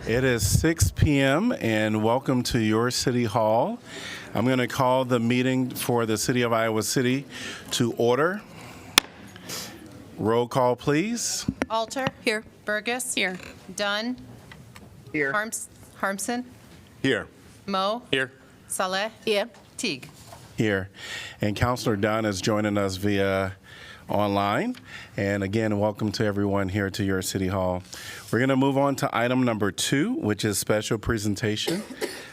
It is 6 p.m. and welcome to your City Hall. I'm going to call the meeting for the City of Iowa City to order. Roll call, please. Alter. Here. Burgess. Here. Dunn. Here. Harmson. Here. Moe. Here. Saleh. Yeah. Teague. Here. And Councilor Dunn is joining us via online. And again, welcome to everyone here to your City Hall. We're going to move on to item number 2, which is special presentation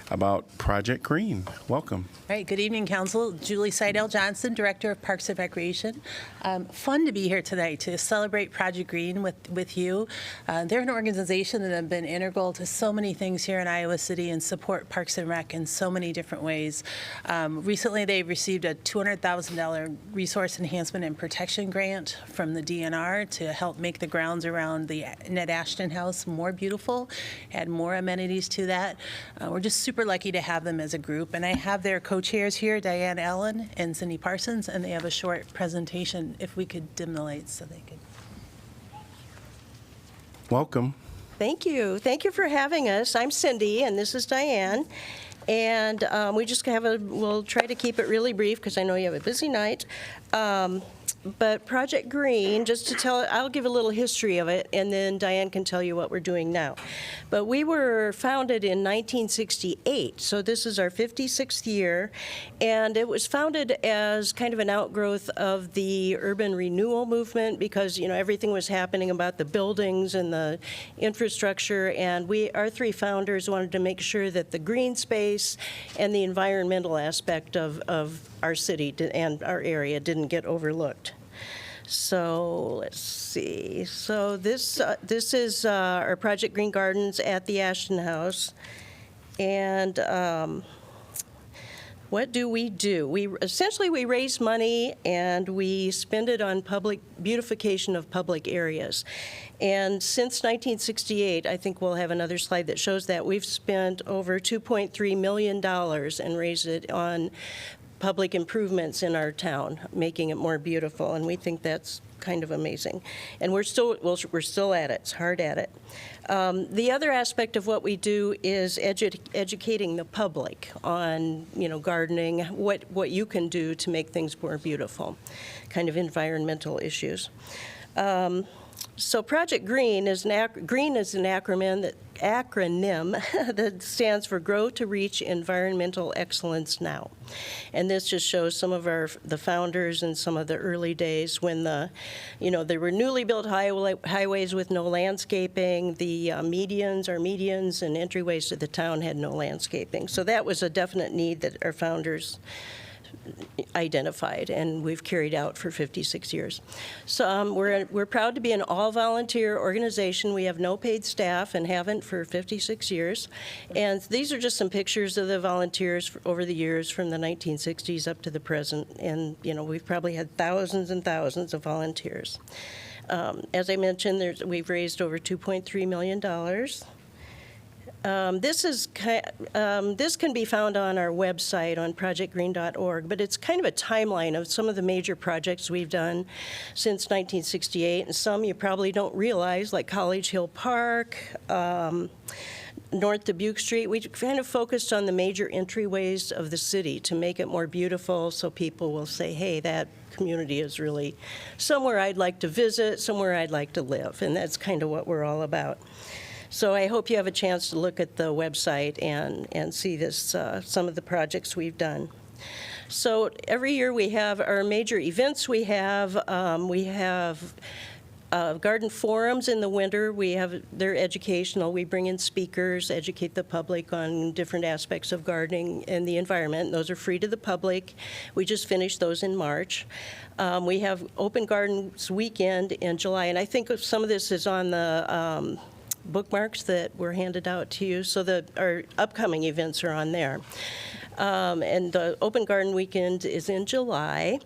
about Project Green. Welcome. All right, good evening, Council. Julie Seidel-Johnson, Director of Parks and Recreation. Fun to be here tonight to celebrate Project Green with you. They're an organization that have been integral to so many things here in Iowa City and support Parks and Rec in so many different ways. Recently, they received a $200,000 resource enhancement and protection grant from the DNR to help make the grounds around the Ned Ashton House more beautiful, add more amenities to that. We're just super lucky to have them as a group, and I have their co-chairs here, Diane Allen and Cindy Parsons, and they have a short presentation. If we could dim the lights so they could. Welcome. Thank you. Thank you for having us. I'm Cindy, and this is Diane. And we'll try to keep it really brief because I know you have a busy night. But Project Green, just to tell, I'll give a little history of it, and then Diane can tell you what we're doing now. But we were founded in 1968, so this is our 56th year, and it was founded as kind of an outgrowth of the urban renewal movement because, you know, everything was happening about the buildings and the infrastructure, and our 3 founders wanted to make sure that the green space and the environmental aspect of our city and our area didn't get overlooked. So let's see. So this is our Project Green Gardens at the Ashton House. And what do? We essentially raise money and we spend it on public beautification of public areas. And since 1968, I think we'll have another slide that shows that, we've spent over $2.3 million and raised it on public improvements in our town, making it more beautiful, and we think that's kind of amazing. And we're still at it. It's hard at it. The other aspect of what we do is educating the public on, you know, gardening, what you can do to make things more beautiful, kind of environmental issues. So Project Green is an acronym that stands for Grow to Reach Environmental Excellence Now. And this just shows some of the founders in some of the early days when there were newly built highways with no landscaping. The medians and entryways to the town had no landscaping. So that was a definite need that our founders identified, and we've carried out for 56 years. So we're proud to be an all-volunteer organization. We have no paid staff and haven't for 56 years. And these are just some pictures of the volunteers over the years from the 1960s up to the present. And, you know, we've probably had thousands and thousands of volunteers. As I mentioned, we've raised over $2.3 million. This can be found on our website on projectgreen.org, but it's kind of a timeline of some of the major projects we've done since 1968, and some you probably don't realize, like College Hill Park, North Dubuque Street. We kind of focused on the major entryways of the city to make it more beautiful so people will say, hey, that community is really somewhere I'd like to visit, somewhere I'd like to live, and that's kind of what we're all about. So I hope you have a chance to look at the website and see some of the projects we've done. So every year we have our major events. We have garden forums in the winter. They're educational. We bring in speakers, educate the public on different aspects of gardening and the environment. Those are free to the public. We just finished those in March. We have Open Gardens Weekend in July, and I think some of this is on the bookmarks that were handed out to you, so our upcoming events are on there. And the Open Garden Weekend is in July.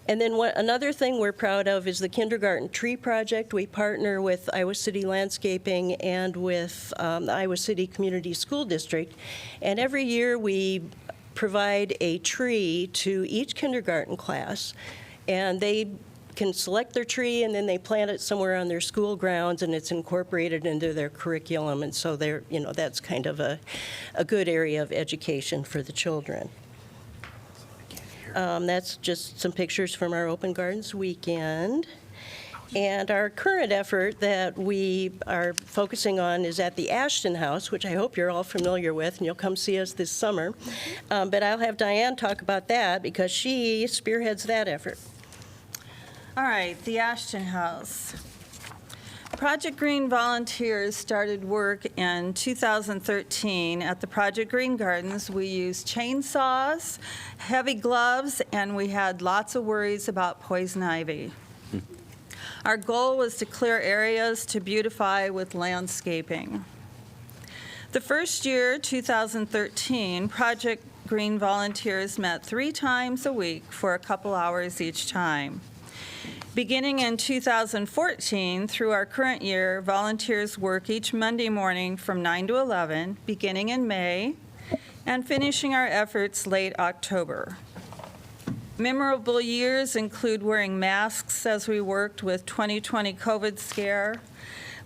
And then another thing we're proud of is the Kindergarten Tree Project. We partner with Iowa City Landscaping and with the Iowa City Community School District. And every year we provide a tree to each kindergarten class. And they can select their tree, and then they plant it somewhere on their school grounds, and it's incorporated into their curriculum. And so that's kind of a good area of education for the children. That's just some pictures from our Open Gardens weekend. And our current effort that we are focusing on is at the Ashton House, which I hope you're all familiar with, and you'll come see us this summer. But I'll have Diane talk about that because she spearheads that effort. All right, the Ashton House. Project Green volunteers started work in 2013 at the Project Green Gardens. We used chainsaws, heavy gloves, and we had lots of worries about poison ivy. Our goal was to clear areas to beautify with landscaping. The first year, 2013, Project Green volunteers met 3 times a week for a couple hours each time. Beginning in 2014 through our current year, volunteers work each Monday morning from 9 to 11, beginning in May, and finishing our efforts late October. Memorable years include wearing masks as we worked with 2020 COVID scare,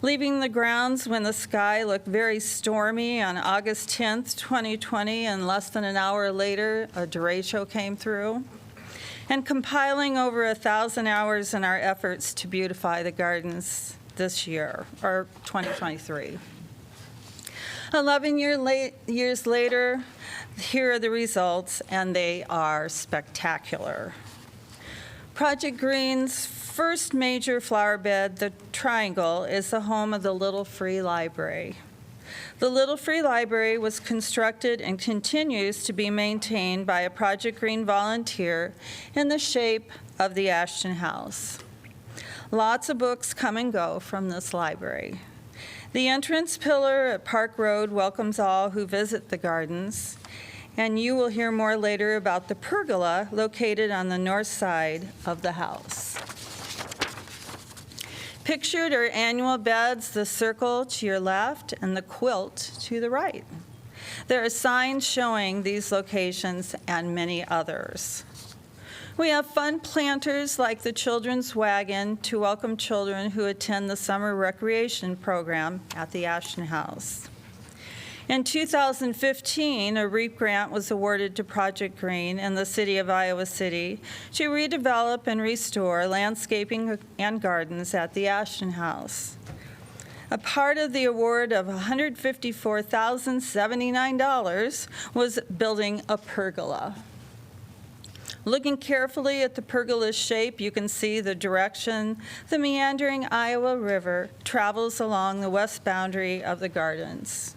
leaving the grounds when the sky looked very stormy on August 10th, 2020, and less than an hour later, a derecho came through, and compiling over 1,000 hours in our efforts to beautify the gardens this year, or 2023. 11 years later, here are the results, and they are spectacular. Project Green's first major flower bed, the Triangle, is the home of the Little Free Library. The Little Free Library was constructed and continues to be maintained by a Project Green volunteer in the shape of the Ashton House. Lots of books come and go from this library. The entrance pillar at Park Road welcomes all who visit the gardens, and you will hear more later about the pergola located on the north side of the house. Pictured are annual beds, the circle to your left and the quilt to the right. There are signs showing these locations and many others. We have fun planters like the Children's Wagon to welcome children who attend the summer recreation program at the Ashton House. In 2015, a REAP grant was awarded to Project Green and the City of Iowa City to redevelop and restore landscaping and gardens at the Ashton House. A part of the award of $154,079 was building a pergola. Looking carefully at the pergola's shape, you can see the direction the meandering Iowa River travels along the west boundary of the gardens.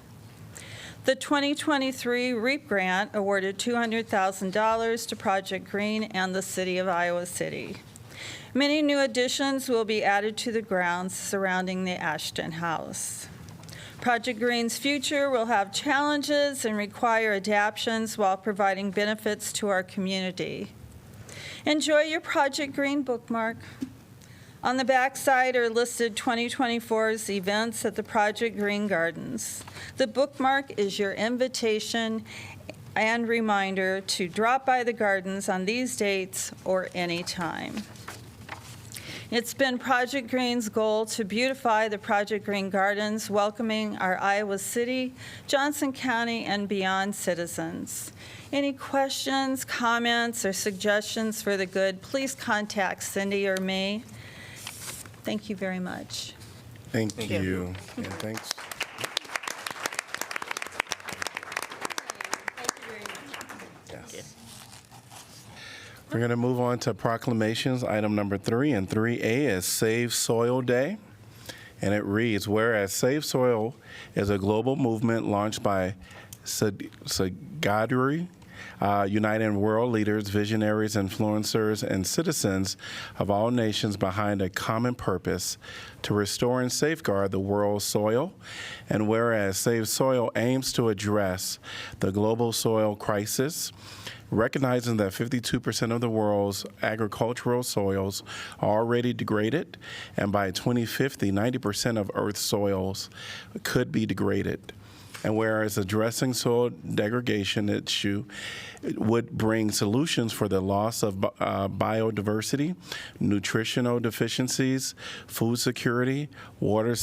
The 2023 REAP grant awarded $200,000 to Project Green and the City of Iowa City. Many new additions will be added to the grounds surrounding the Ashton House. Project Green's future will have challenges and require adaptations while providing benefits to our community. Enjoy your Project Green bookmark. On the back side are listed 2024's events at the Project Green Gardens. The bookmark is your invitation and reminder to drop by the gardens on these dates or any time. It's been Project Green's goal to beautify the Project Green Gardens, welcoming our Iowa City, Johnson County, and beyond citizens. Any questions, comments, or suggestions for the good, please contact Cindy or me. Thank you very much. Thank you. And thanks. Yes. We're going to move on to proclamations. Item number 3 and 3A is Save Soil Day. And it reads, whereas Save Soil is a global movement launched by Southgate, uniting world leaders, visionaries, influencers, and citizens of all nations behind a common purpose to restore and safeguard the world's soil. And whereas Save Soil aims to address the global soil crisis, recognizing that 52% of the world's agricultural soils are already degraded, and by 2050, 90% of Earth's soils could be degraded. And whereas addressing soil degradation issue would bring solutions for the loss of biodiversity, nutritional deficiencies, food security, water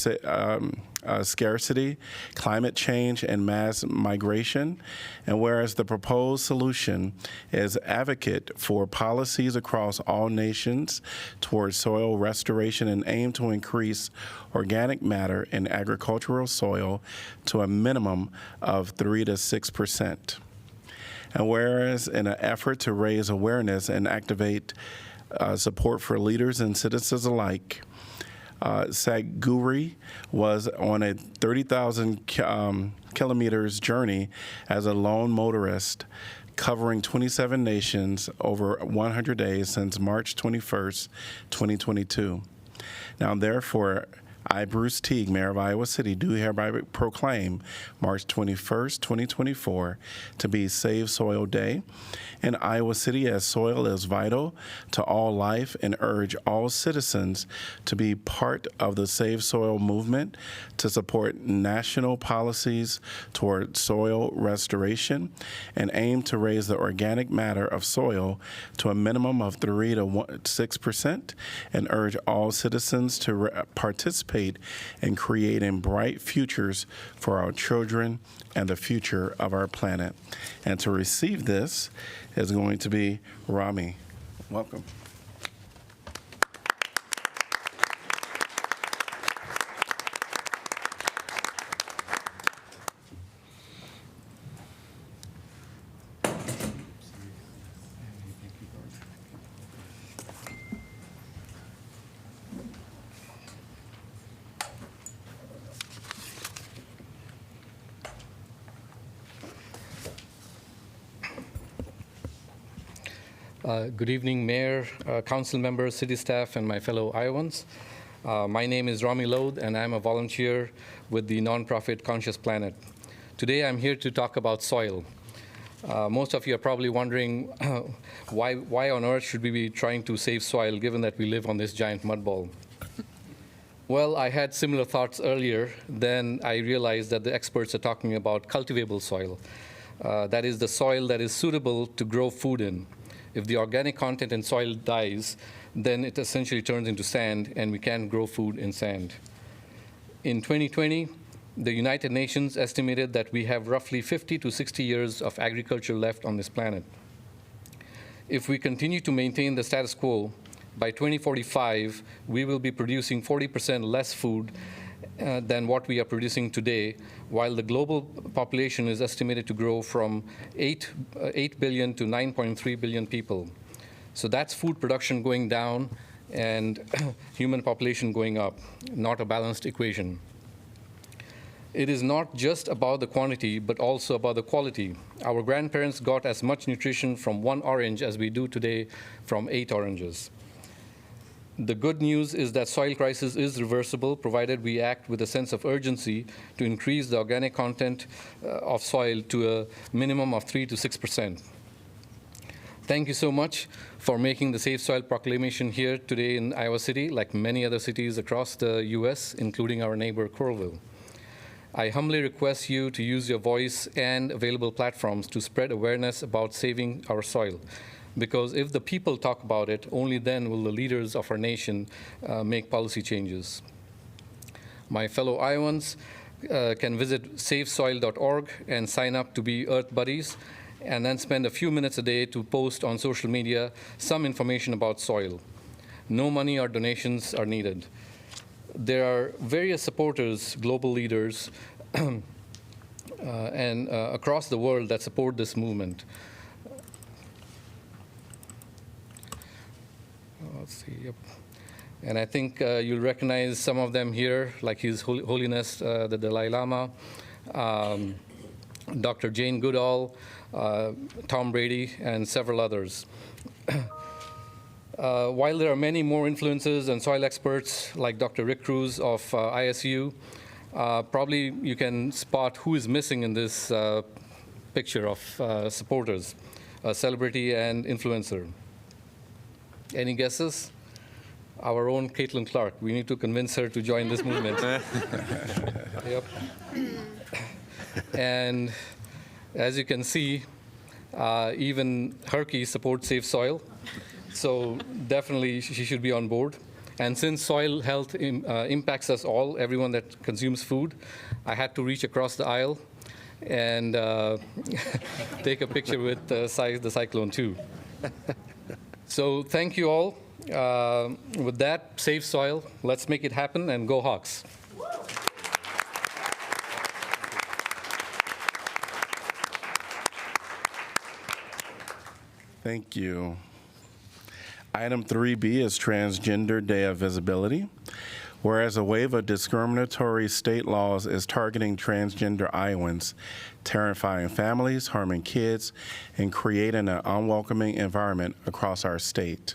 scarcity, climate change, and mass migration. And whereas the proposed solution is advocate for policies across all nations towards soil restoration and aim to increase organic matter in agricultural soil to a minimum of 3 to 6%. And whereas in an effort to raise awareness and activate support for leaders and citizens alike, Sadhguru was on a 30,000 kilometers journey as a lone motorist, covering 27 nations over 100 days since March 21st, 2022. Now, therefore, I, Bruce Teague, Mayor of Iowa City, do hereby proclaim March 21st, 2024 to be Save Soil Day in Iowa City, as soil is vital to all life, and urge all citizens to be part of the Save Soil movement to support national policies toward soil restoration and aim to raise the organic matter of soil to a minimum of 3 to 6%, and urge all citizens to participate in creating bright futures for our children and the future of our planet. And to receive this is going to be Rami. Welcome. Good evening, Mayor, Council members, city staff, and my fellow Iowans. My name is Rami Lode, and I'm a volunteer with the nonprofit Conscious Planet. Today, I'm here to talk about soil. Most of you are probably wondering why on earth should we be trying to save soil, given that we live on this giant mud ball? Well, I had similar thoughts earlier. Then I realized that the experts are talking about cultivable soil. That is the soil that is suitable to grow food in. If the organic content in soil dies, then it essentially turns into sand, and we can't grow food in sand. In 2020, the United Nations estimated that we have roughly 50 to 60 years of agriculture left on this planet. If we continue to maintain the status quo, by 2045, we will be producing 40% less food than what we are producing today, while the global population is estimated to grow from 8 billion to 9.3 billion people. So that's food production going down and human population going up, not a balanced equation. It is not just about the quantity, but also about the quality. Our grandparents got as much nutrition from 1 orange as we do today from 8 oranges. The good news is that soil crisis is reversible, provided we act with a sense of urgency to increase the organic content of soil to a minimum of 3 to 6%. Thank you so much for making the Safe Soil Proclamation here today in Iowa City, like many other cities across the U.S., including our neighbor Coralville. I humbly request you to use your voice and available platforms to spread awareness about saving our soil. Because if the people talk about it, only then will the leaders of our nation make policy changes. My fellow Iowans can visit safesoil.org and sign up to be Earth Buddies, and then spend a few minutes a day to post on social media some information about soil. No money or donations are needed. There are various supporters, global leaders, and across the world that support this movement. Let's see, yep. And I think you'll recognize some of them here, like His Holiness, the Dalai Lama, Dr. Jane Goodall, Tom Brady, and several others. While there are many more influencers and soil experts, like Dr. Rick Cruz of ISU, probably you can spot who is missing in this picture of supporters, a celebrity and influencer. Any guesses? Our own Caitlin Clark. We need to convince her to join this movement. Yep. And as you can see, even Herky supports Safe Soil. So definitely she should be on board. And since soil health impacts us all, everyone that consumes food, I had to reach across the aisle and take a picture with the cyclone too. So thank you all. With that, Safe Soil, let's make it happen, and go Hawks. Thank you. Item 3B is Transgender Day of Visibility. Whereas a wave of discriminatory state laws is targeting transgender Iowans, terrifying families, harming kids, and creating an unwelcoming environment across our state.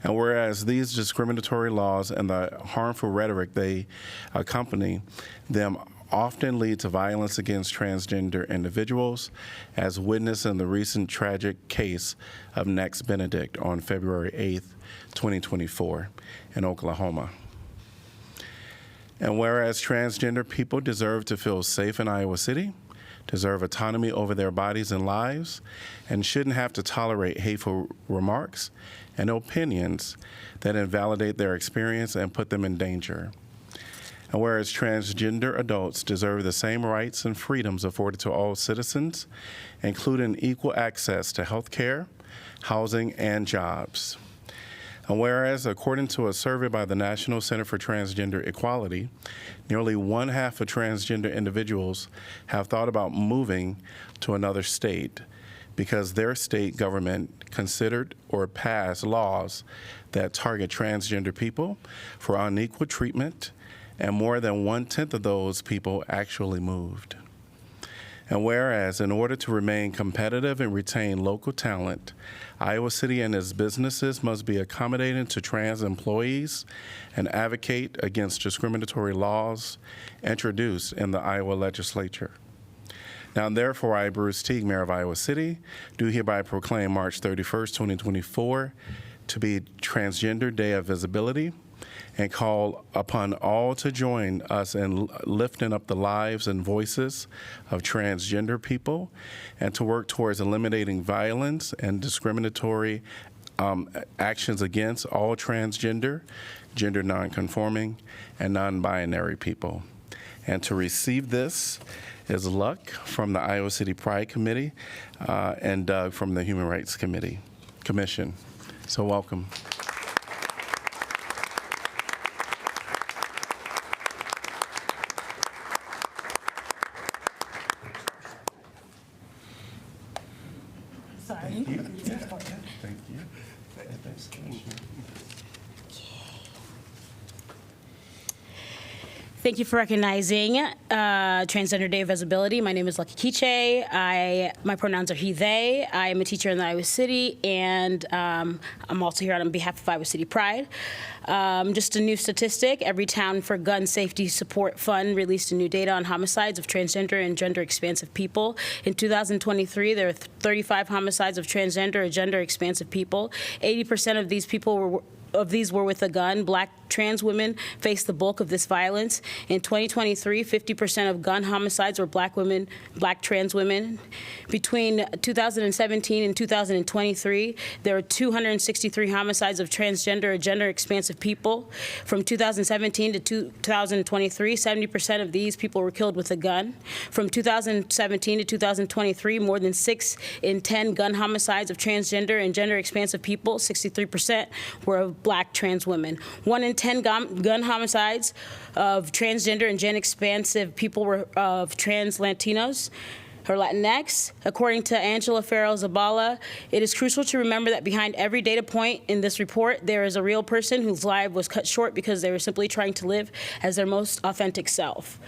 And whereas these discriminatory laws and the harmful rhetoric they accompany them often lead to violence against transgender individuals, as witnessed in the recent tragic case of Nex Benedict on February 8th, 2024 in Oklahoma. And whereas transgender people deserve to feel safe in Iowa City, deserve autonomy over their bodies and lives, and shouldn't have to tolerate hateful remarks and opinions that invalidate their experience and put them in danger. And whereas transgender adults deserve the same rights and freedoms afforded to all citizens, including equal access to health care, housing, and jobs. And whereas, according to a survey by the National Center for Transgender Equality, nearly one half of transgender individuals have thought about moving to another state because their state government considered or passed laws that target transgender people for unequal treatment, and more than 1/10 of those people actually moved. And whereas, in order to remain competitive and retain local talent, Iowa City and its businesses must be accommodating to trans employees and advocate against discriminatory laws introduced in the Iowa legislature. Now, therefore, I, Bruce Teague, Mayor of Iowa City, do hereby proclaim March 31st, 2024 to be Transgender Day of Visibility, and call upon all to join us in lifting up the lives and voices of transgender people, and to work towards eliminating violence and discriminatory actions against all transgender, gender nonconforming, and non-binary people. And to receive this is Luck from the Iowa City Pride Committee and Doug from the Human Rights Commission. So welcome. Sorry. Thank you. Thank you for recognizing Transgender Day of Visibility. My name is Lucky Kiche. My pronouns are he, they. I am a teacher in Iowa City, and I'm also here on behalf of Iowa City Pride. Just a new statistic, Every Town for Gun Safety Support Fund released a new data on homicides of transgender and gender-expansive people. In 2023, there were 35 homicides of transgender or gender-expansive people. 80% of these were with a gun. Black trans women face the bulk of this violence. In 2023, 50% of gun homicides were black trans women. Between 2017 and 2023, there were 263 homicides of transgender or gender-expansive people. From 2017 to 2023, 70% of these people were killed with a gun. From 2017 to 2023, more than 6 in 10 gun homicides of transgender and gender-expansive people, 63%, were of black trans women. 1 in 10 gun homicides of transgender and gender-expansive people were of trans Latinos or Latinx. According to Angela Farrell-Zabala, it is crucial to remember that behind every data point in this report, there is a real person whose life was cut short because they were simply trying to live as their most authentic self.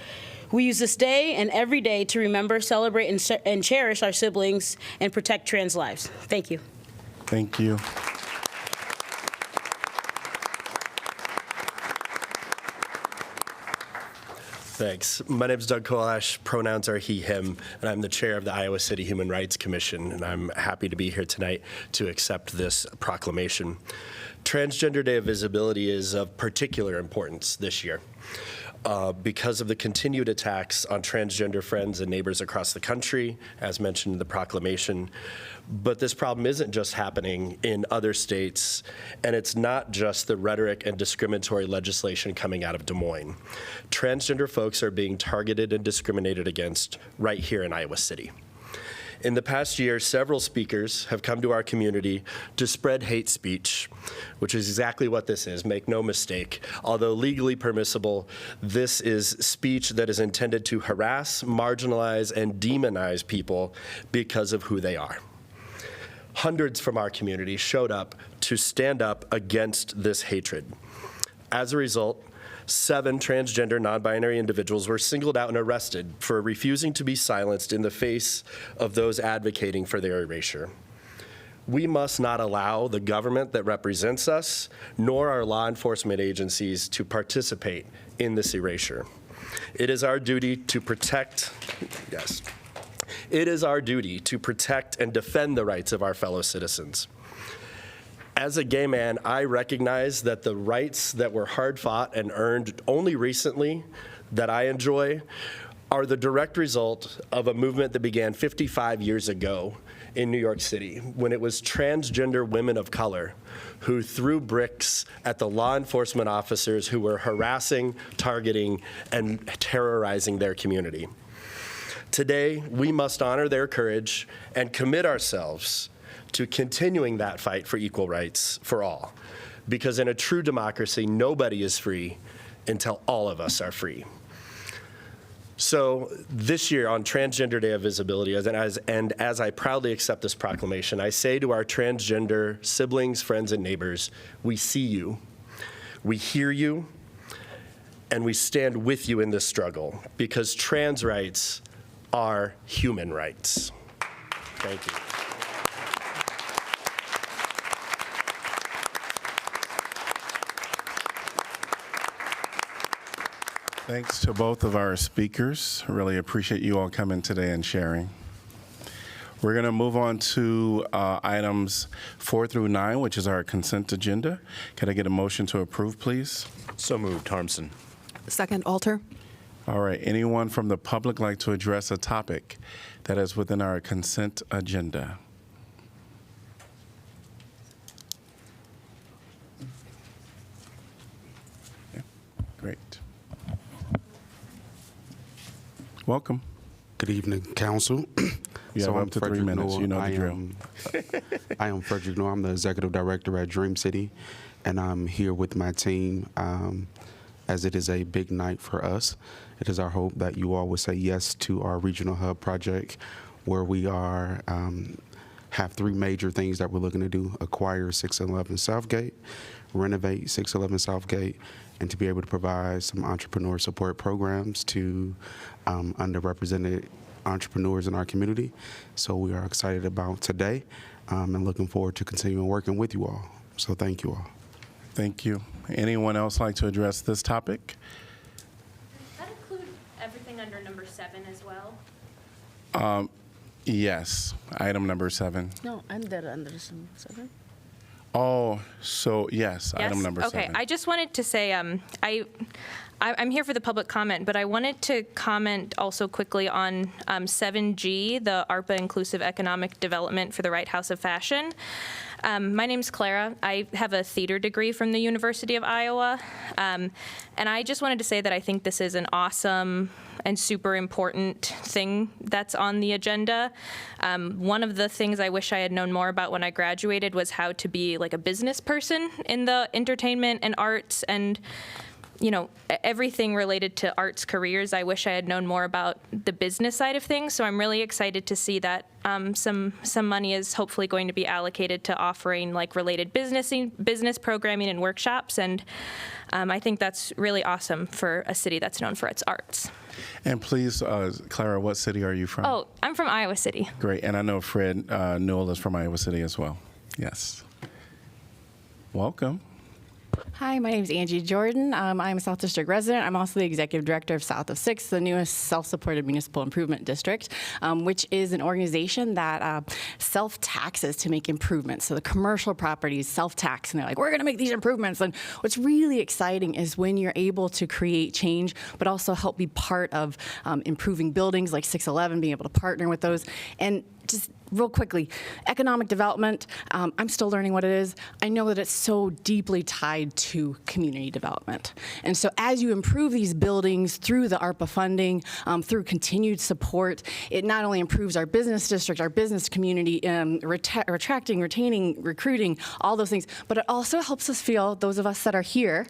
We use this day and every day to remember, celebrate, and cherish our siblings and protect trans lives. Thank you. Thank you. Thanks. My name is Doug Kolash. Pronouns are he, him, and I'm the chair of the Iowa City Human Rights Commission, and I'm happy to be here tonight to accept this proclamation. Transgender Day of Visibility is of particular importance this year. because of the continued attacks on transgender friends and neighbors across the country, as mentioned in the proclamation. But this problem isn't just happening in other states, and it's not just the rhetoric and discriminatory legislation coming out of Des Moines. Transgender folks are being targeted and discriminated against right here in Iowa City. In the past year, several speakers have come to our community to spread hate speech, which is exactly what this is, make no mistake. Although legally permissible, this is speech that is intended to harass, marginalize, and demonize people because of who they are. Hundreds from our community showed up to stand up against this hatred. As a result, 7 transgender non-binary individuals were singled out and arrested for refusing to be silenced in the face of those advocating for their erasure. We must not allow the government that represents us, nor our law enforcement agencies, to participate in this erasure. It is our duty to protect, yes, it is our duty to protect and defend the rights of our fellow citizens. As a gay man, I recognize that the rights that were hard fought and earned only recently that I enjoy are the direct result of a movement that began 55 years ago in New York City, when it was transgender women of color who threw bricks at the law enforcement officers who were harassing, targeting, and terrorizing their community. Today, we must honor their courage and commit ourselves to continuing that fight for equal rights for all. Because in a true democracy, nobody is free until all of us are free. So this year on Transgender Day of Visibility, and as I proudly accept this proclamation, I say to our transgender siblings, friends, and neighbors, we see you, we hear you, and we stand with you in this struggle, because trans rights are human rights. Thank you. Thanks to both of our speakers. Really appreciate you all coming today and sharing. We're going to move on to items 4 through 9, which is our consent agenda. Can I get a motion to approve, please? So moved, Harmson. Second, Alter. All right. Anyone from the public like to address a topic that is within our consent agenda? Yeah, great. Welcome. Good evening, Council. You have up to 3 minutes. You know the drill. I am Frederick Noor. I'm the Executive Director at Dream City, and I'm here with my team as it is a big night for us. It is our hope that you all will say yes to our Regional Hub project, where we are have 3 major things that we're looking to do: acquire 611 Southgate, renovate 611 Southgate, and to be able to provide some entrepreneur support programs to underrepresented entrepreneurs in our community. So we are excited about today and looking forward to continuing working with you all. So thank you all. Thank you. Anyone else like to address this topic? Does that include everything under number 7 as well? Yes. Item number 7. No, under 7. Oh, so yes, Yes? item number 7. Okay, I just wanted to say, I'm here for the public comment, but I wanted to comment also quickly on 7G, the ARPA Inclusive Economic Development for the Right House of Fashion. My name's Clara. I have a theater degree from the University of Iowa, and I just wanted to say that I think this is an awesome and super important thing that's on the agenda. One of the things I wish I had known more about when I graduated was how to be like a business person in the entertainment and arts and everything related to arts careers. I wish I had known more about the business side of things. So I'm really excited to see that some money is hopefully going to be allocated to offering like related business programming and workshops. And I think that's really awesome for a city that's known for its arts. And please, Clara, what city are you from? Oh, I'm from Iowa City. Great. And I know Fred Newell is from Iowa City as well. Yes. Welcome. Hi, my name is Angie Jordan. I'm a South District resident. I'm also the executive director of South of 6, the newest self-supported municipal improvement district, which is an organization that self-taxes to make improvements. So the commercial properties self-tax, and they're like, we're going to make these improvements. And what's really exciting is when you're able to create change, but also help be part of improving buildings like 611, being able to partner with those. And just real quickly, economic development, I'm still learning what it is. I know that it's so deeply tied to community development. And so as you improve these buildings through the ARPA funding, through continued support, it not only improves our business district, our business community, attracting, retaining, recruiting, all those things, but it also helps us feel, those of us that are here,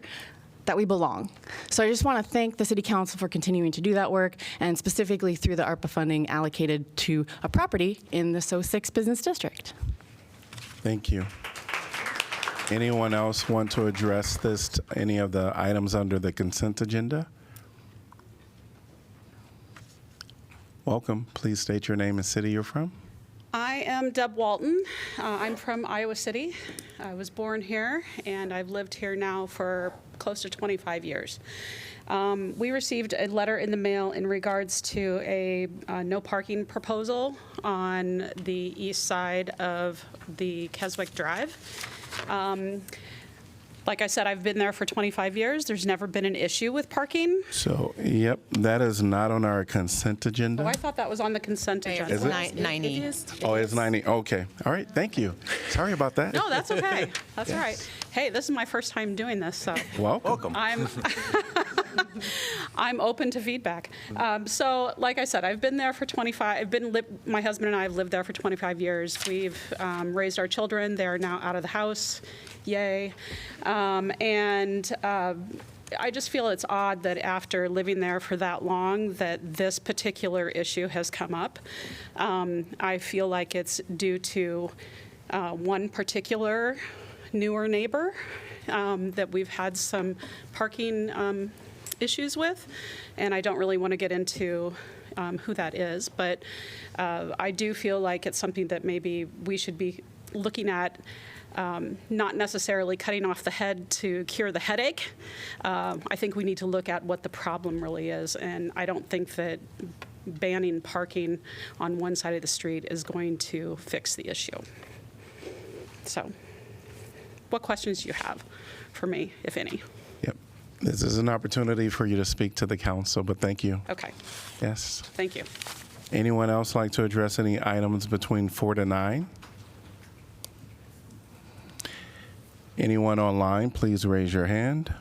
that we belong. So I just want to thank the City Council for continuing to do that work, and specifically through the ARPA funding allocated to a property in the SO6 Business District. Thank you. Anyone else want to address this, any of the items under the consent agenda? Welcome. Please state your name and city you're from. I am Deb Walton. I'm from Iowa City. I was born here, and I've lived here now for close to 25 years. We received a letter in the mail in regards to a no parking proposal on the east side of the Keswick Drive. Like I said, I've been there for 25 years. There's never been an issue with parking. So, yep, that is not on our consent agenda. Oh, I thought that was on the consent agenda. Is it? 90. Oh, it's 90. Okay. All right. Thank you. Sorry about that. No, that's okay. That's all right. Hey, this is my first time doing this, so Welcome. I'm open to feedback. So, like I said, I've been there for 25. My husband and I have lived there for 25 years. We've raised our children. They are now out of the house. Yay. I just feel it's odd that after living there for that long that this particular issue has come up. I feel like it's due to one particular newer neighbor that we've had some parking issues with, and I don't really want to get into who that is, but I do feel like it's something that maybe we should be looking at. Not necessarily cutting off the head to cure the headache. I think we need to look at what the problem really is, and I don't think that banning parking on one side of the street is going to fix the issue. So, what questions do you have for me, if any? Yep. This is an opportunity for you to speak to the council, but thank you. Okay, Yes. thank you. Anyone else like to address any items between 4 to 9? Anyone online, please raise your hand.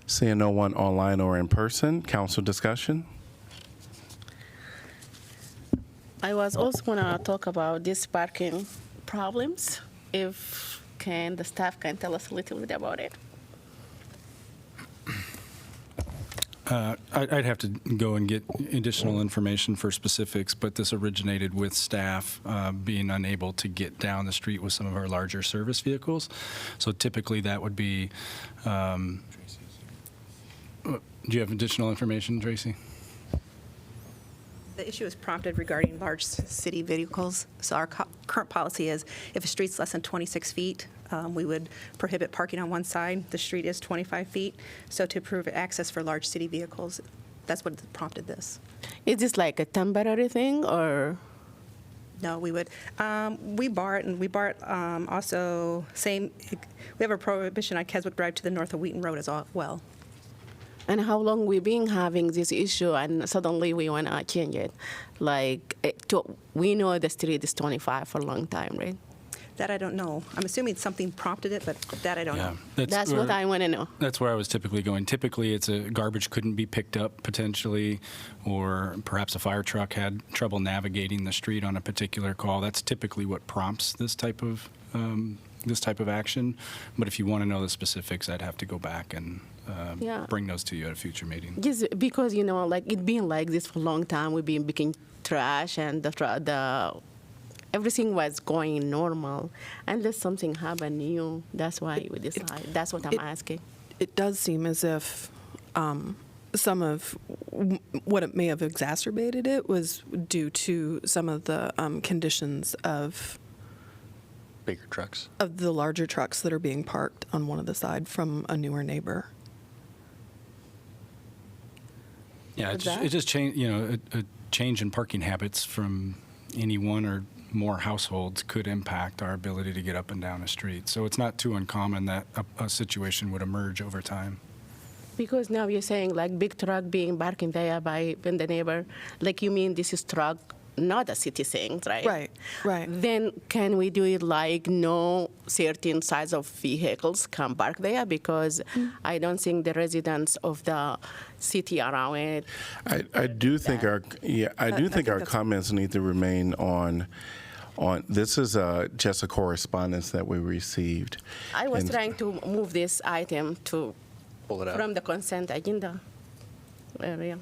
Seeing no one online or in person, council discussion. I was also going to talk about these parking problems. If the staff can tell us a little bit about it. I'd have to go and get additional information for specifics, but this originated with staff being unable to get down the street with some of our larger service vehicles. So typically that would be, do you have additional information, Tracy? The issue is prompted regarding large city vehicles. So our current policy is if a street's less than 26 feet, we would prohibit parking on one side. The street is 25 feet. So to improve access for large city vehicles, that's what prompted this. Is this like a temporary thing or? No, we would. We bar it, and we bar it also same. We have a prohibition on Keswick Drive to the north of Wheaton Road as well. And how long we been having this issue and suddenly we want to change it? Like, we know the street is 25 for a long time, right? That I don't know. I'm assuming something prompted it, but that I don't know. That's what I want to know. That's where I was typically going. Typically, it's a garbage couldn't be picked up potentially, or perhaps a fire truck had trouble navigating the street on a particular call. That's typically what prompts this type of action. But if you want to know the specifics, I'd have to go back and bring those to you at a future meeting. Yes, because, like, it's been like this for a long time. We've been picking trash and everything was going normal. Unless something happened new, that's why we decided. That's what I'm asking. It does seem as if some of what it may have exacerbated it was due to some of the conditions of bigger trucks. Of the larger trucks that are being parked on one of the side from a newer neighbor. Yeah, What's it just change. A change in parking habits from any one or more households could impact our ability to get up and down a street. So it's not too uncommon that a situation would emerge over time. Because now you're saying like big truck being parking there by the neighbor, like you mean this is truck, not a city thing, right? Right. Then can we do it like no certain size of vehicles can park there? Because I don't think the residents of the city around it. I do think our comments need to remain on. This is just a correspondence that we received. I was And- trying to move this item to Pull it out. from the consent agenda area.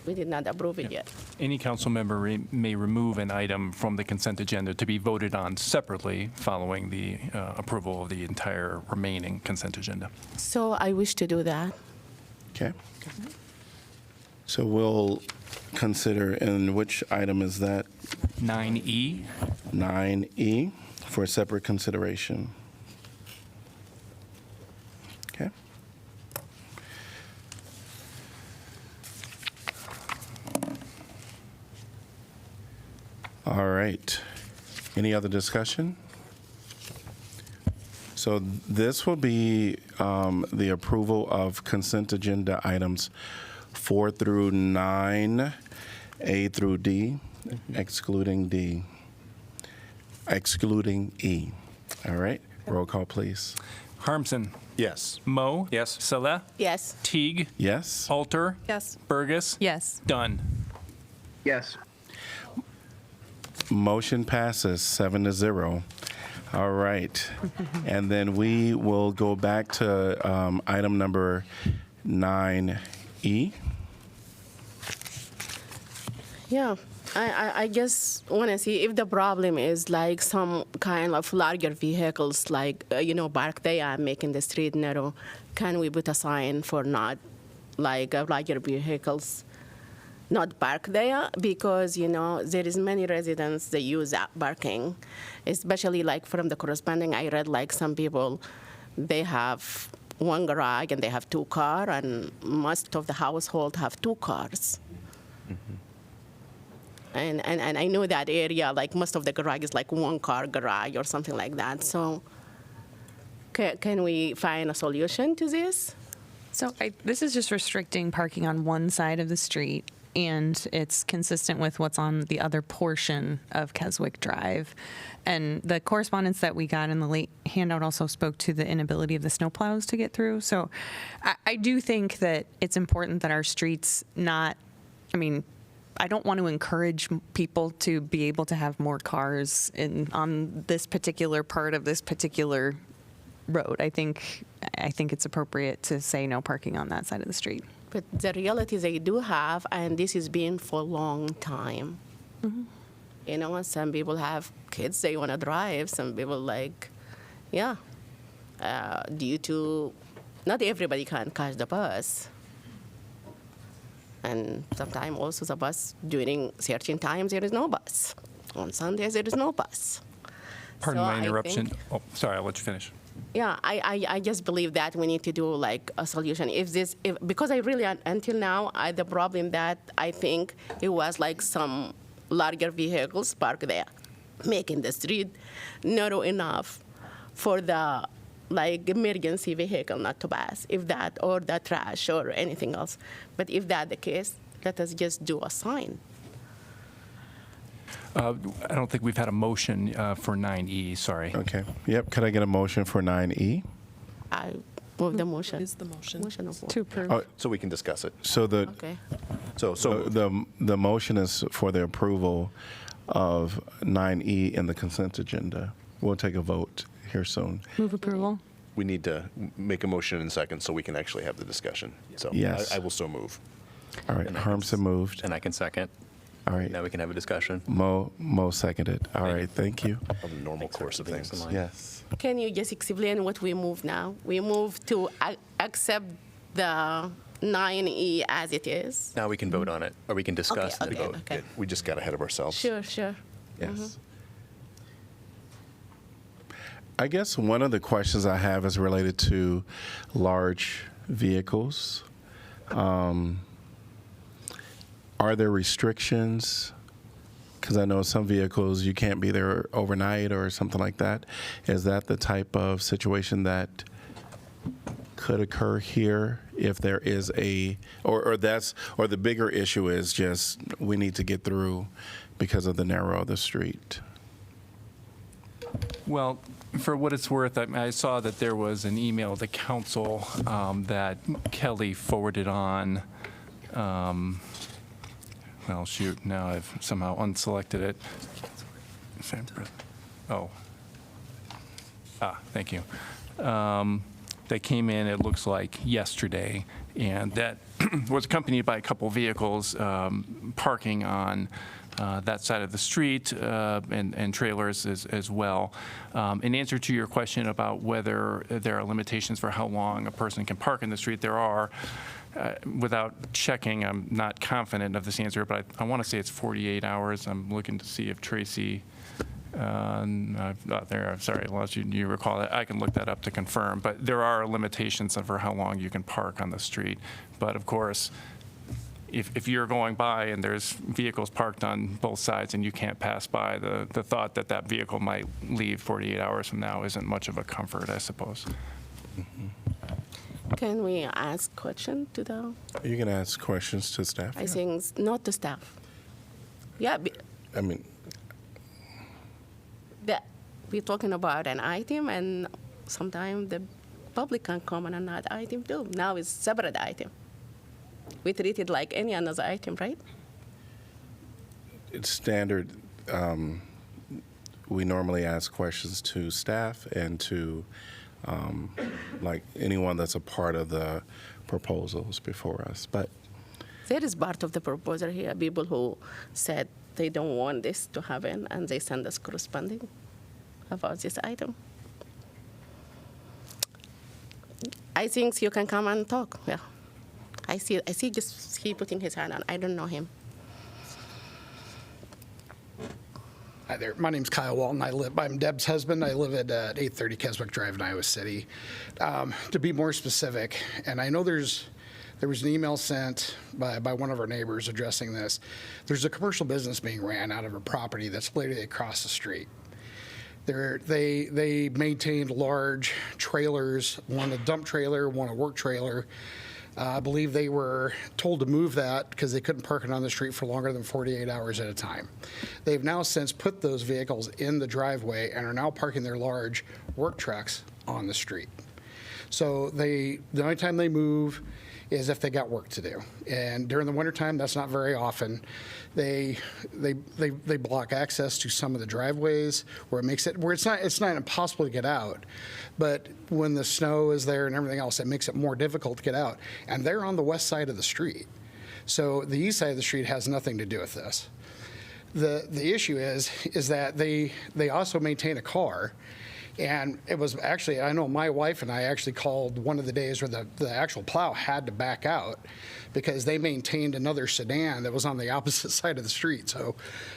We did not approve it yet. Any council member may remove an item from the consent agenda to be voted on separately following the approval of the entire remaining consent agenda. So I wish to do that. Okay. So we'll consider, and which item is that? 9E, 9E for separate consideration. Okay. All right. Any other discussion? So this will be the approval of consent agenda items 4 through 9, A through D, excluding D, excluding E. All right. Roll call, please. Harmson, Yes. Mo. Yes. Saleh, Yes. Teague, Yes. Alter, Yes. Burgess, Yes. Dunn. Yes. Motion passes 7-0. All right. And then we will go back to item number 9E. Yeah, I just want to see if the problem is like some kind of larger vehicles, like, park there making the street narrow. Can we put a sign for not like larger vehicles not park there? Because, there is many residents that use that parking, especially like from the corresponding, I read like some people, they have one garage and they have 2 cars, and most of the household have 2 cars. And I know that area, like most of the garage is like 1-car garage or something like that. So can we find a solution to this? So this is just restricting parking on one side of the street, and it's consistent with what's on the other portion of Keswick Drive. And the correspondence that we got in the late handout also spoke to the inability of the snowplows to get through. So I do think that it's important that our streets I don't want to encourage people to be able to have more cars on this particular part of this particular road. I think it's appropriate to say no parking on that side of the street. But the reality they do have, and this has been for a long time. Mm-hmm. Some people have kids they want to drive. Some people due to not everybody can catch the bus. And sometimes also the bus, during certain times, there is no bus. On Sundays, there is no bus. Pardon So my I interruption. think- Oh, sorry, I'll let you finish. Yeah, I just believe that we need to do like a solution. Because I really, until now, the problem that I think it was like some larger vehicles parked there, making the street narrow enough for the emergency vehicle not to pass, if that, or the trash or anything else. But if that's the case, let us just do a sign. I don't think we've had a motion for 9E, sorry. Okay. Yep. Could I get a motion for 9E? I move the motion. Is the motion? Motion of To approve. Oh, So we can discuss it. so the Okay. So the motion is for the approval of 9E in the consent agenda. We'll take a vote here soon. Move approval. we need to make a motion in second so we can actually have the discussion. So Yes. I will so move. All right. Harmson moved. And I can second. All right. Now we can have a discussion Mo seconded. All right. Thank you. of the normal course of things. Yes. Can you just explain what we move now? We move to accept the 9E as it is. Now we can vote on it, or we can discuss Okay, and vote. okay. We just got ahead of ourselves. Sure, sure. Yes. I guess one of the questions I have is related to large vehicles. Are there restrictions? Because I know some vehicles you can't be there overnight or something like that. Is that the type of situation that could occur here if there is or the bigger issue is just we need to get through because of the narrow of the street? Well, for what it's worth, I saw that there was an email to council that Kelly forwarded on. Well, shoot, now I've somehow unselected it. Oh. Thank you. That came in, it looks like, yesterday, and that was accompanied by a couple vehicles parking on that side of the street and trailers as well. In answer to your question about whether there are limitations for how long a person can park in the street, there are. Without checking, I'm not confident of this answer, but I want to say it's 48 hours. I'm looking to see if Tracy, not there, I'm sorry, unless you recall that. I can look that up to confirm, but there are limitations for how long you can park on the street. But of course, if you're going by and there's vehicles parked on both sides and you can't pass by, the thought that that vehicle might leave 48 hours from now isn't much of a comfort, I suppose. Mm-hmm. Can we ask questions to the? You can ask questions to staff. I think not to staff. Yeah, I mean, we're talking about an item, and sometimes the public can comment on that item too. Now it's separate item. We treat it like any other item, right? it's standard. We normally ask questions to staff and to like anyone that's a part of the proposals before us. But That is part of the proposal here. People who said they don't want this to happen, and they send us corresponding about this item. I think you can come and talk. Yeah, I see just he putting his hand on. I don't know him. Hi there. My name's Kyle Walton. I'm Deb's husband. I live at 830 Keswick Drive in Iowa City. To be more specific, and I know there was an email sent by one of our neighbors addressing this. There's a commercial business being ran out of a property that's literally across the street. They maintained large trailers, one a dump trailer, one a work trailer. I believe they were told to move that because they couldn't park it on the street for longer than 48 hours at a time. They've now since put those vehicles in the driveway and are now parking their large work trucks on the street. So the only time they move is if they got work to do. And during the wintertime, that's not very often. They block access to some of the driveways where it's not impossible to get out. But when the snow is there and everything else, it makes it more difficult to get out. And they're on the west side of the street. So the east side of the street has nothing to do with this. The issue is that they also maintain a car. And it was actually, I know my wife and I actually called one of the days where the actual plow had to back out because they maintained another sedan that was on the opposite side of the street. So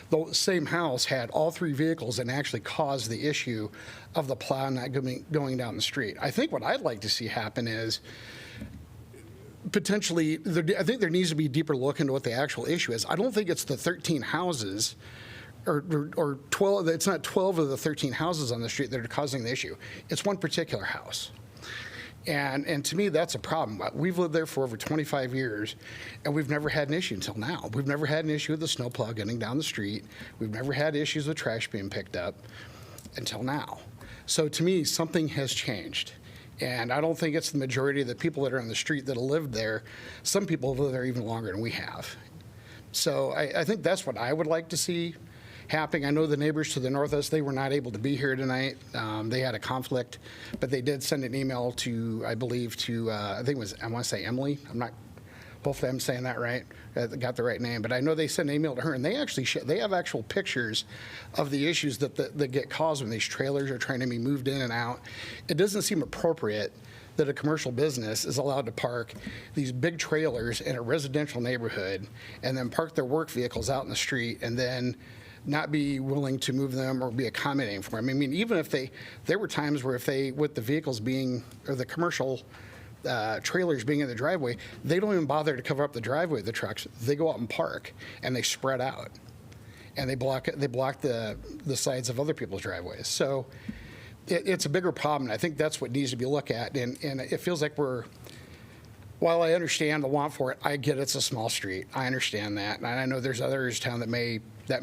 the same house had all three vehicles and actually caused the issue of the plow not going down the street. I think what I'd like to see happen is potentially, I think there needs to be a deeper look into what the actual issue is. I don't think it's the 13 houses or 12, it's not 12 of the 13 houses on the street that are causing the issue. It's one particular house. And to me, that's a problem. We've lived there for over 25 years, and we've never had an issue until now. We've never had an issue with the snowplow getting down the street. We've never had issues with trash being picked up until now. So to me, something has changed. And I don't think it's the majority of the people that are on the street that have lived there. Some people have lived there even longer than we have. So I think that's what I would like to see happening. I know the neighbors to the north of us, they were not able to be here tonight. They had a conflict, but they did send an email to, I believe, I think it was, I want to say Emily. I'm not, hopefully I'm saying that right, got the right name, but I know they sent an email to her, and they actually, they have actual pictures of the issues that get caused when these trailers are trying to be moved in and out. It doesn't seem appropriate that a commercial business is allowed to park these big trailers in a residential neighborhood and then park their work vehicles out in the street and then not be willing to move them or be accommodating for them. I mean, even if there were times where with the vehicles being, or the commercial trailers being in the driveway, they don't even bother to cover up the driveway of the trucks. They go out and park, and they spread out, and they block the sides of other people's driveways. So it's a bigger problem, and I think that's what needs to be looked at. And it feels like while I understand the want for it, I get it's a small street. I understand that, and I know there's others in town that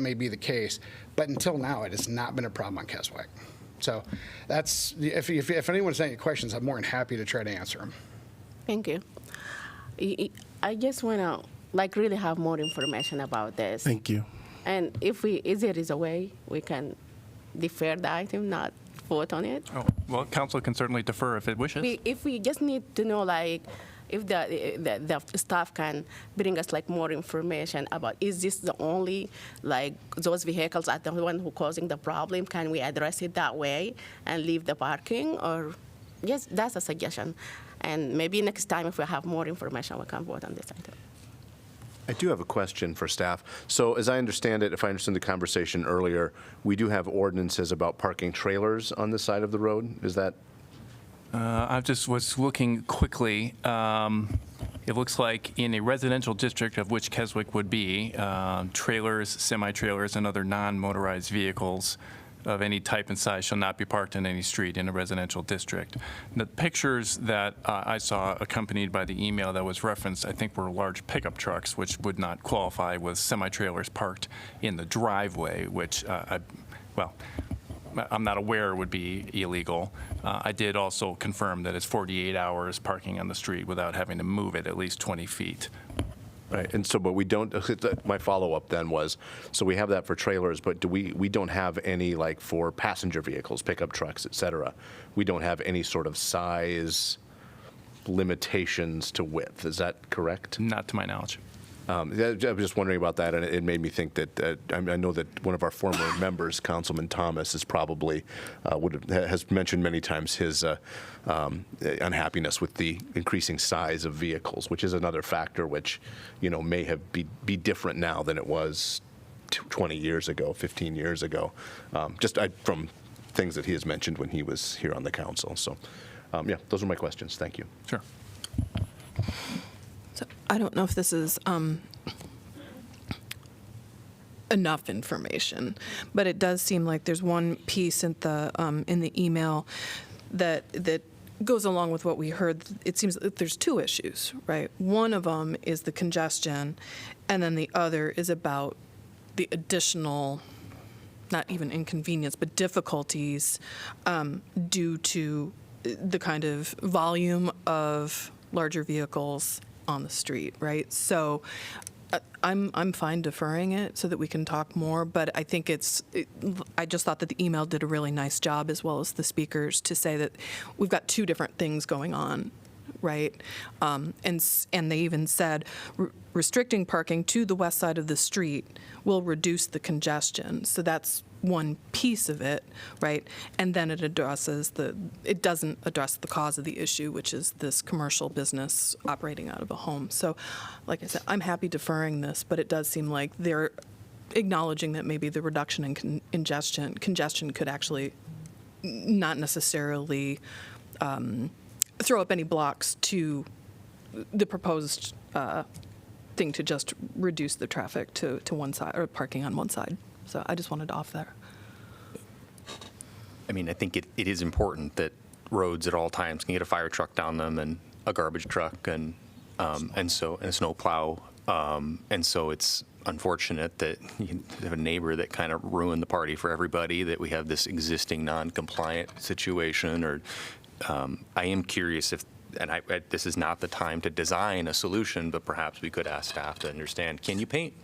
may be the case, but until now, it has not been a problem on Keswick. So that's, if anyone's any questions, I'm more than happy to try to answer them. Thank you. I just want to really have more information about this. Thank you. And if there is a way we can defer the item, not vote on it. Oh, well, council can certainly defer if it wishes. If we just need to know, if the staff can bring us more information about, is this the only, those vehicles are the one who causing the problem? Can we address it that way and leave the parking? Or, yes, that's a suggestion. And maybe next time, if we have more information, we can vote on this item. I do have a question for staff. So as I understand it, if I understand the conversation earlier, we do have ordinances about parking trailers on the side of the road. Is that? I just was looking quickly. It looks like in a residential district, of which Keswick would be, trailers, semi-trailers, and other non-motorized vehicles of any type and size shall not be parked in any street in a residential district. The pictures that I saw accompanied by the email that was referenced, I think were large pickup trucks, which would not qualify with semi-trailers parked in the driveway, which, I'm not aware would be illegal. I did also confirm that it's 48 hours parking on the street without having to move it at least 20 feet. Right, and so, but we don't, my follow-up then was, so we have that for trailers, but we don't have any, for passenger vehicles, pickup trucks, et cetera, we don't have any sort of size limitations to width. Is that correct? Not to my knowledge. I was just wondering about that, and it made me think that I know that one of our former members, Councilman Thomas, is probably has mentioned many times his unhappiness with the increasing size of vehicles, which is another factor which may have be different now than it was 20 years ago, 15 years ago, from things that he has mentioned when he was here on the council. So, yeah, those are my questions. Thank you. Sure. So I don't know if this is enough information, but it does seem like there's one piece in the email that goes along with what we heard. It seems that there's two issues, right? One of them is the congestion, and then the other is about the additional, not even inconvenience, but difficulties due to the kind of volume of larger vehicles on the street, right? So I'm fine deferring it so that we can talk more, but I think I just thought that the email did a really nice job, as well as the speakers, to say that we've got two different things going on, right? And they even said restricting parking to the west side of the street will reduce the congestion. So that's one piece of it, right? And then it doesn't address the cause of the issue, which is this commercial business operating out of a home. So, like I said, I'm happy deferring this, but it does seem like they're acknowledging that maybe the reduction in congestion could actually not necessarily throw up any blocks to the proposed thing to just reduce the traffic to one side, or parking on one side. So I just wanted to offer that. I mean, I think it is important that roads at all times can get a fire truck down them, and a garbage truck, and a snow plow. And so it's unfortunate that you have a neighbor that kind of ruined the party for everybody, that we have this existing non-compliant situation. Or I am curious if, and this is not the time to design a solution, but perhaps we could ask staff to understand, can you paint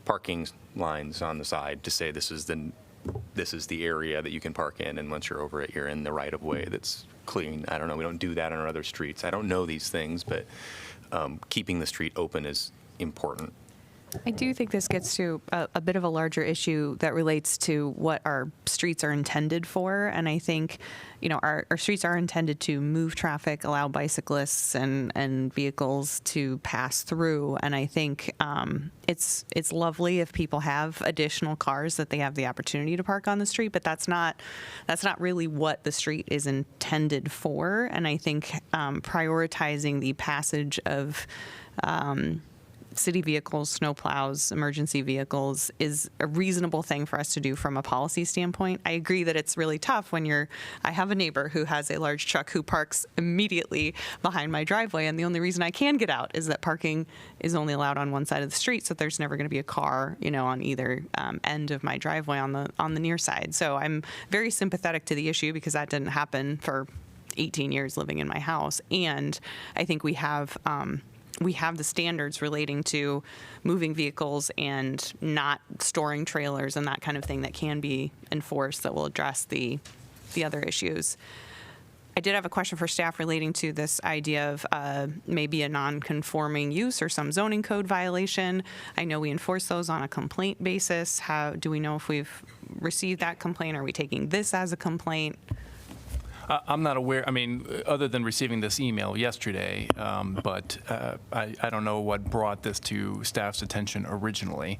parking lines on the side to say this is the area that you can park in, and once you're over it, you're in the right of way that's clean? I don't know. We don't do that on our other streets. I don't know these things, but keeping the street open is important. I do think this gets to a bit of a larger issue that relates to what our streets are intended for. And I think, our streets are intended to move traffic, allow bicyclists and vehicles to pass through. And I think it's lovely if people have additional cars that they have the opportunity to park on the street, but that's not really what the street is intended for. And I think prioritizing the passage of city vehicles, snowplows, emergency vehicles is a reasonable thing for us to do from a policy standpoint. I agree that it's really tough when I have a neighbor who has a large truck who parks immediately behind my driveway, and the only reason I can get out is that parking is only allowed on one side of the street, so there's never going to be a car, on either end of my driveway on the near side. So I'm very sympathetic to the issue because that didn't happen for 18 years living in my house, and I think we have the standards relating to moving vehicles and not storing trailers and that kind of thing that can be enforced that will address the other issues. I did have a question for staff relating to this idea of maybe a non-conforming use or some zoning code violation. I know we enforce those on a complaint basis. How do we know if we've received that complaint? Are we taking this as a complaint? I'm not aware, other than receiving this email yesterday, but I don't know what brought this to staff's attention originally.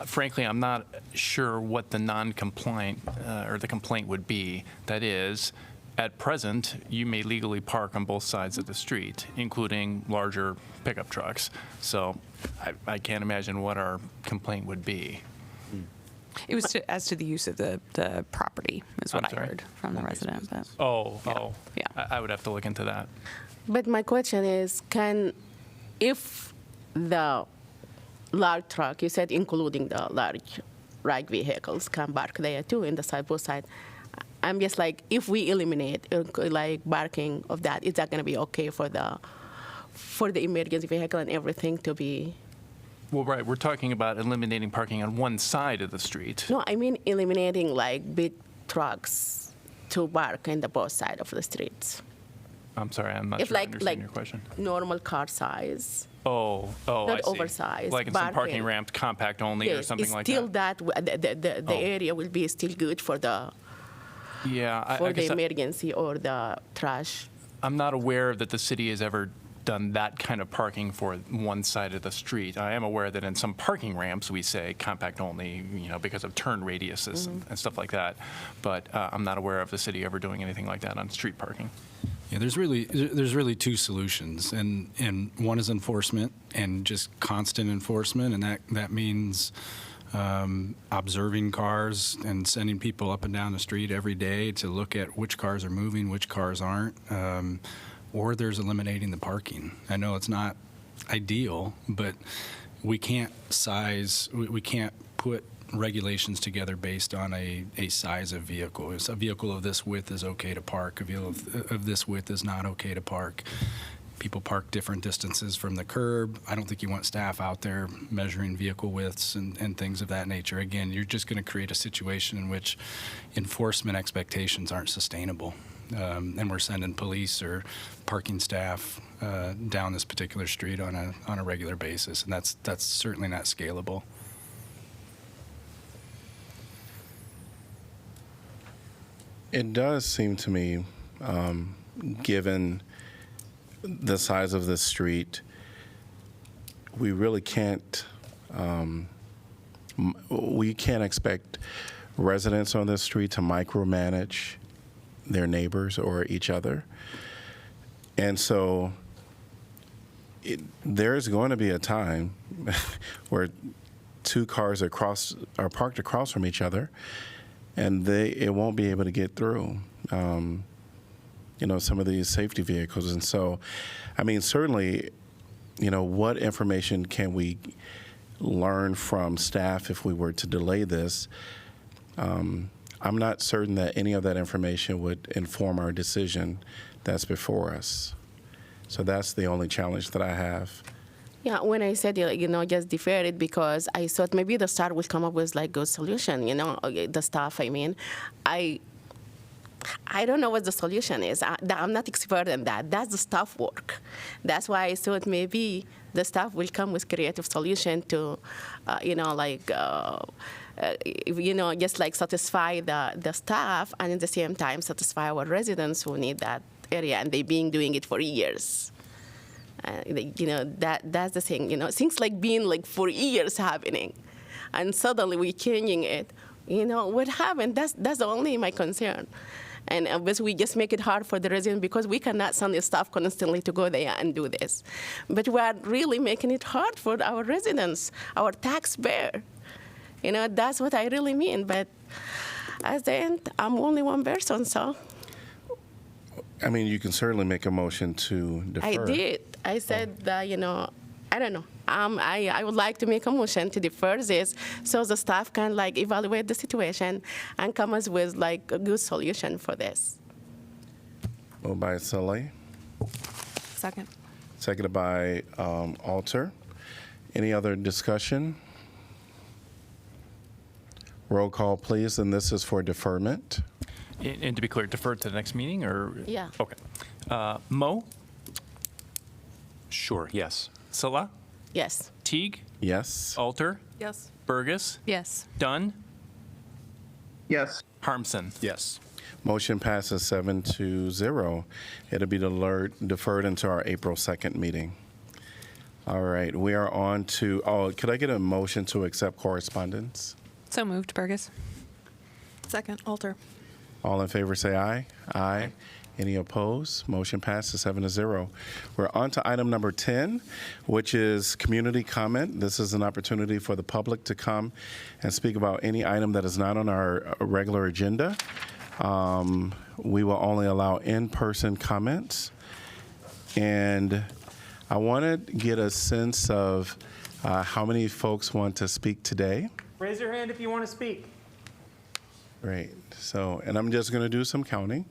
Frankly, I'm not sure what the non-compliant or the complaint would be. That is, at present, you may legally park on both sides of the street, including larger pickup trucks. So I can't imagine what our complaint would be. It was as to the use of the property, is what I heard from the resident. But Yeah. I would have to look into that. But my question is, if the large truck, you said including the large vehicles, can park there too in the both side. I'm just like, if we eliminate parking of that, is that going to be okay for the emergency vehicle and everything to be? Well, right, we're talking about eliminating parking on one side of the street. No, I mean eliminating big trucks to park in the both sides of the streets. I'm sorry, I'm not sure I understand your question. Normal car size. Oh, not I see. oversized. Like in some parking ramp, compact only, or something like that. Still the area will be still good for the emergency or the trash. I'm not aware that the city has ever done that kind of parking for one side of the street. I am aware that in some parking ramps we say compact only, because of turn radiuses and stuff like that. But I'm not aware of the city ever doing anything like that on street parking. Yeah, there's really two solutions, and one is enforcement and just constant enforcement, and that means observing cars and sending people up and down the street every day to look at which cars are moving, which cars aren't. Or there's eliminating the parking. I know it's not ideal, but we can't put regulations together based on a size of vehicle. A vehicle of this width is okay to park. A vehicle of this width is not okay to park. People park different distances from the curb. I don't think you want staff out there measuring vehicle widths and things of that nature. Again, you're just going to create a situation in which enforcement expectations aren't sustainable. And we're sending police or parking staff down this particular street on a regular basis, and that's certainly not scalable. It does seem to me, given the size of this street, we really can't expect residents on this street to micromanage their neighbors or each other. And so there's going to be a time where two cars are parked across from each other, and it won't be able to get through, some of these safety vehicles. And so, certainly, what information can we learn from staff if we were to delay this? I'm not certain that any of that information would inform our decision that's before us. So that's the only challenge that I have. Yeah, when I said, just defer it, because I thought maybe the staff will come up with good solution, the staff, I I don't know what the solution is. I'm not expert in that. That's the staff work. That's why I thought maybe the staff will come with creative solution to, just like satisfy the staff and at the same time satisfy our residents who need that area, and they've been doing it for years. That's the thing. Things like being like for years happening, and suddenly we're changing it. What happened? That's the only my concern. And obviously, we just make it hard for the residents because we cannot send the staff constantly to go there and do this. But we are really making it hard for our residents, our taxpayer. That's what I really mean. But at the end, I'm only one person, so. I mean, you can certainly make a motion to defer. I did. I said that, I don't know. I would like to make a motion to defer this so the staff can evaluate the situation and come up with a good solution for this. Moved by Saleh, Second. seconded by Alter. Any other discussion? Roll call, please, and this is for deferment. And to be clear, deferred to the next meeting, or? Yeah. Okay. Mo? Sure, yes. Salah? Yes. Teague? Yes. Alter? Yes. Burgess? Yes. Dunn? Yes. Harmson? Yes. Motion passes 7-0. It'll be deferred into our April 2nd meeting. All right, we are on to, could I get a motion to accept correspondence? So moved, Burgess. Second. Alter. All in favor say aye. Aye. Any opposed? Motion passes 7-0. We're on to item number 10, which is community comment. This is an opportunity for the public to come and speak about any item that is not on our regular agenda. We will only allow in-person comments. And I want to get a sense of how many folks want to speak today. Raise your hand if you want to speak. Great. So, and I'm just going to do some counting.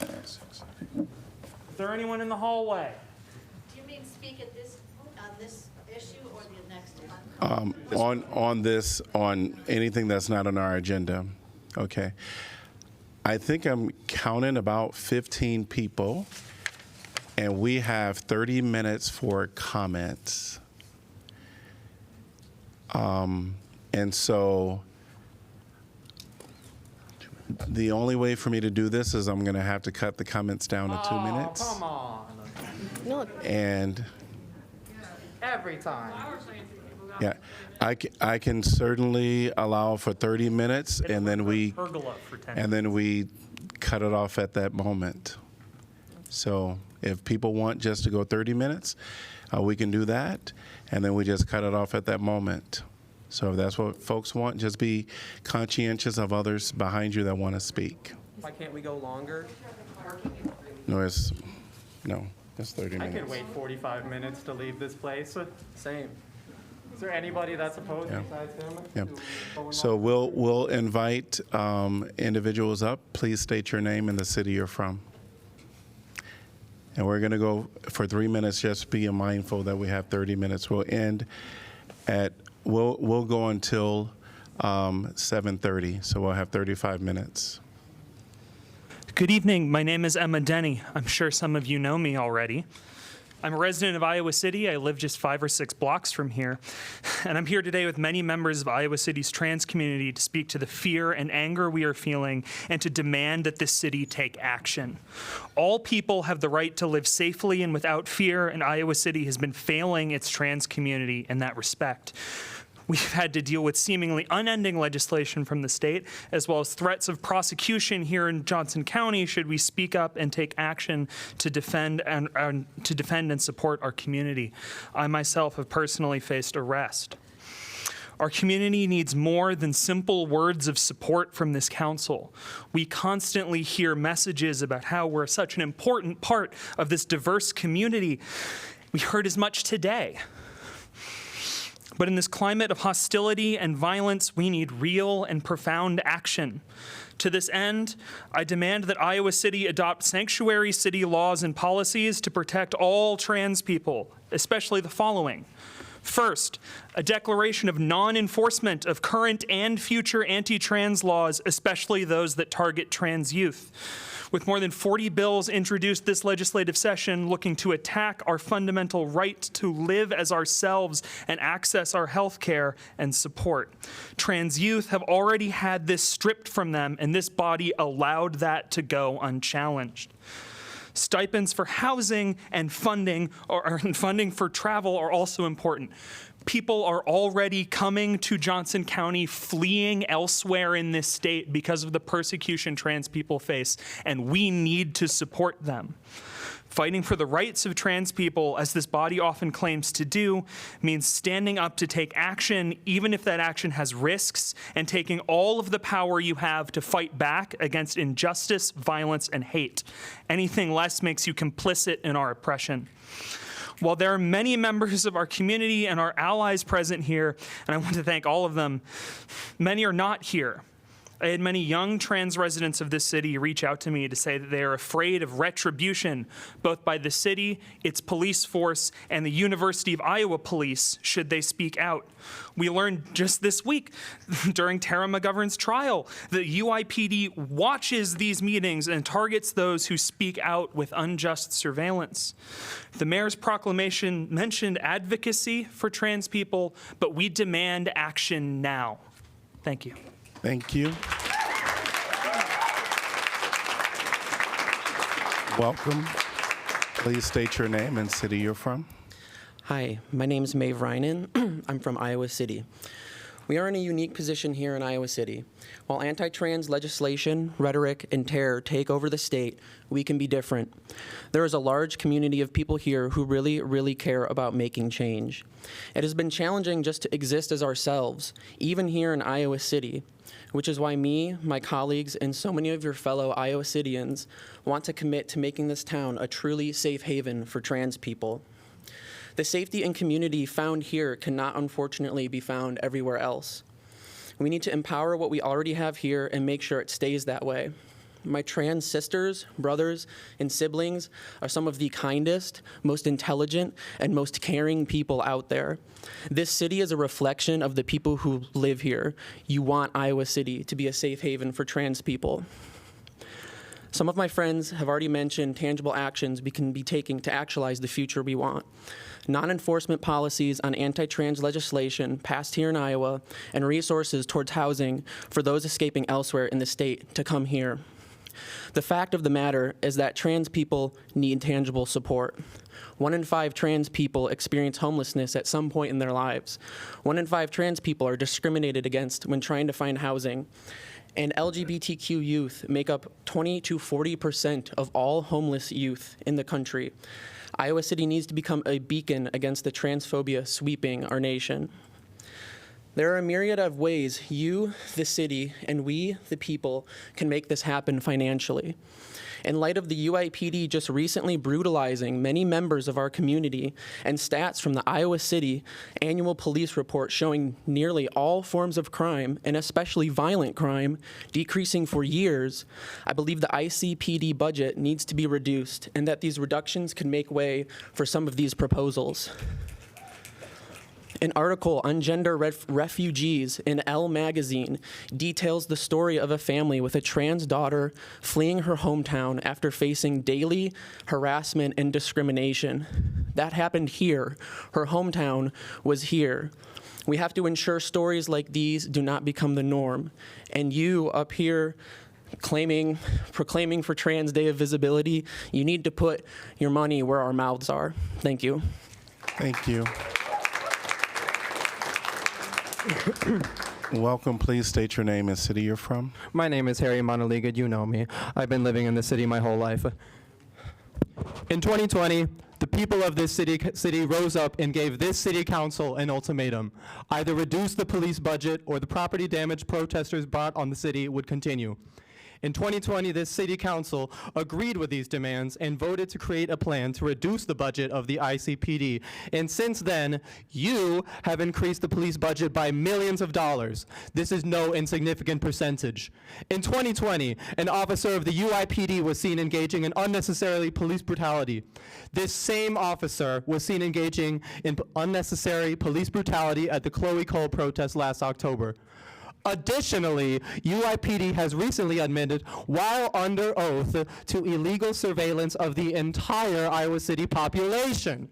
Is there anyone in the hallway? Do you mean speak at on this issue or the next one? On anything that's not on our agenda. Okay. I think I'm counting about 15 people, and we have 30 minutes for comments. And so the only way for me to do this is I'm going to have to cut the comments down to 2 minutes. Come on. No. And Every time. yeah, I can certainly allow for 30 minutes, and then we Pergola for 10 and then we cut it off at that moment. So if people want just to go 30 minutes, we can do that, and then we just cut it off at that moment. So if that's what folks want, just be conscientious of others behind you that want to speak. Why can't we go longer? No, it's 30 I minutes. could wait 45 minutes to leave this place. Same. Is there anybody that's opposed Yeah. besides him? Yeah. So we'll invite individuals up. Please state your name and the city you're from. And we're going to go for 3 minutes. Just be mindful that we have 30 minutes. We'll end at we'll go until 7:30. So we'll have 35 minutes. Good evening. My name is Emma Denny. I'm sure some of you know me already. I'm a resident of Iowa City. I live just 5 or 6 blocks from here. And I'm here today with many members of Iowa City's trans community to speak to the fear and anger we are feeling and to demand that this city take action. All people have the right to live safely and without fear, and Iowa City has been failing its trans community in that respect. We've had to deal with seemingly unending legislation from the state, as well as threats of prosecution here in Johnson County should we speak up and take action to defend and support our community. I myself have personally faced arrest. Our community needs more than simple words of support from this council. We constantly hear messages about how we're such an important part of this diverse community. We heard as much today. But in this climate of hostility and violence, we need real and profound action. To this end, I demand that Iowa City adopt sanctuary city laws and policies to protect all trans people, especially the following: First, a declaration of non-enforcement of current and future anti-trans laws, especially those that target trans youth. With more than 40 bills introduced this legislative session looking to attack our fundamental right to live as ourselves and access our health care and support. Trans youth have already had this stripped from them, and this body allowed that to go unchallenged. Stipends for housing and funding for travel are also important. People are already coming to Johnson County, fleeing elsewhere in this state because of the persecution trans people face, and we need to support them. Fighting for the rights of trans people, as this body often claims to do, means standing up to take action, even if that action has risks, and taking all of the power you have to fight back against injustice, violence, and hate. Anything less makes you complicit in our oppression. While there are many members of our community and our allies present here, and I want to thank all of them, many are not here. I had many young trans residents of this city reach out to me to say that they are afraid of retribution, both by the city, its police force, and the University of Iowa police, should they speak out. We learned just this week, during Tara McGovern's trial, that UIPD watches these meetings and targets those who speak out with unjust surveillance. The mayor's proclamation mentioned advocacy for trans people, but we demand action now. Thank you. Thank you. Welcome. Please state your name and city you're from. Hi, my name is Maeve Reinen. I'm from Iowa City. We are in a unique position here in Iowa City. While anti-trans legislation, rhetoric, and terror take over the state, we can be different. There is a large community of people here who really, really care about making change. It has been challenging just to exist as ourselves, even here in Iowa City, which is why me, my colleagues, and so many of your fellow Iowa Cityans want to commit to making this town a truly safe haven for trans people. The safety and community found here cannot unfortunately be found everywhere else. We need to empower what we already have here and make sure it stays that way. My trans sisters, brothers, and siblings are some of the kindest, most intelligent, and most caring people out there. This city is a reflection of the people who live here. You want Iowa City to be a safe haven for trans people. Some of my friends have already mentioned tangible actions we can be taking to actualize the future we want. Non-enforcement policies on anti-trans legislation passed here in Iowa, and resources towards housing for those escaping elsewhere in the state to come here. The fact of the matter is that trans people need tangible support. 1 in 5 trans people experience homelessness at some point in their lives. 1 in 5 trans people are discriminated against when trying to find housing. And LGBTQ youth make up 20 to 40% of all homeless youth in the country. Iowa City needs to become a beacon against the transphobia sweeping our nation. There are a myriad of ways you, the city, and we, the people, can make this happen financially. In light of the UIPD just recently brutalizing many members of our community and stats from the Iowa City annual police report showing nearly all forms of crime, and especially violent crime, decreasing for years, I believe the ICPD budget needs to be reduced and that these reductions can make way for some of these proposals. An article on gender refugees in Elle magazine details the story of a family with a trans daughter fleeing her hometown after facing daily harassment and discrimination. That happened here. Her hometown was here. We have to ensure stories like these do not become the norm. And you up here proclaiming for Trans Day of Visibility, you need to put your money where our mouths are. Thank you. Thank you. Welcome. Please state your name and city you're from. My name is Harry Monaliga. You know me. I've been living in the city my whole life. In 2020, the people of this city rose up and gave this city council an ultimatum. Either reduce the police budget or the property damage protesters brought on the city would continue. In 2020, this city council agreed with these demands and voted to create a plan to reduce the budget of the ICPD. And since then, you have increased the police budget by millions of dollars. This is no insignificant percentage. In 2020, an officer of the UIPD was seen engaging in unnecessary police brutality. This same officer was seen engaging in unnecessary police brutality at the Chloe Cole protest last October. Additionally, UIPD has recently admitted, while under oath, to illegal surveillance of the entire Iowa City population.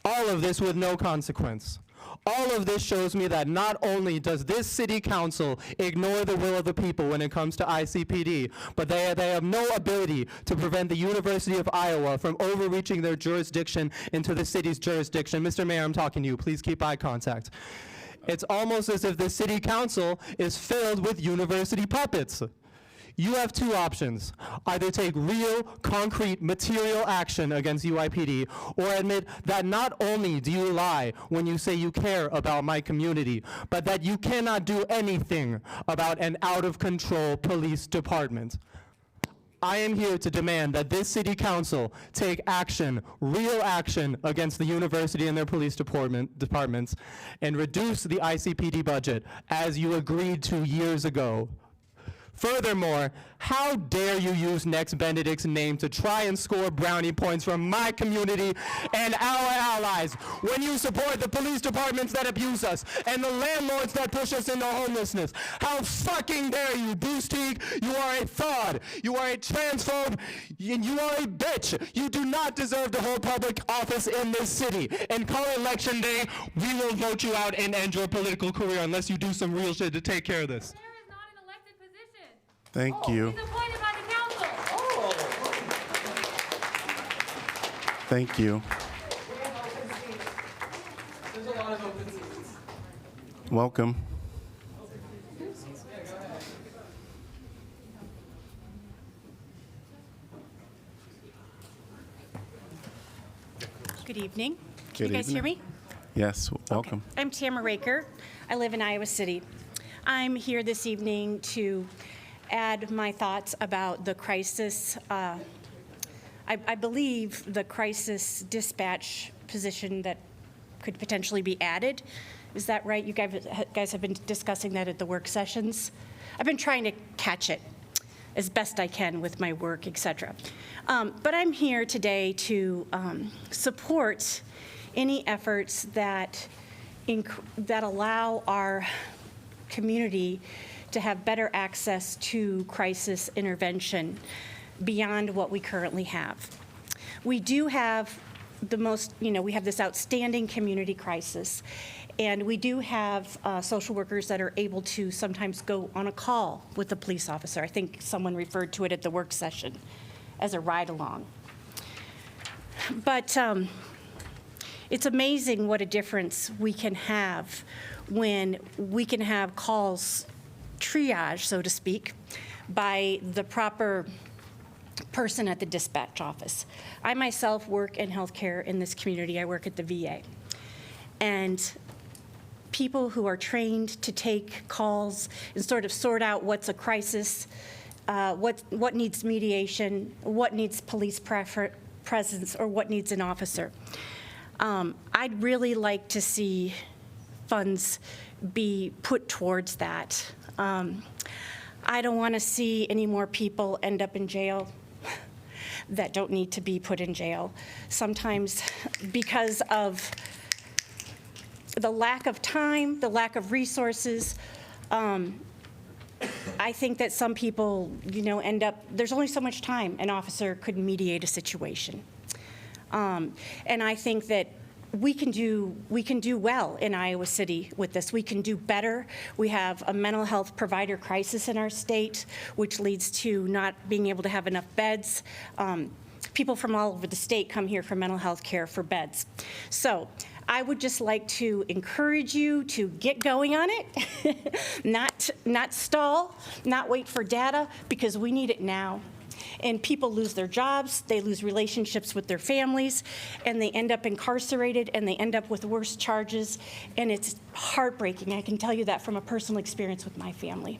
All of this with no consequence. All of this shows me that not only does this city council ignore the will of the people when it comes to ICPD, but they have no ability to prevent the University of Iowa from overreaching their jurisdiction into the city's jurisdiction. Mr. Mayor, I'm talking to you. Please keep eye contact. It's almost as if the city council is filled with university puppets. You have two options. Either take real, concrete, material action against UIPD, or admit that not only do you lie when you say you care about my community, but that you cannot do anything about an out-of-control police department. I am here to demand that this city council take action, real action, against the university and their police departments, and reduce the ICPD budget as you agreed to years ago. Furthermore, how dare you use Next Benedict's name to try and score brownie points from my community and our allies when you support the police departments that abuse us and the landlords that push us into homelessness? How fucking dare you, Boostig? You are a fraud. You are a transphobe. And you are a bitch. You do not deserve to hold public office in this city. And come election day, we will vote you out and end your political career unless you do some real shit to take care of this. Thank you. He's appointed by the council. Thank you. There's a lot of open seats. Welcome. Good evening. Good Can you guys hear evening. me? Yes, welcome. I'm Tamara Raker. I live in Iowa City. I'm here this evening to add my thoughts about the crisis. I believe the crisis dispatch position that could potentially be added. Is that right? You guys have been discussing that at the work sessions. I've been trying to catch it as best I can with my work, et cetera. But I'm here today to support any efforts that allow our community to have better access to crisis intervention beyond what we currently have. We do have we have this outstanding community crisis, and we do have social workers that are able to sometimes go on a call with the police officer. I think someone referred to it at the work session as a ride-along. But it's amazing what a difference we can have when we can have calls triage, so to speak, by the proper person at the dispatch office. I myself work in healthcare in this community. I work at the VA. And people who are trained to take calls and sort of sort out what's a crisis, what needs mediation, what needs police presence, or what needs an officer. I'd really like to see funds be put towards that. I don't want to see any more people end up in jail that don't need to be put in jail. Sometimes because of the lack of time, the lack of resources, I think that some people, end up, there's only so much time an officer could mediate a situation. And I think that we can do well in Iowa City with this. We can do better. We have a mental health provider crisis in our state, which leads to not being able to have enough beds. People from all over the state come here for mental health care for beds. So I would just like to encourage you to get going on it, not stall, not wait for data, because we need it now. And people lose their jobs, they lose relationships with their families, and they end up incarcerated, and they end up with worse charges, and it's heartbreaking. I can tell you that from a personal experience with my family.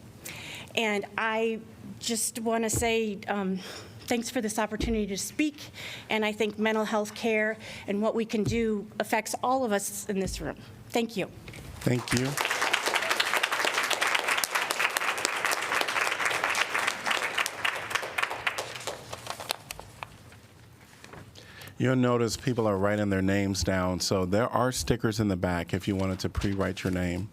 And I just want to say thanks for this opportunity to speak, and I think mental health care and what we can do affects all of us in this room. Thank you. Thank you. You'll notice people are writing their names down, so there are stickers in the back if you wanted to pre-write your name.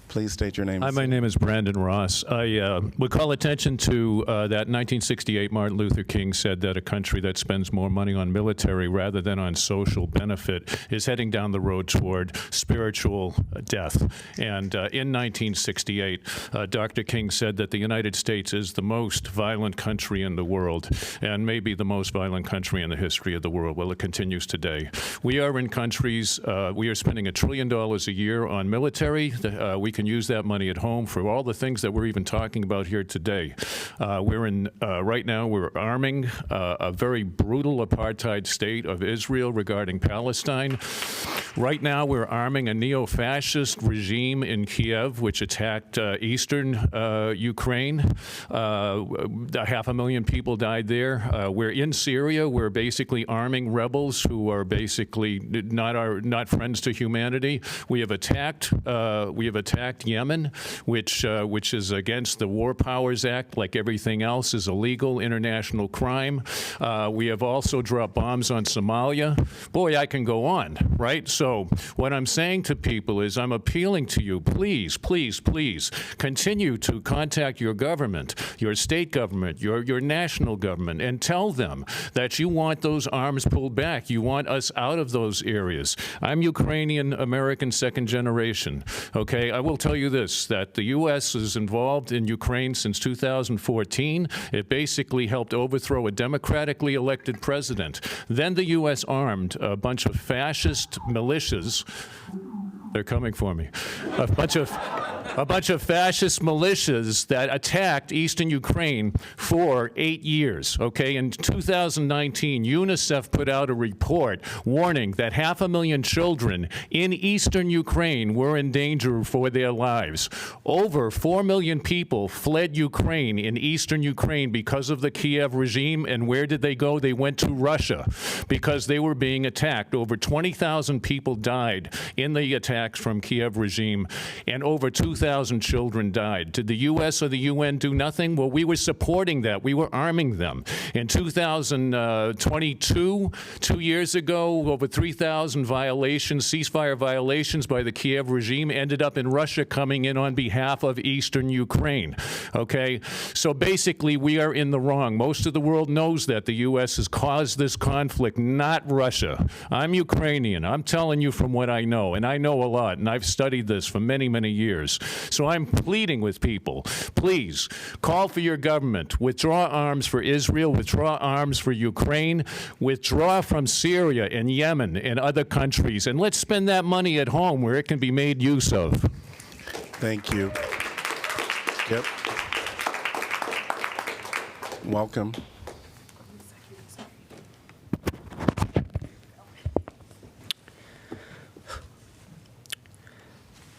Please state your name. Hi, my name is Brandon Ross. I would call attention to that 1968 Martin Luther King said that a country that spends more money on military rather than on social benefit is heading down the road toward spiritual death. And in 1968, Dr. King said that the United States is the most violent country in the world, and maybe the most violent country in the history of the world. Well, it continues today. We are in countries, we are spending $1 trillion a year on military. We can use that money at home for all the things that we're even talking about here today. Right now, we're arming a very brutal apartheid state of Israel regarding Palestine. Right now, we're arming a neo-fascist regime in Kiev, which attacked eastern Ukraine. 500,000 people died there. We're in Syria. We're basically arming rebels who are basically not friends to humanity. We have attacked Yemen, which is against the War Powers Act, like everything else is illegal international crime. We have also dropped bombs on Somalia. Boy, I can go on, right? So what I'm saying to people is I'm appealing to you, please, please, please, continue to contact your government, your state government, your national government, and tell them that you want those arms pulled back. You want us out of those areas. I'm Ukrainian American second generation, okay? I will tell you this, that the U.S. is involved in Ukraine since 2014. It basically helped overthrow a democratically elected president. Then the U.S. armed a bunch of fascist militias. They're coming for me. A bunch of fascist militias that attacked eastern Ukraine for 8 years, okay? In 2019, UNICEF put out a report warning that 500,000 children in eastern Ukraine were in danger for their lives. Over 4 million people fled Ukraine in eastern Ukraine because of the Kiev regime, and where did they go? They went to Russia because they were being attacked. Over 20,000 people died in the attacks from Kiev regime, and over 2,000 children died. Did the U.S. or the UN do nothing? Well, we were supporting that. We were arming them. In 2022, 2 years ago, over 3,000 violations, ceasefire violations by the Kiev regime ended up in Russia coming in on behalf of eastern Ukraine, okay? So basically, we are in the wrong. Most of the world knows that the U.S. has caused this conflict, not Russia. I'm Ukrainian. I'm telling you from what I know, and I know a lot, and I've studied this for many, many years. So I'm pleading with people, please, call for your government, withdraw arms for Israel, withdraw arms for Ukraine, withdraw from Syria and Yemen and other countries, and let's spend that money at home where it can be made use of. Thank you. Yep. Welcome.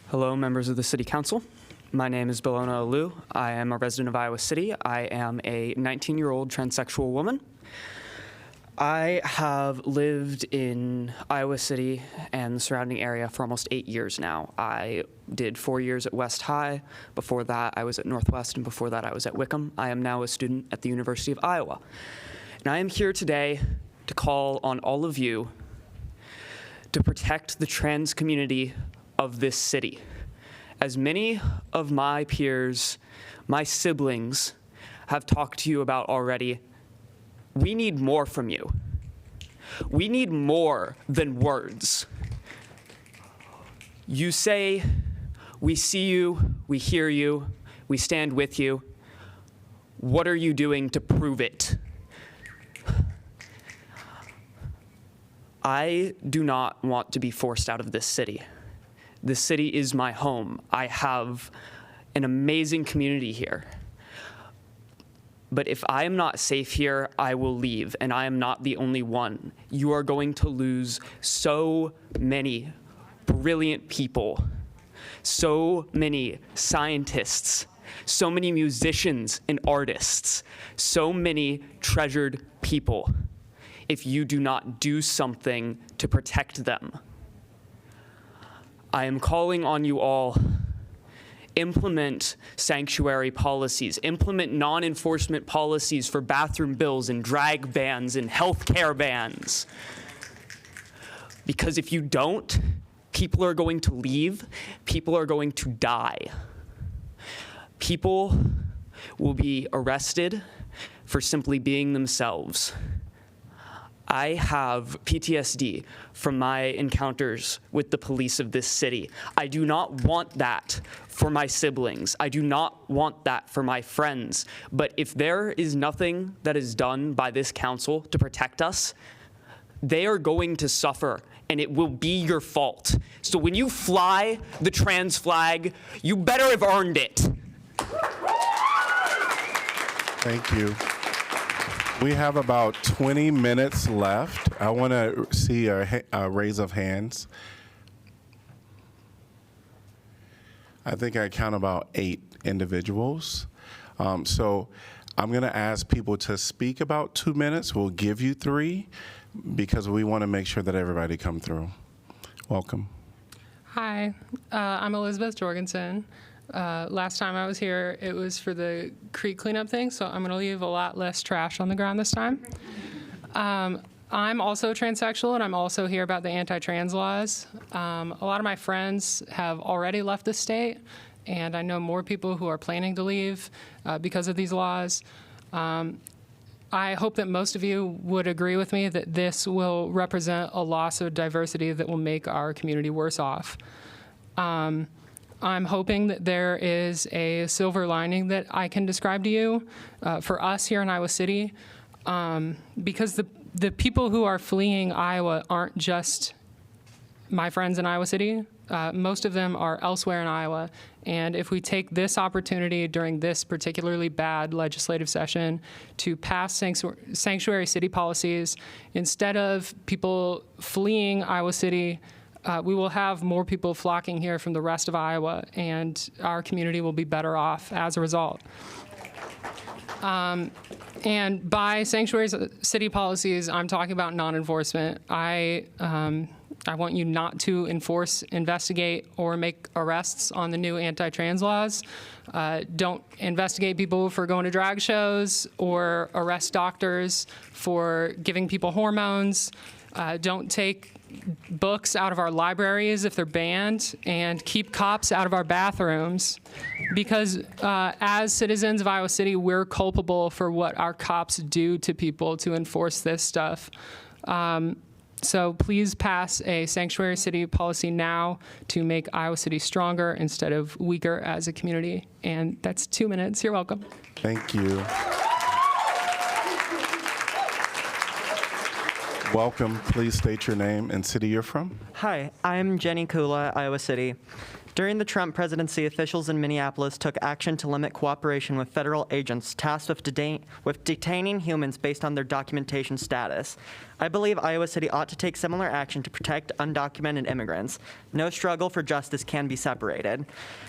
Hello, members of the City Council. My name is Belona Alu. I am a resident of Iowa City. I am a 19-year-old transsexual woman. I have lived in Iowa City and the surrounding area for almost 8 years now. I did 4 years at West High. Before that, I was at Northwest, and before that, I was at Wickham. I am now a student at the University of Iowa. And I am here today to call on all of you to protect the trans community of this city. As many of my peers, my siblings, have talked to you about already, we need more from you. We need more than words. You say, we see you, we hear you, we stand with you. What are you doing to prove it? I do not want to be forced out of this city. This city is my home. I have an amazing community here. But if I am not safe here, I will leave, and I am not the only one. You are going to lose so many brilliant people, so many scientists, so many musicians and artists, so many treasured people, if you do not do something to protect them. I am calling on you all. Implement sanctuary policies, implement non-enforcement policies for bathroom bills and drag bans and healthcare bans. Because if you don't, people are going to leave, people are going to die. People will be arrested for simply being themselves. I have PTSD from my encounters with the police of this city. I do not want that for my siblings. I do not want that for my friends. But if there is nothing that is done by this council to protect us, they are going to suffer, and it will be your fault. So when you fly the trans flag, you better have earned it. Thank you. We have about 20 minutes left. I want to see a raise of hands. I think I count about 8 individuals. So I'm going to ask people to speak about 2 minutes. We'll give you 3 because we want to make sure that everybody come through. Welcome. Hi, I'm Elizabeth Jorgensen. Last time I was here, it was for the creek cleanup thing, so I'm going to leave a lot less trash on the ground this time. I'm also transsexual, and I'm also here about the anti-trans laws. A lot of my friends have already left the state, and I know more people who are planning to leave because of these laws. I hope that most of you would agree with me that this will represent a loss of diversity that will make our community worse off. I'm hoping that there is a silver lining that I can describe to you for us here in Iowa City, because the people who are fleeing Iowa aren't just my friends in Iowa City. Most of them are elsewhere in Iowa. And if we take this opportunity during this particularly bad legislative session to pass sanctuary city policies, instead of people fleeing Iowa City, we will have more people flocking here from the rest of Iowa, and our community will be better off as a result. And by sanctuary city policies, I'm talking about non-enforcement. I want you not to enforce, investigate, or make arrests on the new anti-trans laws. Don't investigate people for going to drag shows or arrest doctors for giving people hormones. Don't take books out of our libraries if they're banned, and keep cops out of our bathrooms, because as citizens of Iowa City, we're culpable for what our cops do to people to enforce this stuff. So please pass a sanctuary city policy now to make Iowa City stronger instead of weaker as a community. And that's 2 minutes. You're welcome. Thank you. Welcome. Please state your name and city you're from. Hi, I'm Jenny Kula, Iowa City. During the Trump presidency, officials in Minneapolis took action to limit cooperation with federal agents tasked with detaining humans based on their documentation status. I believe Iowa City ought to take similar action to protect undocumented immigrants. No struggle for justice can be separated.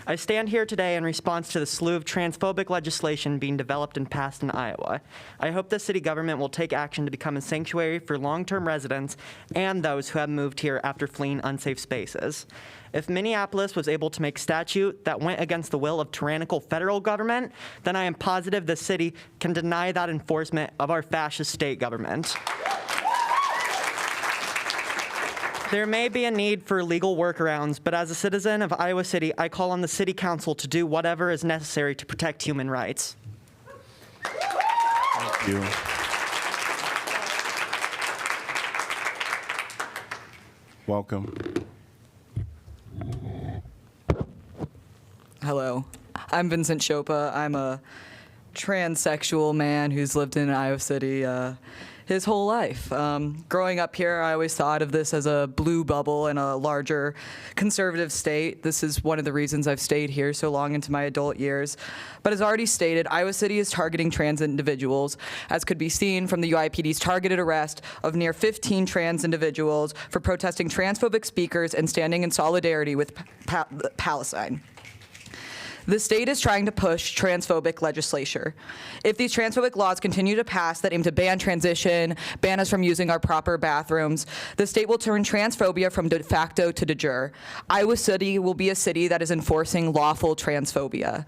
I stand here today in response to the slew of transphobic legislation being developed and passed in Iowa. I hope the city government will take action to become a sanctuary for long-term residents and those who have moved here after fleeing unsafe spaces. If Minneapolis was able to make statute that went against the will of tyrannical federal government, then I am positive the city can deny that enforcement of our fascist state government. There may be a need for legal workarounds, but as a citizen of Iowa City, I call on the City Council to do whatever is necessary to protect human rights. Thank you. Welcome. Hello, I'm Vincent Chopa. I'm a transsexual man who's lived in Iowa City his whole life. Growing up here, I always thought of this as a blue bubble in a larger conservative state. This is one of the reasons I've stayed here so long into my adult years. But as already stated, Iowa City is targeting trans individuals, as could be seen from the UIPD's targeted arrest of near 15 trans individuals for protesting transphobic speakers and standing in solidarity with Palestine. The state is trying to push transphobic legislation. If these transphobic laws continue to pass that aim to ban transition, ban us from using our proper bathrooms, the state will turn transphobia from de facto to de jure. Iowa City will be a city that is enforcing lawful transphobia.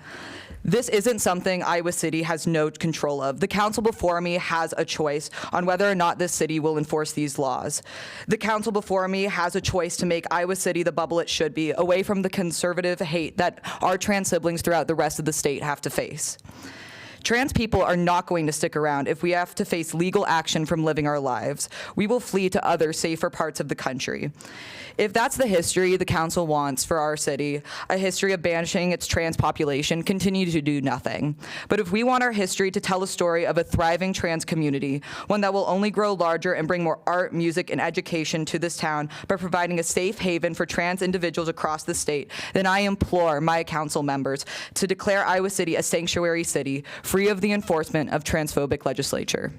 This isn't something Iowa City has no control of. The council before me has a choice on whether or not this city will enforce these laws. The council before me has a choice to make Iowa City the bubble it should be, away from the conservative hate that our trans siblings throughout the rest of the state have to face. Trans people are not going to stick around if we have to face legal action from living our lives. We will flee to other safer parts of the country. If that's the history the council wants for our city, a history of banishing its trans population, continue to do nothing. But if we want our history to tell a story of a thriving trans community, one that will only grow larger and bring more art, music, and education to this town by providing a safe haven for trans individuals across the state, then I implore my council members to declare Iowa City a sanctuary city, free of the enforcement of transphobic legislation.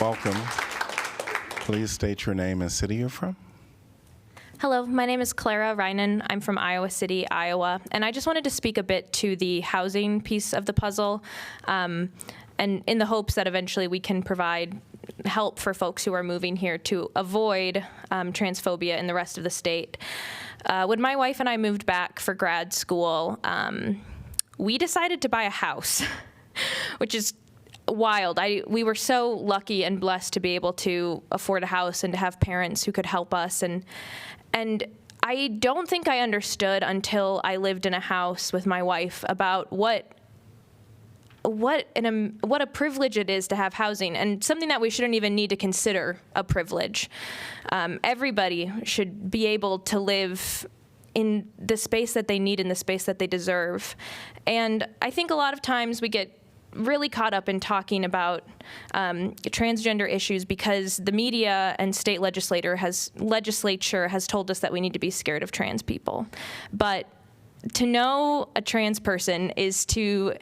Welcome. Please state your name and city you're from. Hello, my name is Clara Reinen. I'm from Iowa City, Iowa, and I just wanted to speak a bit to the housing piece of the puzzle, and in the hopes that eventually we can provide help for folks who are moving here to avoid transphobia in the rest of the state. When my wife and I moved back for grad school, we decided to buy a house, which is wild. We were so lucky and blessed to be able to afford a house and to have parents who could help us. And I don't think I understood until I lived in a house with my wife about what a privilege it is to have housing, and something that we shouldn't even need to consider a privilege. Everybody should be able to live in the space that they need, in the space that they deserve. And I think a lot of times we get really caught up in talking about transgender issues because the media and state legislature has told us that we need to be scared of trans people. But to know a trans person is to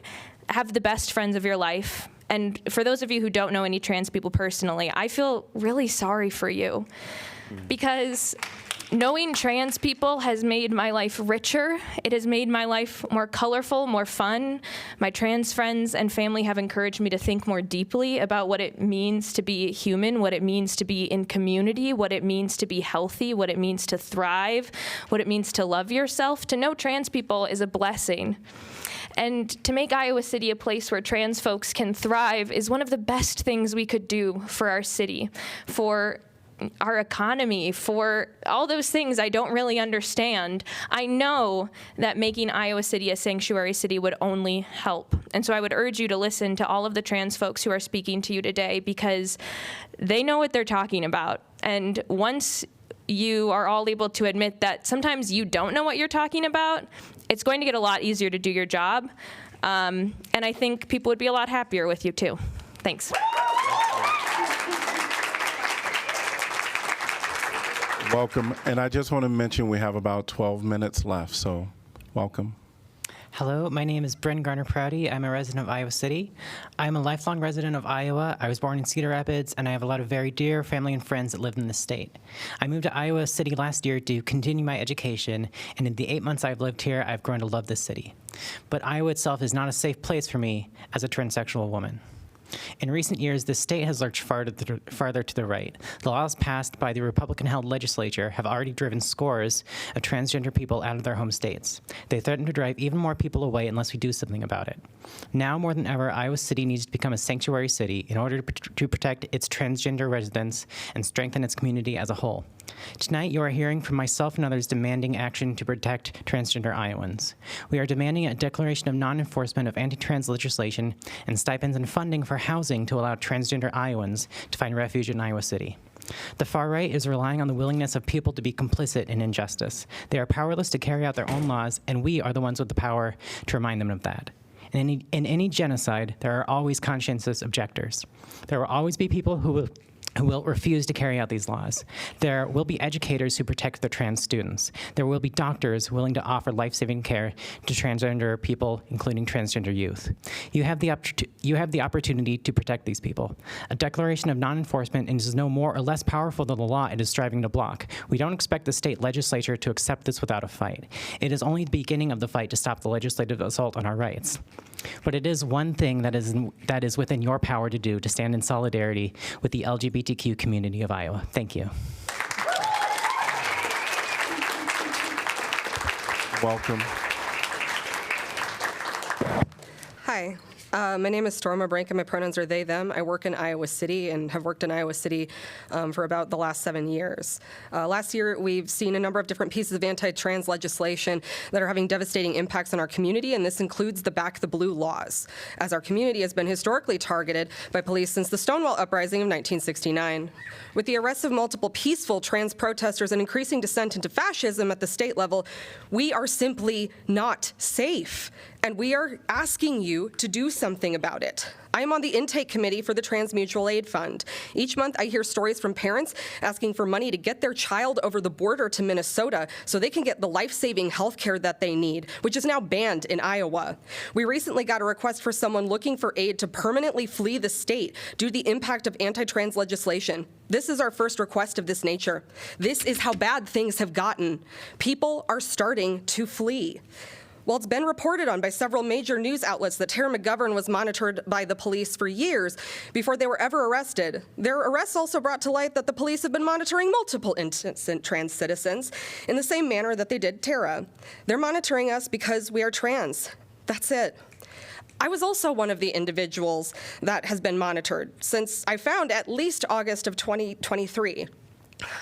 have the best friends of your life. And for those of you who don't know any trans people personally, I feel really sorry for you, because knowing trans people has made my life richer. It has made my life more colorful, more fun. My trans friends and family have encouraged me to think more deeply about what it means to be human, what it means to be in community, what it means to be healthy, what it means to thrive, what it means to love yourself. To know trans people is a blessing. And to make Iowa City a place where trans folks can thrive is one of the best things we could do for our city, for our economy, for all those things I don't really understand. I know that making Iowa City a sanctuary city would only help. And so I would urge you to listen to all of the trans folks who are speaking to you today, because they know what they're talking about. And once you are all able to admit that sometimes you don't know what you're talking about, it's going to get a lot easier to do your job. And I think people would be a lot happier with you too. Thanks. Welcome. And I just want to mention we have about 12 minutes left, so welcome. Hello, my name is Bryn Garner-Prouty. I'm a resident of Iowa City. I'm a lifelong resident of Iowa. I was born in Cedar Rapids, and I have a lot of very dear family and friends that live in the state. I moved to Iowa City last year to continue my education, and in the 8 months I've lived here, I've grown to love this city. But Iowa itself is not a safe place for me as a transsexual woman. In recent years, the state has lurched farther to the right. The laws passed by the Republican-held legislature have already driven scores of transgender people out of their home states. They threaten to drive even more people away unless we do something about it. Now more than ever, Iowa City needs to become a sanctuary city in order to protect its transgender residents and strengthen its community as a whole. Tonight, you are hearing from myself and others demanding action to protect transgender Iowans. We are demanding a declaration of non-enforcement of anti-trans legislation and stipends and funding for housing to allow transgender Iowans to find refuge in Iowa City. The far right is relying on the willingness of people to be complicit in injustice. They are powerless to carry out their own laws, and we are the ones with the power to remind them of that. In any genocide, there are always conscientious objectors. There will always be people who will who will refuse to carry out these laws. There will be educators who protect their trans students. There will be doctors willing to offer life-saving care to transgender people, including transgender youth. You have the opportunity to protect these people. A declaration of non-enforcement is no more or less powerful than the law it is striving to block. We don't expect the state legislature to accept this without a fight. It is only the beginning of the fight to stop the legislative assault on our rights. But it is one thing that is within your power to do, to stand in solidarity with the LGBTQ community of Iowa. Thank you. Welcome. Hi, my name is Storma Branca. My pronouns are they, them. I work in Iowa City and have worked in Iowa City for about the last 7 years. Last year, we've seen a number of different pieces of anti-trans legislation that are having devastating impacts on our community, and this includes the Back the Blue laws, as our community has been historically targeted by police since the Stonewall Uprising of 1969. With the arrests of multiple peaceful trans protesters and increasing descent into fascism at the state level, we are simply not safe. And we are asking you to do something about it. I am on the intake committee for the Trans Mutual Aid Fund. Each month, I hear stories from parents asking for money to get their child over the border to Minnesota so they can get the life-saving health care that they need, which is now banned in Iowa. We recently got a request for someone looking for aid to permanently flee the state due to the impact of anti-trans legislation. This is our first request of this nature. This is how bad things have gotten. People are starting to flee. While it's been reported on by several major news outlets that Tara McGovern was monitored by the police for years before they were ever arrested, their arrests also brought to light that the police have been monitoring multiple innocent trans citizens in the same manner that they did Tara. They're monitoring us because we are trans. That's it. I was also one of the individuals that has been monitored since I found at least August of 2023.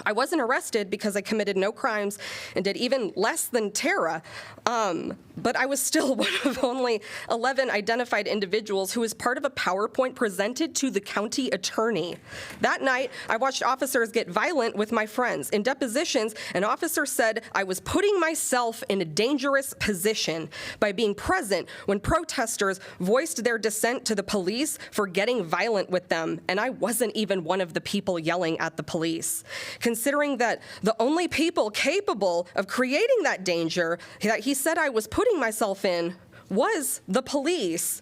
I wasn't arrested because I committed no crimes and did even less than Tara, but I was still one of only 11 identified individuals who was part of a PowerPoint presented to the county attorney. That night, I watched officers get violent with my friends. In depositions, an officer said I was putting myself in a dangerous position by being present when protesters voiced their dissent to the police for getting violent with them, and I wasn't even one of the people yelling at the police. Considering that the only people capable of creating that danger that he said I was putting myself in was the police,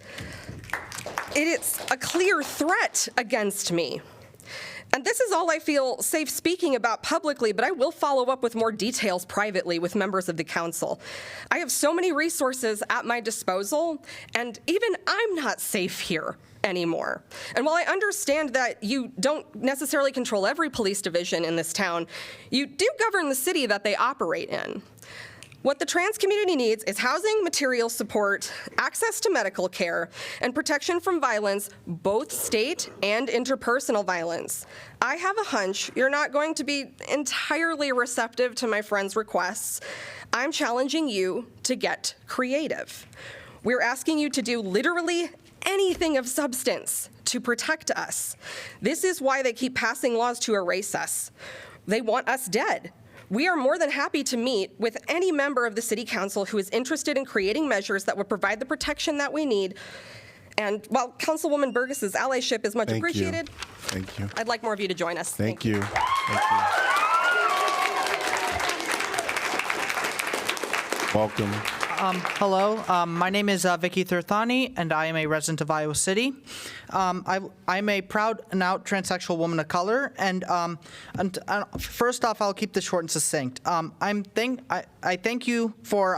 it's a clear threat against me. And this is all I feel safe speaking about publicly, but I will follow up with more details privately with members of the council. I have so many resources at my disposal, and even I'm not safe here anymore. And while I understand that you don't necessarily control every police division in this town, you do govern the city that they operate in. What the trans community needs is housing, material support, access to medical care, and protection from violence, both state and interpersonal violence. I have a hunch you're not going to be entirely receptive to my friend's requests. I'm challenging you to get creative. We're asking you to do literally anything of substance to protect us. This is why they keep passing laws to erase us. They want us dead. We are more than happy to meet with any member of the City Council who is interested in creating measures that would provide the protection that we need. And while Councilwoman Burgess's allyship is much appreciated, Thank you. I'd like more of you to join us. Thank you. Thank you. Welcome. Hello, my name is Vicky Thurthani, and I am a resident of Iowa City. I'm a proud and out transsexual woman of color, and first off, I'll keep this short and succinct. I thank you for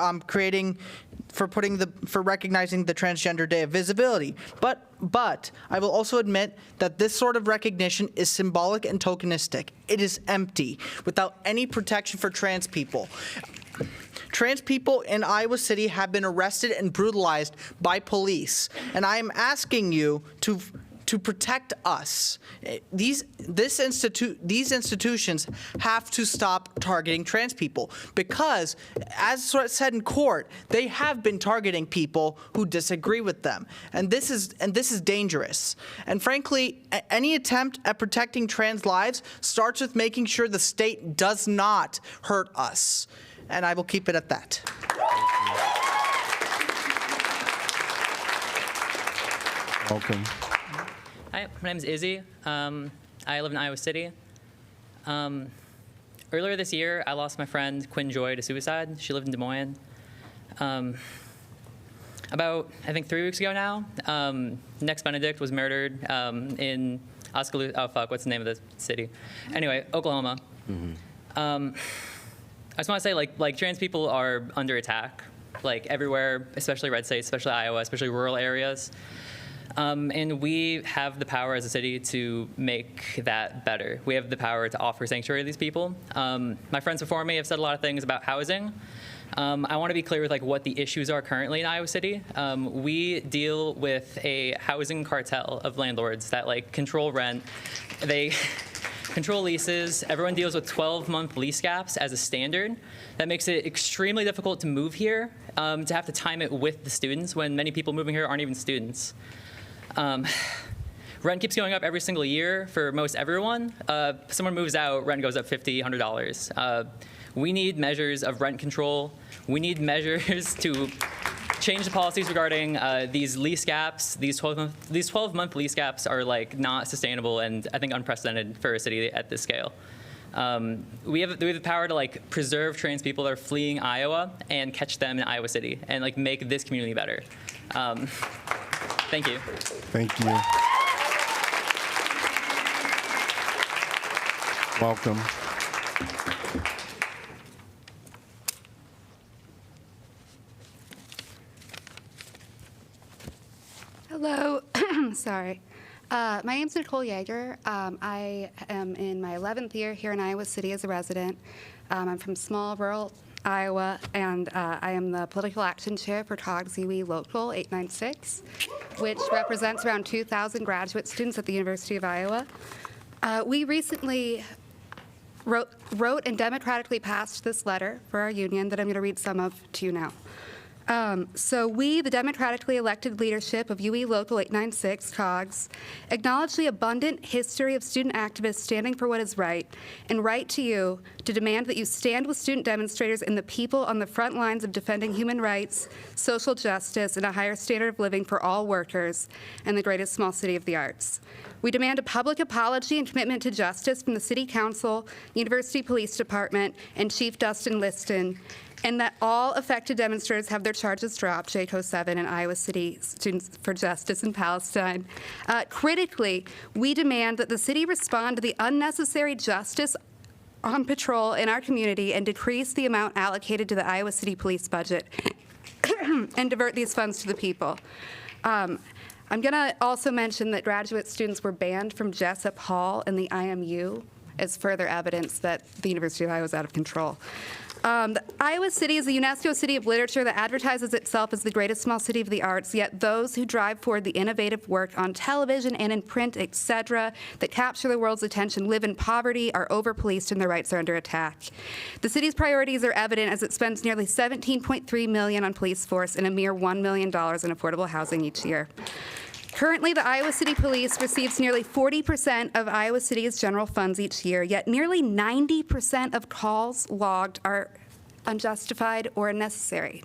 recognizing the Transgender Day of Visibility, but I will also admit that this sort of recognition is symbolic and tokenistic. It is empty, without any protection for trans people. Trans people in Iowa City have been arrested and brutalized by police, and I am asking you to protect us. These institutions have to stop targeting trans people because, as said in court, they have been targeting people who disagree with them, and this is dangerous. And frankly, any attempt at protecting trans lives starts with making sure the state does not hurt us. And I will keep it at that. Welcome. Hi, my name is Izzy. I live in Iowa City. Earlier this year, I lost my friend Quinn Joy to suicide. She lived in Des Moines. About, I think, 3 weeks ago now, Next Benedict was murdered in Oskaloosa. Oh, fuck, what's the name of the city? Anyway, Oklahoma. I just want to say, like trans people are under attack, like everywhere, especially red states, especially Iowa, especially rural areas. And we have the power as a city to make that better. We have the power to offer sanctuary to these people. My friends before me have said a lot of things about housing. I want to be clear with like what the issues are currently in Iowa City. We deal with a housing cartel of landlords that like control rent. They control leases. Everyone deals with 12-month lease gaps as a standard. That makes it extremely difficult to move here, to have to time it with the students when many people moving here aren't even students. Rent keeps going up every single year for most everyone. Someone moves out, rent goes up $50, $100. We need measures of rent control. We need measures to change the policies regarding these lease gaps. These 12-month lease gaps are like not sustainable and I think unprecedented for a city at this scale. We have the power to like preserve trans people that are fleeing Iowa and catch them in Iowa City and like make this community better. Thank you. Thank you. Welcome. Hello. Sorry. My name's Nicole Yeager. I am in my 11th year here in Iowa City as a resident. I'm from small rural Iowa, and I am the political action chair for COGS UE Local 896, which represents around 2,000 graduate students at the University of Iowa. We recently wrote and democratically passed this letter for our union that I'm going to read some of to you now. So we, the democratically elected leadership of UE Local 896, COGS, acknowledge the abundant history of student activists standing for what is right, and write to you to demand that you stand with student demonstrators and the people on the front lines of defending human rights, social justice, and a higher standard of living for all workers in the greatest small city of the arts. We demand a public apology and commitment to justice from the City Council, University Police Department, and Chief Dustin Liston, and that all affected demonstrators have their charges dropped, JCO 7 and Iowa City Students for Justice in Palestine. Critically, we demand that the city respond to the unnecessary justice on patrol in our community and decrease the amount allocated to the Iowa City Police budget and divert these funds to the people. I'm going to also mention that graduate students were banned from Jessup Hall and the IMU as further evidence that the University of Iowa is out of control. Iowa City is a UNESCO City of Literature that advertises itself as the greatest small city of the arts, yet those who drive forward the innovative work on television and in print, etc., that capture the world's attention live in poverty, are over-policed, and their rights are under attack. The city's priorities are evident as it spends nearly $17.3 million on police force and a mere $1 million in affordable housing each year. Currently, the Iowa City Police receives nearly 40% of Iowa City's general funds each year, yet nearly 90% of calls logged are unjustified or unnecessary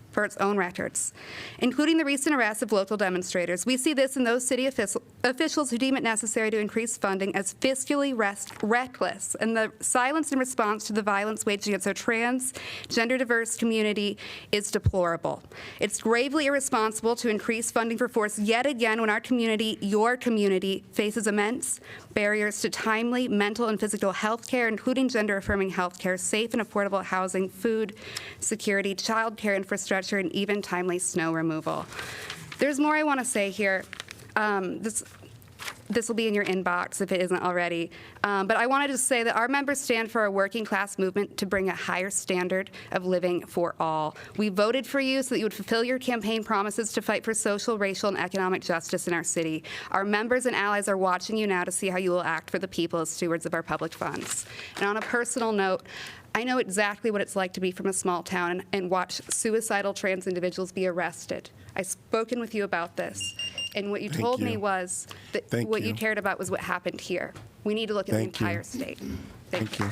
for its own records, including the recent arrests of local demonstrators. We see this in those city officials who deem it necessary to increase funding as fiscally reckless, and the silence in response to the violence waged against our trans, gender-diverse community is deplorable. It's gravely irresponsible to increase funding for force yet again when our community, your community, faces immense barriers to timely mental and physical health care, including gender-affirming health care, safe and affordable housing, food security, child care infrastructure, and even timely snow removal. There's more I want to say here. This will be in your inbox if it isn't already. But I wanted to say that our members stand for a working class movement to bring a higher standard of living for all. We voted for you so that you would fulfill your campaign promises to fight for social, racial, and economic justice in our city. Our members and allies are watching you now to see how you will act for the people as stewards of our public funds. And on a personal note, I know exactly what it's like to be from a small town and watch suicidal trans individuals be arrested. I've spoken with you about this, and what you told me was that what you cared about was what happened here. We need to look at the entire state. Thank you.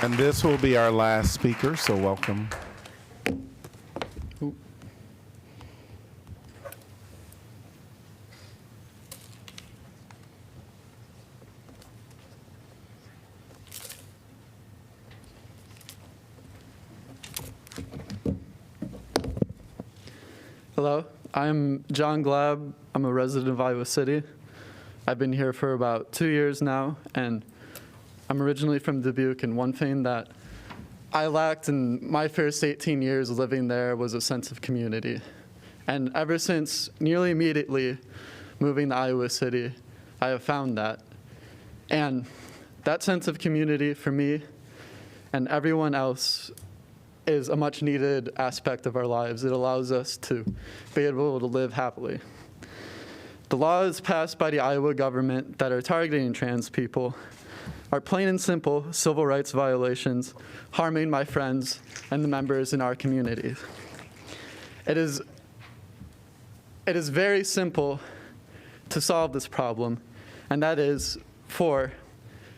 And this will be our last speaker, so welcome. Hello, I'm John Glab. I'm a resident of Iowa City. I've been here for about 2 years now, and I'm originally from Dubuque, and one thing that I lacked in my first 18 years living there was a sense of community. And ever since nearly immediately moving to Iowa City, I have found that. And that sense of community for me and everyone else is a much needed aspect of our lives. It allows us to be able to live happily. The laws passed by the Iowa government that are targeting trans people are plain and simple civil rights violations, harming my friends and the members in our community. It is very simple to solve this problem, and that is for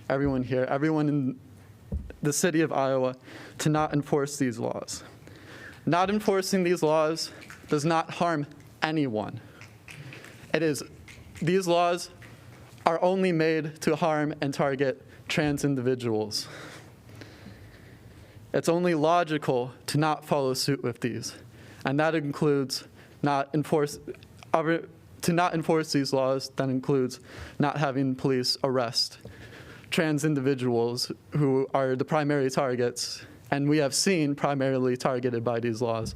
everyone here, everyone in the city of Iowa, to not enforce these laws. Not enforcing these laws does not harm anyone. These laws are only made to harm and target trans individuals. It's only logical to not follow suit with these, and that includes to not enforce these laws. That includes not having police arrest trans individuals who are the primary targets, and we have seen primarily targeted by these laws.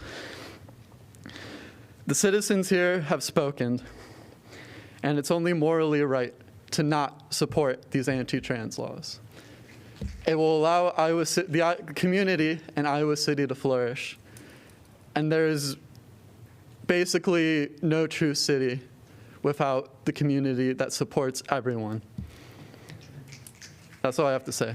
The citizens here have spoken, and it's only morally right to not support these anti-trans laws. It will allow the community in Iowa City to flourish. And there is basically no true city without the community that supports everyone. That's all I have to say.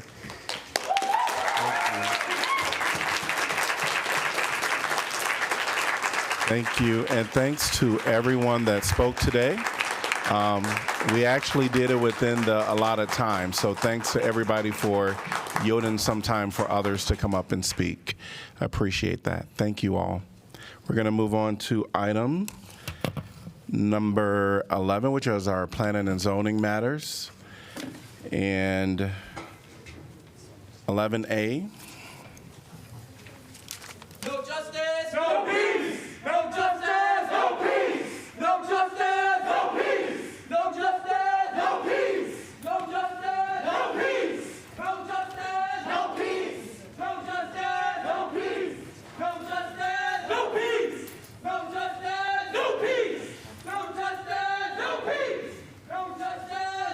Thank you, and thanks to everyone that spoke today. We actually did it within the allotted time, so thanks to everybody for yielding some time for others to come up and speak. I appreciate that. Thank you all. We're going to move on to item number 11, which is our planning and zoning matters. And 11A. No justice, no peace. No justice, no peace. No justice, no peace. No justice, no peace. No justice, no peace. No justice, no peace. No justice, no peace. No justice, no peace. No justice, no peace. No justice, no peace. No justice,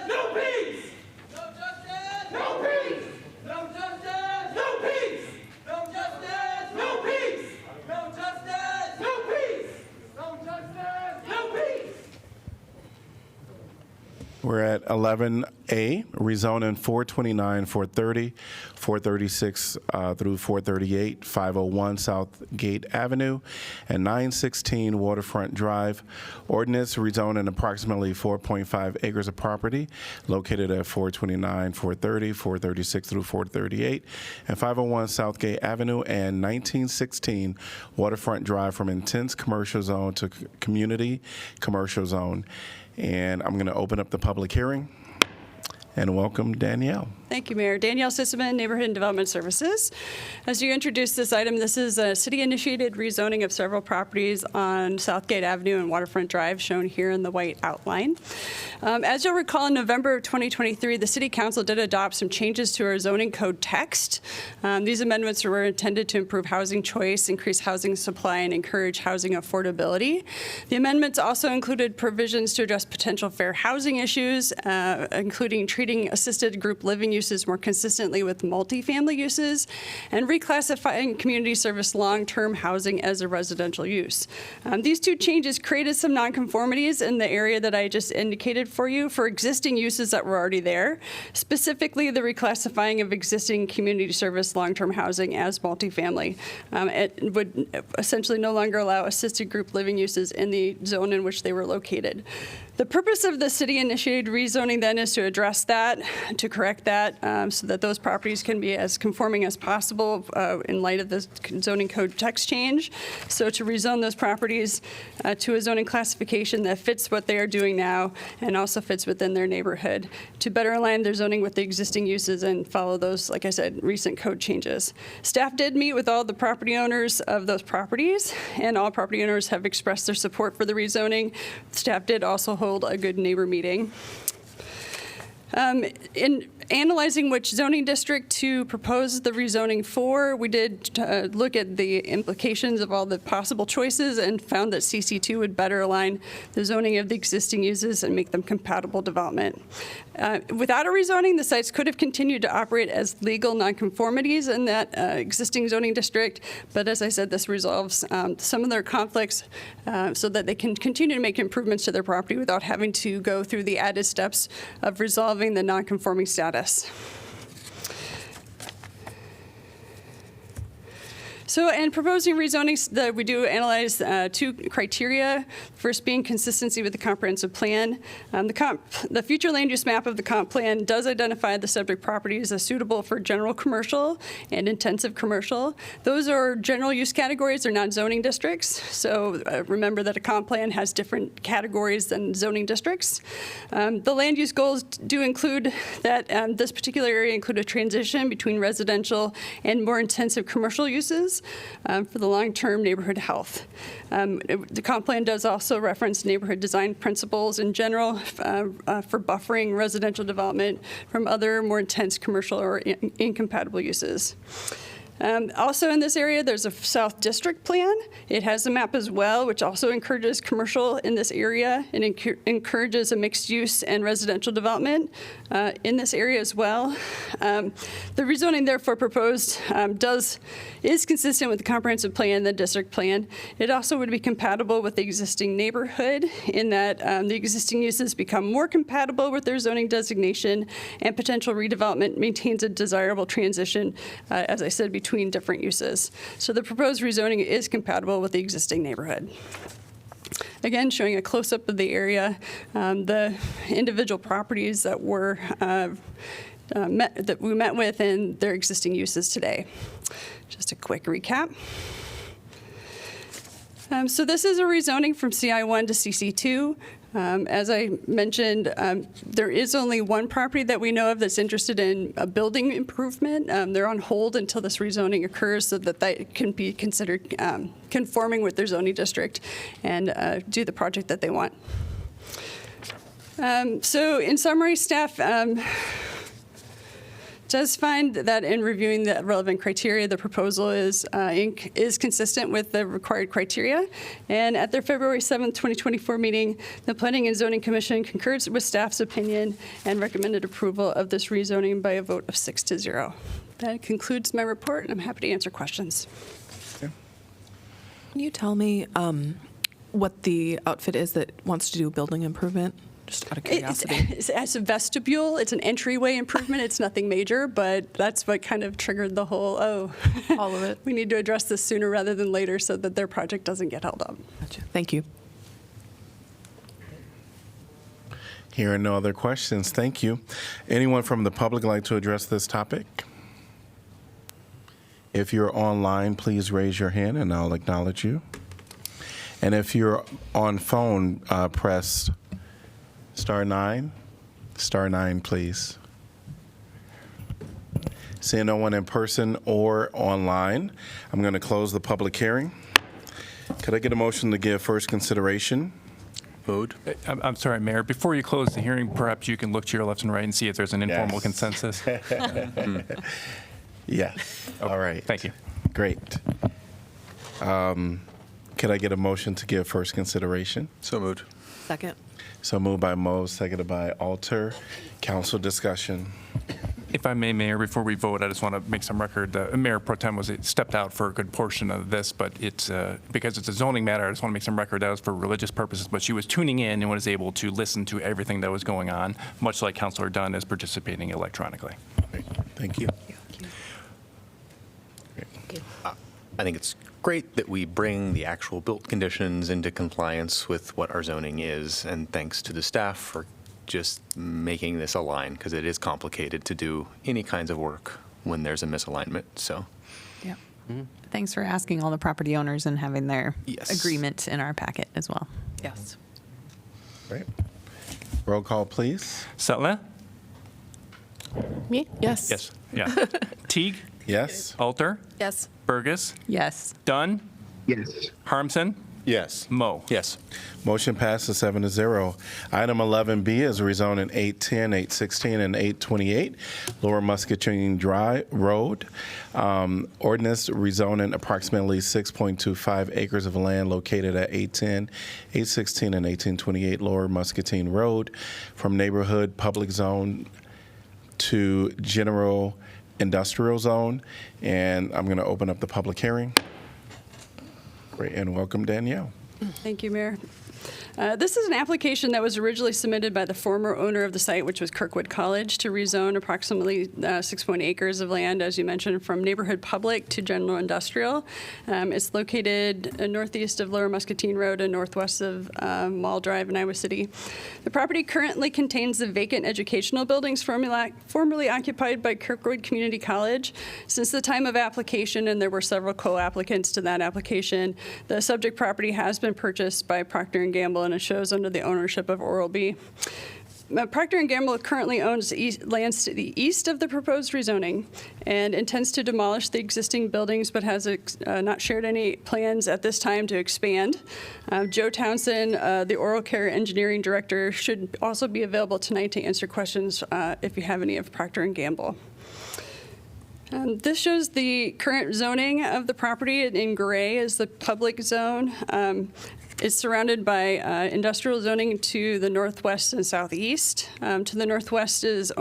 no peace. No justice, no peace. No justice, no peace. No justice, no peace. No justice, no peace. No justice, no peace. We're at 11A, rezoning 429, 430, 436 through 438, 501 Southgate Avenue, and 916 Waterfront Drive. Ordinance rezoning approximately 4.5 acres of property located at 429, 430, 436 through 438, and 501 Southgate Avenue, and 1916 Waterfront Drive from intense commercial zone to community commercial zone. And I'm going to open up the public hearing and welcome Danielle. Thank you, Mayor. Danielle Sisseman, Neighborhood and Development Services. As you introduce this item, this is a city-initiated rezoning of several properties on Southgate Avenue and Waterfront Drive, shown here in the white outline. As you'll recall, in November of 2023, the City Council did adopt some changes to our zoning code text. These amendments were intended to improve housing choice, increase housing supply, and encourage housing affordability. The amendments also included provisions to address potential fair housing issues, including treating assisted group living uses more consistently with multifamily uses, and reclassifying community service long-term housing as a residential use. These two changes created some nonconformities in the area that I just indicated for you for existing uses that were already there, specifically the reclassifying of existing community service long-term housing as multifamily. It would essentially no longer allow assisted group living uses in the zone in which they were located. The purpose of the city-initiated rezoning then is to address that that, to correct that, so that those properties can be as conforming as possible in light of the zoning code text change. So to rezone those properties to a zoning classification that fits what they are doing now and also fits within their neighborhood, to better align their zoning with the existing uses and follow those, like I said, recent code changes. Staff did meet with all the property owners of those properties, and all property owners have expressed their support for the rezoning. Staff did also hold a good neighbor meeting. In analyzing which zoning district to propose the rezoning for, we did look at the implications of all the possible choices and found that CC2 would better align the zoning of the existing uses and make them compatible development. Without a rezoning, the sites could have continued to operate as legal nonconformities in that existing zoning district, but as I said, this resolves some of their conflicts so that they can continue to make improvements to their property without having to go through the added steps of resolving the nonconforming status. So in proposing rezoning, we do analyze two criteria. First being consistency with the comprehensive plan. The future land use map of the comp plan does identify the subject properties as suitable for general commercial and intensive commercial. Those are general use categories, they're not zoning districts. So remember that a comp plan has different categories than zoning districts. The land use goals do include that this particular area include a transition between residential and more intensive commercial uses. For the long-term neighborhood health. The comp plan does also reference neighborhood design principles in general for buffering residential development from other more intense commercial or incompatible uses. Also in this area, there's a South District plan. It has a map as well, which also encourages commercial in this area and encourages a mixed use and residential development in this area as well. The rezoning therefore proposed is consistent with the comprehensive plan, the district plan. It also would be compatible with the existing neighborhood in that the existing uses become more compatible with their zoning designation, and potential redevelopment maintains a desirable transition, as I said, between different uses. So the proposed rezoning is compatible with the existing neighborhood. Again, showing a close-up of the area, the individual properties that were that we met with and their existing uses today. Just a quick recap. So this is a rezoning from CI1 to CC2. As I mentioned, there is only one property that we know of that's interested in a building improvement. They're on hold until this rezoning occurs so that they can be considered conforming with their zoning district and do the project that they want. So in summary, staff does find that in reviewing the relevant criteria, the proposal is consistent with the required criteria. And at their February 7th, 2024 meeting, the Planning and Zoning Commission concurred with staff's opinion and recommended approval of this rezoning by a vote of 6-0. That concludes my report, and I'm happy to answer questions. Can you tell me what the outfit is that wants to do building improvement? Just out of curiosity. It's a vestibule. It's an entryway improvement. It's nothing major, but that's what kind of triggered the whole, all of it. We need to address this sooner rather than later so that their project doesn't get held up. Gotcha. Thank you. Hearing no other questions, thank you. Anyone from the public like to address this topic? If you're online, please raise your hand and I'll acknowledge you. And if you're on phone, press *9, *9, please. Seeing no one in person or online, I'm going to close the public hearing. Could I get a motion to give first consideration? Vote. I'm sorry, Mayor. Before you close the hearing, perhaps you can look to your left and right and see if there's an informal consensus. Yes. All right. Thank you. Great. Could I get a motion to give first consideration? So moved. Second. So moved by Mose, seconded by Alter. Council discussion. If I may, Mayor, before we vote, I just want to make some record. Mayor Pro Tem stepped out for a good portion of this, but it's because it's a zoning matter, I just want to make some record that was for religious purposes, but she was tuning in and was able to listen to everything that was going on, much like Councilor Dunn is participating electronically. Thank you. I think it's great that we bring the actual built conditions into compliance with what our zoning is, and thanks to the staff for just making this align, because it is complicated to do any kinds of work when there's a misalignment, so. Yeah. Thanks for asking all the property owners and having their Yes. agreement in our packet as well. Yes. Great. Roll call, please. Sutler? Me? Yes. Yes. Yeah. Teague? Yes. Alter? Yes. Burgess? Yes. Dunn? Yes. Harmson? Yes. Moe? Yes. Motion passes 7-0. Item 11B is rezoning 810, 816, and 828 Lower Muscatine Drive Road. Ordinance rezoning approximately 6.25 acres of land located at 810, 816, and 1828 Lower Muscatine Road from neighborhood public zone to general industrial zone. And I'm going to open up the public hearing. Great, and welcome Danielle. Thank you, Mayor. This is an application that was originally submitted by the former owner of the site, which was Kirkwood College, to rezone approximately 6.8 acres of land, as you mentioned, from neighborhood public to general industrial. It's located northeast of Lower Muscatine Road and northwest of Mall Drive in Iowa City. The property currently contains the vacant educational buildings formerly occupied by Kirkwood Community College. Since the time of application, and there were several co-applicants to that application, the subject property has been purchased by Procter & Gamble, and it shows under the ownership of Oral-B. Procter & Gamble currently owns lands to the east of the proposed rezoning and intends to demolish the existing buildings, but has not shared any plans at this time to expand. Joe Townsend, the Oral Care Engineering Director, should also be available tonight to answer questions if you have any of Procter & Gamble. This shows the current zoning of the property. In gray is the public zone. It's surrounded by industrial zoning to the northwest and southeast. To the northwest is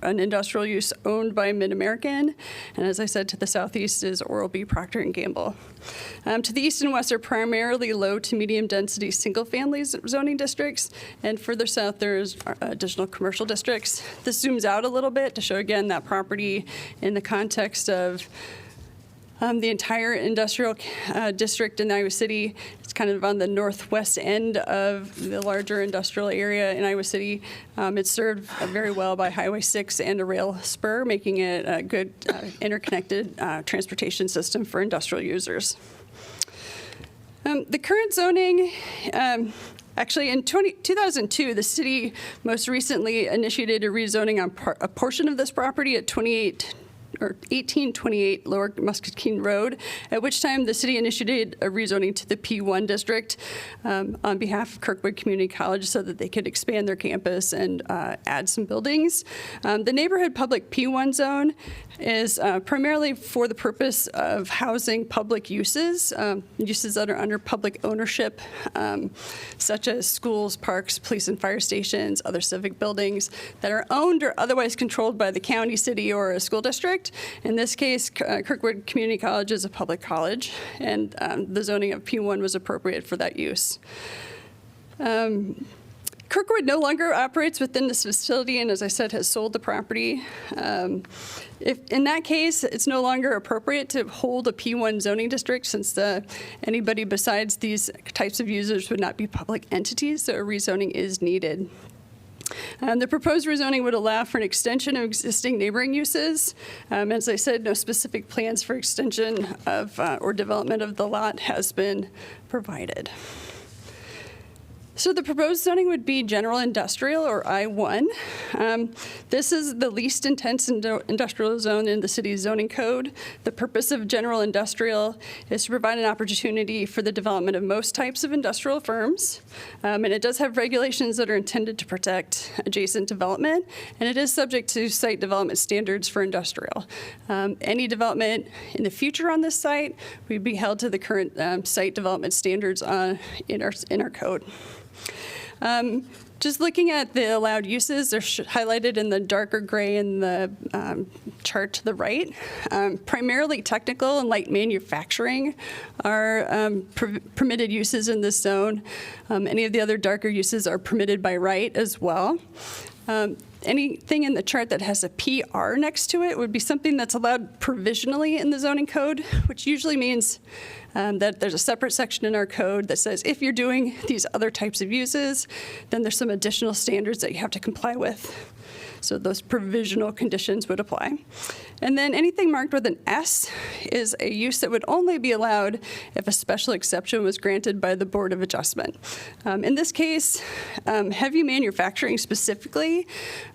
an industrial use owned by Mid-American, and as I said, to the southeast is Oral-B Procter & Gamble. To the east and west are primarily low to medium density single-family zoning districts, and further south there's additional commercial districts. This zooms out a little bit to show again that property in the context of the entire industrial district in Iowa City. It's kind of on the northwest end of the larger industrial area in Iowa City. It's served very well by Highway 6 and a rail spur, making it a good interconnected transportation system for industrial users. The current zoning, actually, in 2002, the city most recently initiated a rezoning on a portion of this property at 1828 Lower Muscatine Road, at which time the city initiated a rezoning to the P1 district on behalf of Kirkwood Community College so that they could expand their campus and add some buildings. The neighborhood public P1 zone is primarily for the purpose of housing public uses, uses that are under public ownership, such as schools, parks, police and fire stations, other civic buildings that are owned or otherwise controlled by the county, city, or a school district. In this case, Kirkwood Community College is a public college, and the zoning of P1 was appropriate for that use. Kirkwood no longer operates within this facility and, as I said, has sold the property. If in that case, it's no longer appropriate to hold a P1 zoning district since anybody besides these types of users would not be public entities, so a rezoning is needed. The proposed rezoning would allow for an extension of existing neighboring uses. As I said, no specific plans for extension of or development of the lot has been provided. So the proposed zoning would be general industrial, or I1. This is the least intense industrial zone in the city's zoning code. The purpose of general industrial is to provide an opportunity for the development of most types of industrial firms. And it does have regulations that are intended to protect adjacent development, and it is subject to site development standards for industrial. Any development in the future on this site would be held to the current site development standards in our code. Just looking at the allowed uses, they're highlighted in the darker gray in the chart to the right. Primarily technical and light manufacturing are permitted uses in this zone. Any of the other darker uses are permitted by right as well. anything in the chart that has a PR next to it would be something that's allowed provisionally in the zoning code, which usually means that there's a separate section in our code that says if you're doing these other types of uses, then there's some additional standards that you have to comply with. So those provisional conditions would apply. And then anything marked with an S is a use that would only be allowed if a special exception was granted by the Board of Adjustment. In this case, heavy manufacturing specifically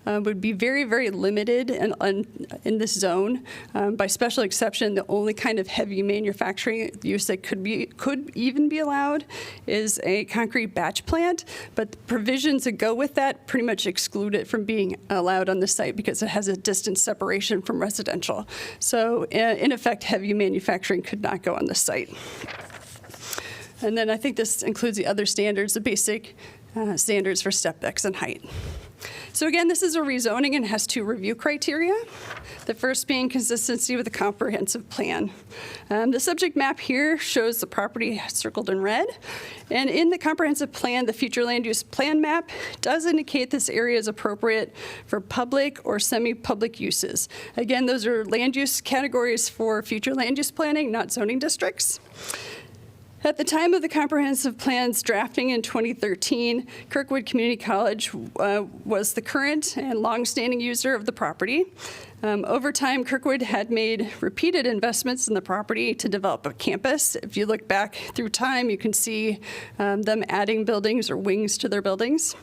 would be very, very limited in this zone. By special exception, the only kind of heavy manufacturing use that could even be allowed is a concrete batch plant, but the provisions that go with that pretty much exclude it from being allowed on the site because it has a distance separation from residential. So in effect, heavy manufacturing could not go on the site. And then I think this includes the other standards, the basic standards for step decks and height. So again, this is a rezoning and has 2 review criteria. The first being consistency with the comprehensive plan. The subject map here shows the property circled in red. And in the comprehensive plan, the future land use plan map does indicate this area is appropriate for public or semi-public uses. Again, those are land use categories for future land use planning, not zoning districts. At the time of the comprehensive plan's drafting in 2013, Kirkwood Community College was the current and longstanding user of the property. Over time, Kirkwood had made repeated investments in the property to develop a campus. If you look back through time, you can see them adding buildings or wings to their buildings.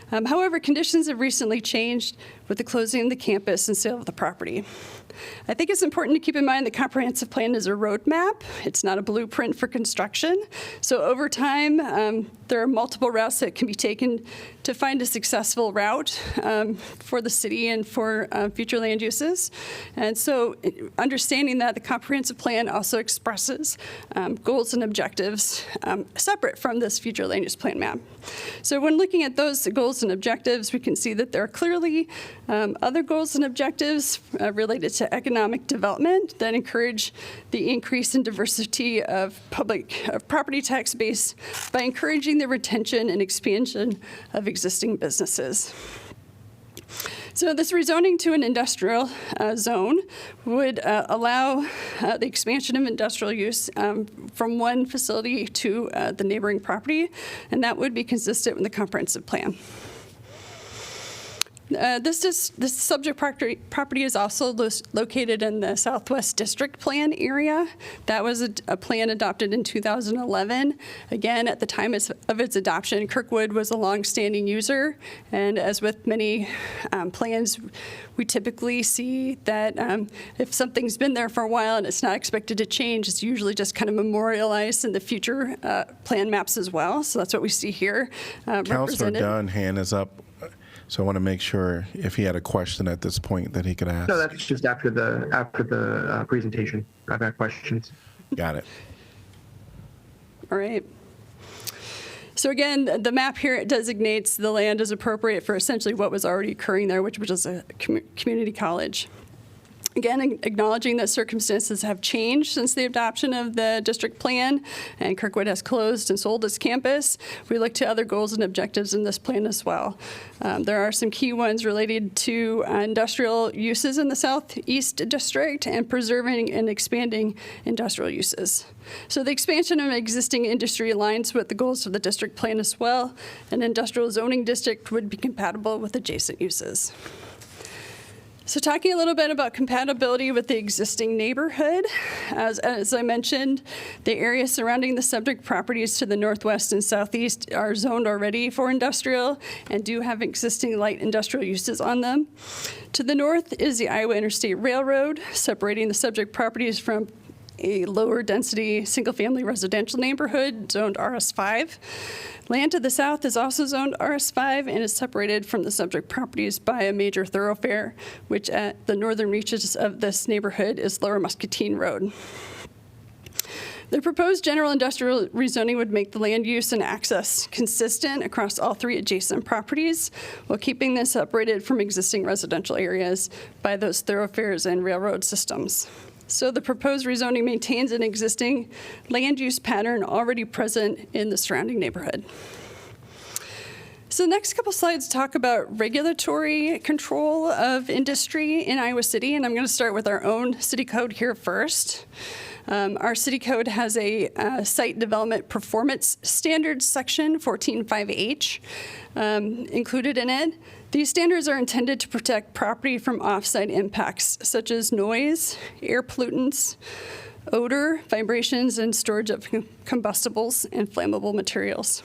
However, conditions have recently changed with the closing of the campus and sale of the property. I think it's important to keep in mind the comprehensive plan is a roadmap. It's not a blueprint for construction. So over time, there are multiple routes that can be taken to find a successful route for the city and for future land uses. And so understanding that the comprehensive plan also expresses goals and objectives separate from this future land use plan map. So when looking at those goals and objectives, we can see that there are clearly other goals and objectives related to economic development that encourage the increase in diversity of property tax base by encouraging the retention and expansion of existing businesses. So this rezoning to an industrial zone would allow the expansion of industrial use from one facility to the neighboring property, and that would be consistent with the comprehensive plan. This subject property is also located in the Southwest District Plan area. That was a plan adopted in 2011. Again, at the time of its adoption, Kirkwood was a longstanding user, and as with many plans, we typically see that if something's been there for a while and it's not expected to change, it's usually just kind of memorialized in the future plan maps as well. So that's what we see here Councilor Dunn, hand is up. So I want to make sure if he had a question at this point that he could ask. No, that's just after the presentation. I've got questions. Got it. All right. So again, the map here designates the land as appropriate for essentially what was already occurring there, which was a community college. Again, acknowledging that circumstances have changed since the adoption of the district plan, and Kirkwood has closed and sold its campus, we look to other goals and objectives in this plan as well. There are some key ones related to industrial uses in the Southeast District and preserving and expanding industrial uses. So the expansion of existing industry aligns with the goals of the district plan as well. An industrial zoning district would be compatible with adjacent uses. So talking a little bit about compatibility with the existing neighborhood, as I mentioned, the areas surrounding the subject properties to the northwest and southeast are zoned already for industrial and do have existing light industrial uses on them. To the north is the Iowa Interstate Railroad, separating the subject properties from a lower density single-family residential neighborhood zoned RS5. Land to the south is also zoned RS5 and is separated from the subject properties by a major thoroughfare, which at the northern reaches of this neighborhood is Lower Muscatine Road. The proposed general industrial rezoning would make the land use and access consistent across all 3 adjacent properties, while keeping them separated from existing residential areas by those thoroughfares and railroad systems. So the proposed rezoning maintains an existing land use pattern already present in the surrounding neighborhood. So the next couple slides talk about regulatory control of industry in Iowa City, and I'm going to start with our own city code here first. Our city code has a site development performance standards section, 14.5H, included in it. These standards are intended to protect property from off-site impacts, such as noise, air pollutants, odor, vibrations, and storage of combustibles and flammable materials.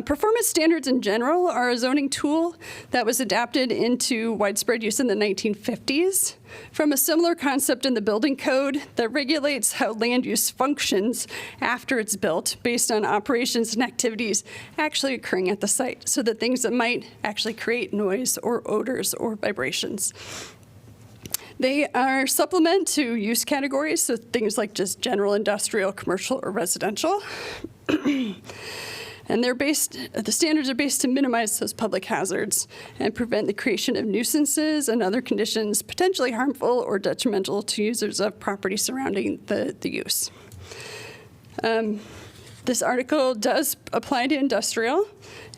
Performance standards in general are a zoning tool that was adapted into widespread use in the 1950s from a similar concept in the building code that regulates how land use functions after it's built based on operations and activities actually occurring at the site, so that things that might actually create noise or odors or vibrations. They are supplement to use categories, so things like just general industrial, commercial, or residential. And the standards are based to minimize those public hazards and prevent the creation of nuisances and other conditions potentially harmful or detrimental to users of property surrounding the use. This article does apply to industrial,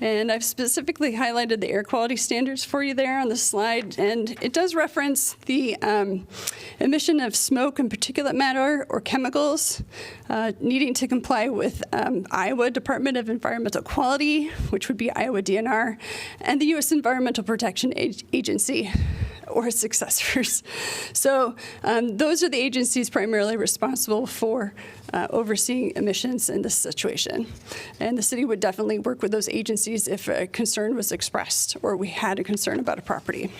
and I've specifically highlighted the air quality standards for you there on the slide, and it does reference the emission of smoke and particulate matter or chemicals needing to comply with Iowa Department of Environmental Quality, which would be Iowa DNR, and the U.S. Environmental Protection Agency, or its successors. So those are the agencies primarily responsible for overseeing emissions in this situation. And the city would definitely work with those agencies if a concern was expressed or we had a concern about a property.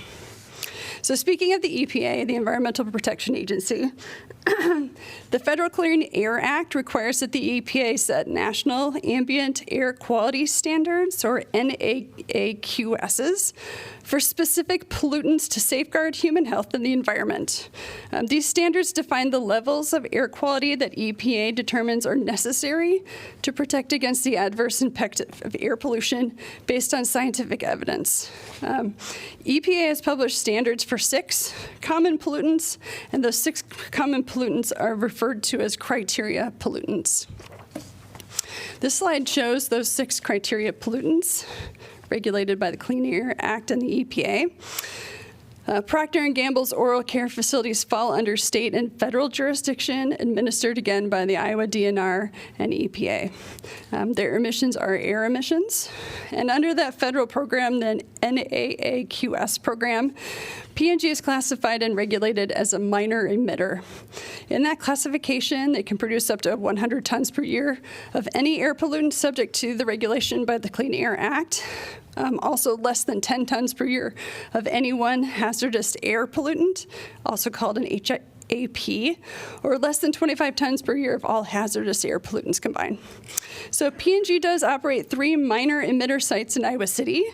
So speaking of the EPA, the Environmental Protection Agency, the Federal Clean Air Act requires that the EPA set national ambient air quality standards, or NAAQSs, for specific pollutants to safeguard human health and the environment. These standards define the levels of air quality that EPA determines are necessary to protect against the adverse impact of air pollution based on scientific evidence. EPA has published standards for 6 common pollutants, and those 6 common pollutants are referred to as criteria pollutants. This slide shows those 6 criteria pollutants regulated by the Clean Air Act and the EPA. Procter & Gamble's oral care facilities fall under state and federal jurisdiction, administered again by the Iowa DNR and EPA. Their emissions are air emissions. And under that federal program, the NAAQS program, P&G is classified and regulated as a minor emitter. In that classification, they can produce up to 100 tons per year of any air pollutant subject to the regulation by the Clean Air Act. Also less than 10 tons per year of any one hazardous air pollutant, also called an HAP, or less than 25 tons per year of all hazardous air pollutants combined. So P&G does operate 3 minor emitter sites in Iowa City,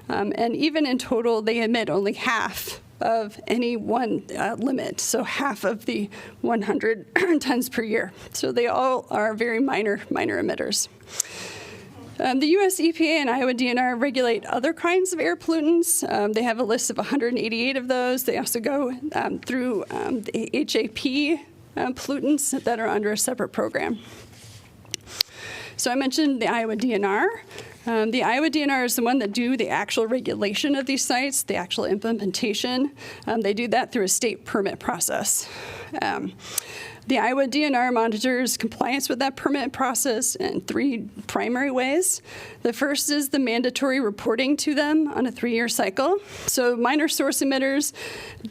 and even in total, they emit only half of any one limit, so half of the 100 tons per year. So they all are very minor emitters. The U.S. EPA and Iowa DNR regulate other kinds of air pollutants. They have a list of 188 of those. They also go through the HAP pollutants that are under a separate program. So I mentioned the Iowa DNR. The Iowa DNR is the one that do the actual regulation of these sites, the actual implementation. They do that through a state permit process. The Iowa DNR monitors compliance with that permit process in 3 primary ways. The first is the mandatory reporting to them on a 3-year cycle. So minor source emitters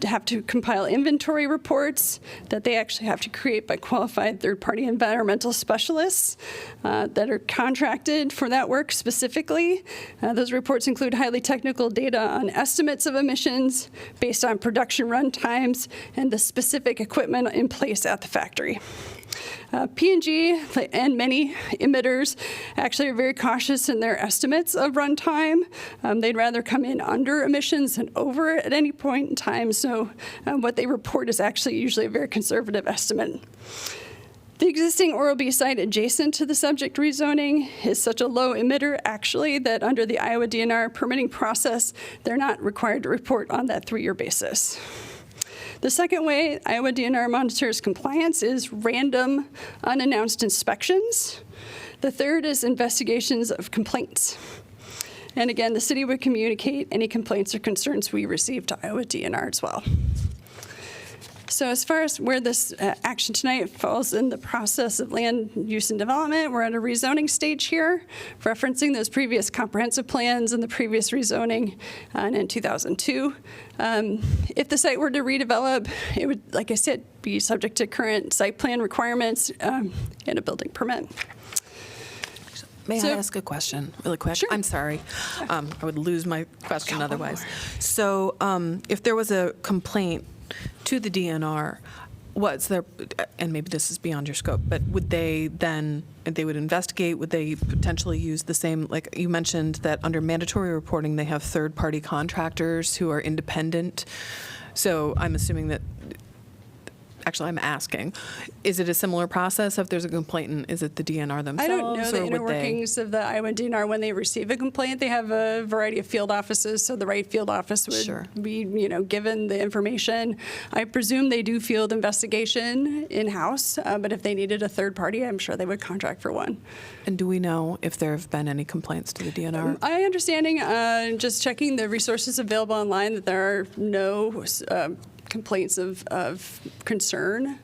have to compile inventory reports that they actually have to create by qualified third-party environmental specialists that are contracted for that work specifically. Those reports include highly technical data on estimates of emissions based on production run times and the specific equipment in place at the factory. P&G and many emitters actually are very cautious in their estimates of runtime. They'd rather come in under emissions than over at any point in time, so what they report is actually usually a very conservative estimate. The existing Oral B site adjacent to the subject rezoning is such a low emitter, actually, that under the Iowa DNR permitting process, they're not required to report on that 3-year basis. The second way Iowa DNR monitors compliance is random, unannounced inspections. The third is investigations of complaints. And again, the city would communicate any complaints or concerns we receive to Iowa DNR as well. So as far as where this action tonight falls in the process of land use and development, we're at a rezoning stage here, referencing those previous comprehensive plans and the previous rezoning in 2002. If the site were to redevelop, it would, like I said, be subject to current site plan requirements and a building permit. May I ask a question really quick? Sure. I'm sorry. I would lose my question otherwise. So if there was a complaint to the DNR, what's their, and maybe this is beyond your scope, but would they then, they would investigate, would they potentially use the same, like you mentioned that under mandatory reporting, they have third-party contractors who are independent. So I'm assuming that, actually I'm asking, is it a similar process if there's a complainant? Is it the DNR themselves? I don't know the or inner would they- workings of the Iowa DNR when they receive a complaint. They have a variety of field offices, so the right field office would be, given the information. I presume they do field investigation in-house, but if they needed a third party, I'm sure they would contract for one. And do we know if there have been any complaints to the DNR? My understanding, just checking the resources available online, that there are no complaints of concern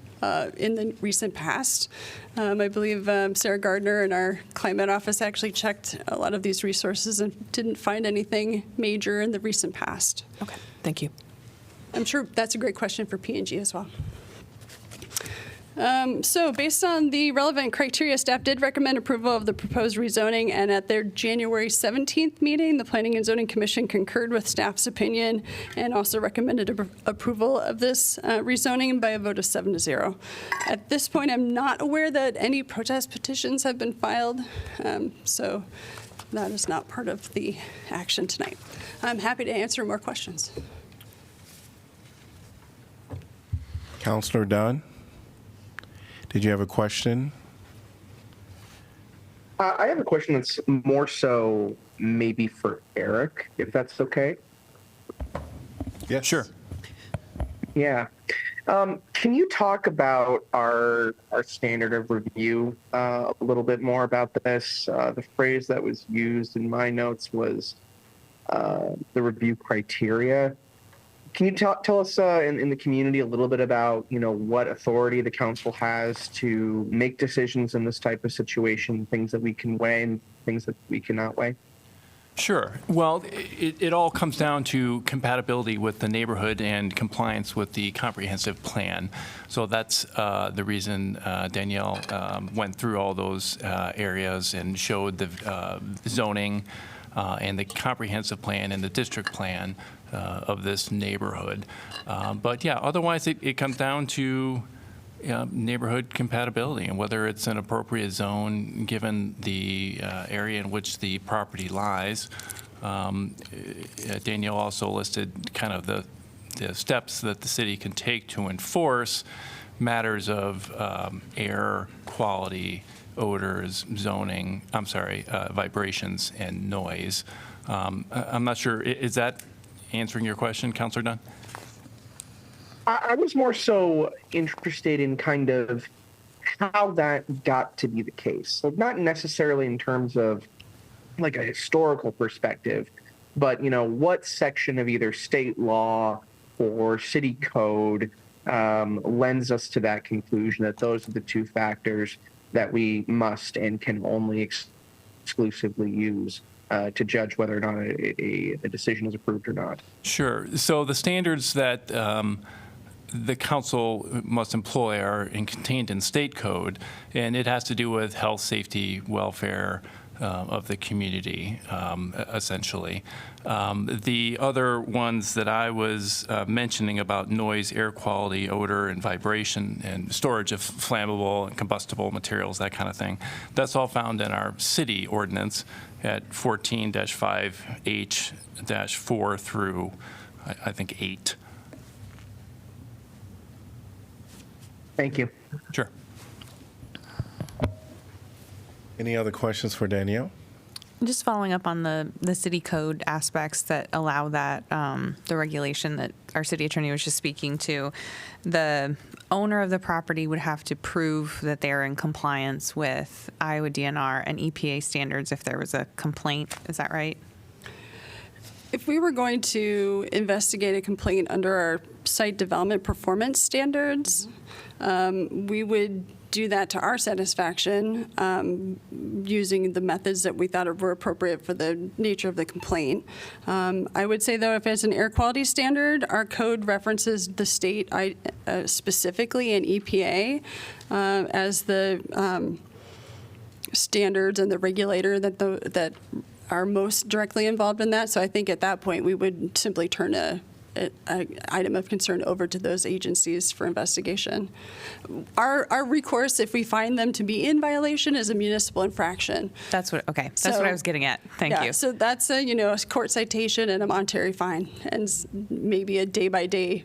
in the recent past. I believe Sarah Gardner in our climate office actually checked a lot of these resources and didn't find anything major in the recent past. Okay, thank you. I'm sure that's a great question for P&G as well. So based on the relevant criteria, staff did recommend approval of the proposed rezoning, and at their January 17th meeting, the Planning and Zoning Commission concurred with staff's opinion and also recommended approval of this rezoning by a vote of 7-0. At this point, I'm not aware that any protest petitions have been filed, so that is not part of the action tonight. I'm happy to answer more questions. Councilor Dunn, did you have a question? I have a question that's more so maybe for Eric, if that's okay. Yeah, sure. Yeah. Can you talk about our standard of review a little bit more about this? The phrase that was used in my notes was the review criteria. Can you tell us in the community a little bit about, what authority the council has to make decisions in this type of situation, things that we can weigh and things that we cannot weigh? Sure. Well, it all comes down to compatibility with the neighborhood and compliance with the comprehensive plan. So that's the reason Danielle went through all those areas and showed the zoning and the comprehensive plan and the district plan of this neighborhood. But yeah, otherwise it comes down to neighborhood compatibility and whether it's an appropriate zone given the area in which the property lies. Danielle also listed kind of the steps that the city can take to enforce matters of air quality, odors, zoning, vibrations and noise. I'm not sure, is that answering your question, Councilor Dunn? I was more so interested in kind of how that got to be the case. So not necessarily in terms of like a historical perspective, but, what section of either state law or city code lends us to that conclusion that those are the two factors that we must and can only exclusively use to judge whether or not a decision is approved or not. Sure. So the standards that the council must employ are contained in state code, and it has to do with health, safety, welfare of the community, essentially. The other ones that I was mentioning about noise, air quality, odor, and vibration, and storage of flammable and combustible materials, that kind of thing, that's all found in our city ordinance at 14-5H-4 through, I think, 8. Thank you. Sure. Any other questions for Danielle? Just following up on the city code aspects that allow that, the regulation that our city attorney was just speaking to, the owner of the property would have to prove that they're in compliance with Iowa DNR and EPA standards if there was a complaint. Is that right? If we were going to investigate a complaint under our site development performance standards, we would do that to our satisfaction using the methods that we thought were appropriate for the nature of the complaint. I would say, though, if it's an air quality standard, our code references the state specifically and EPA as the standards and the regulator that are most directly involved in that. So I think at that point we would simply turn an item of concern over to those agencies for investigation. Our recourse, if we find them to be in violation, is a municipal infraction. That's what I was getting at. Thank you. So that's a court citation and a monetary fine, and maybe a day-by-day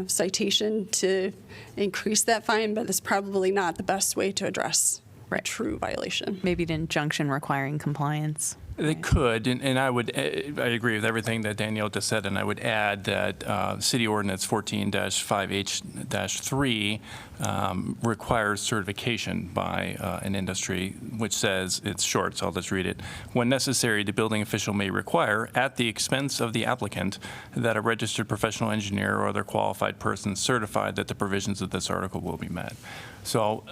citation to increase that fine, but it's probably not the best way to address a true violation. Maybe an injunction requiring compliance. They could, and I agree with everything that Danielle just said, and I would add that City Ordinance 14-5H-3 requires certification by an industry, which says, it's short, so I'll just read it. When necessary, the building official may require, at the expense of the applicant, that a registered professional engineer or other qualified person certify that the provisions of this article will be met. So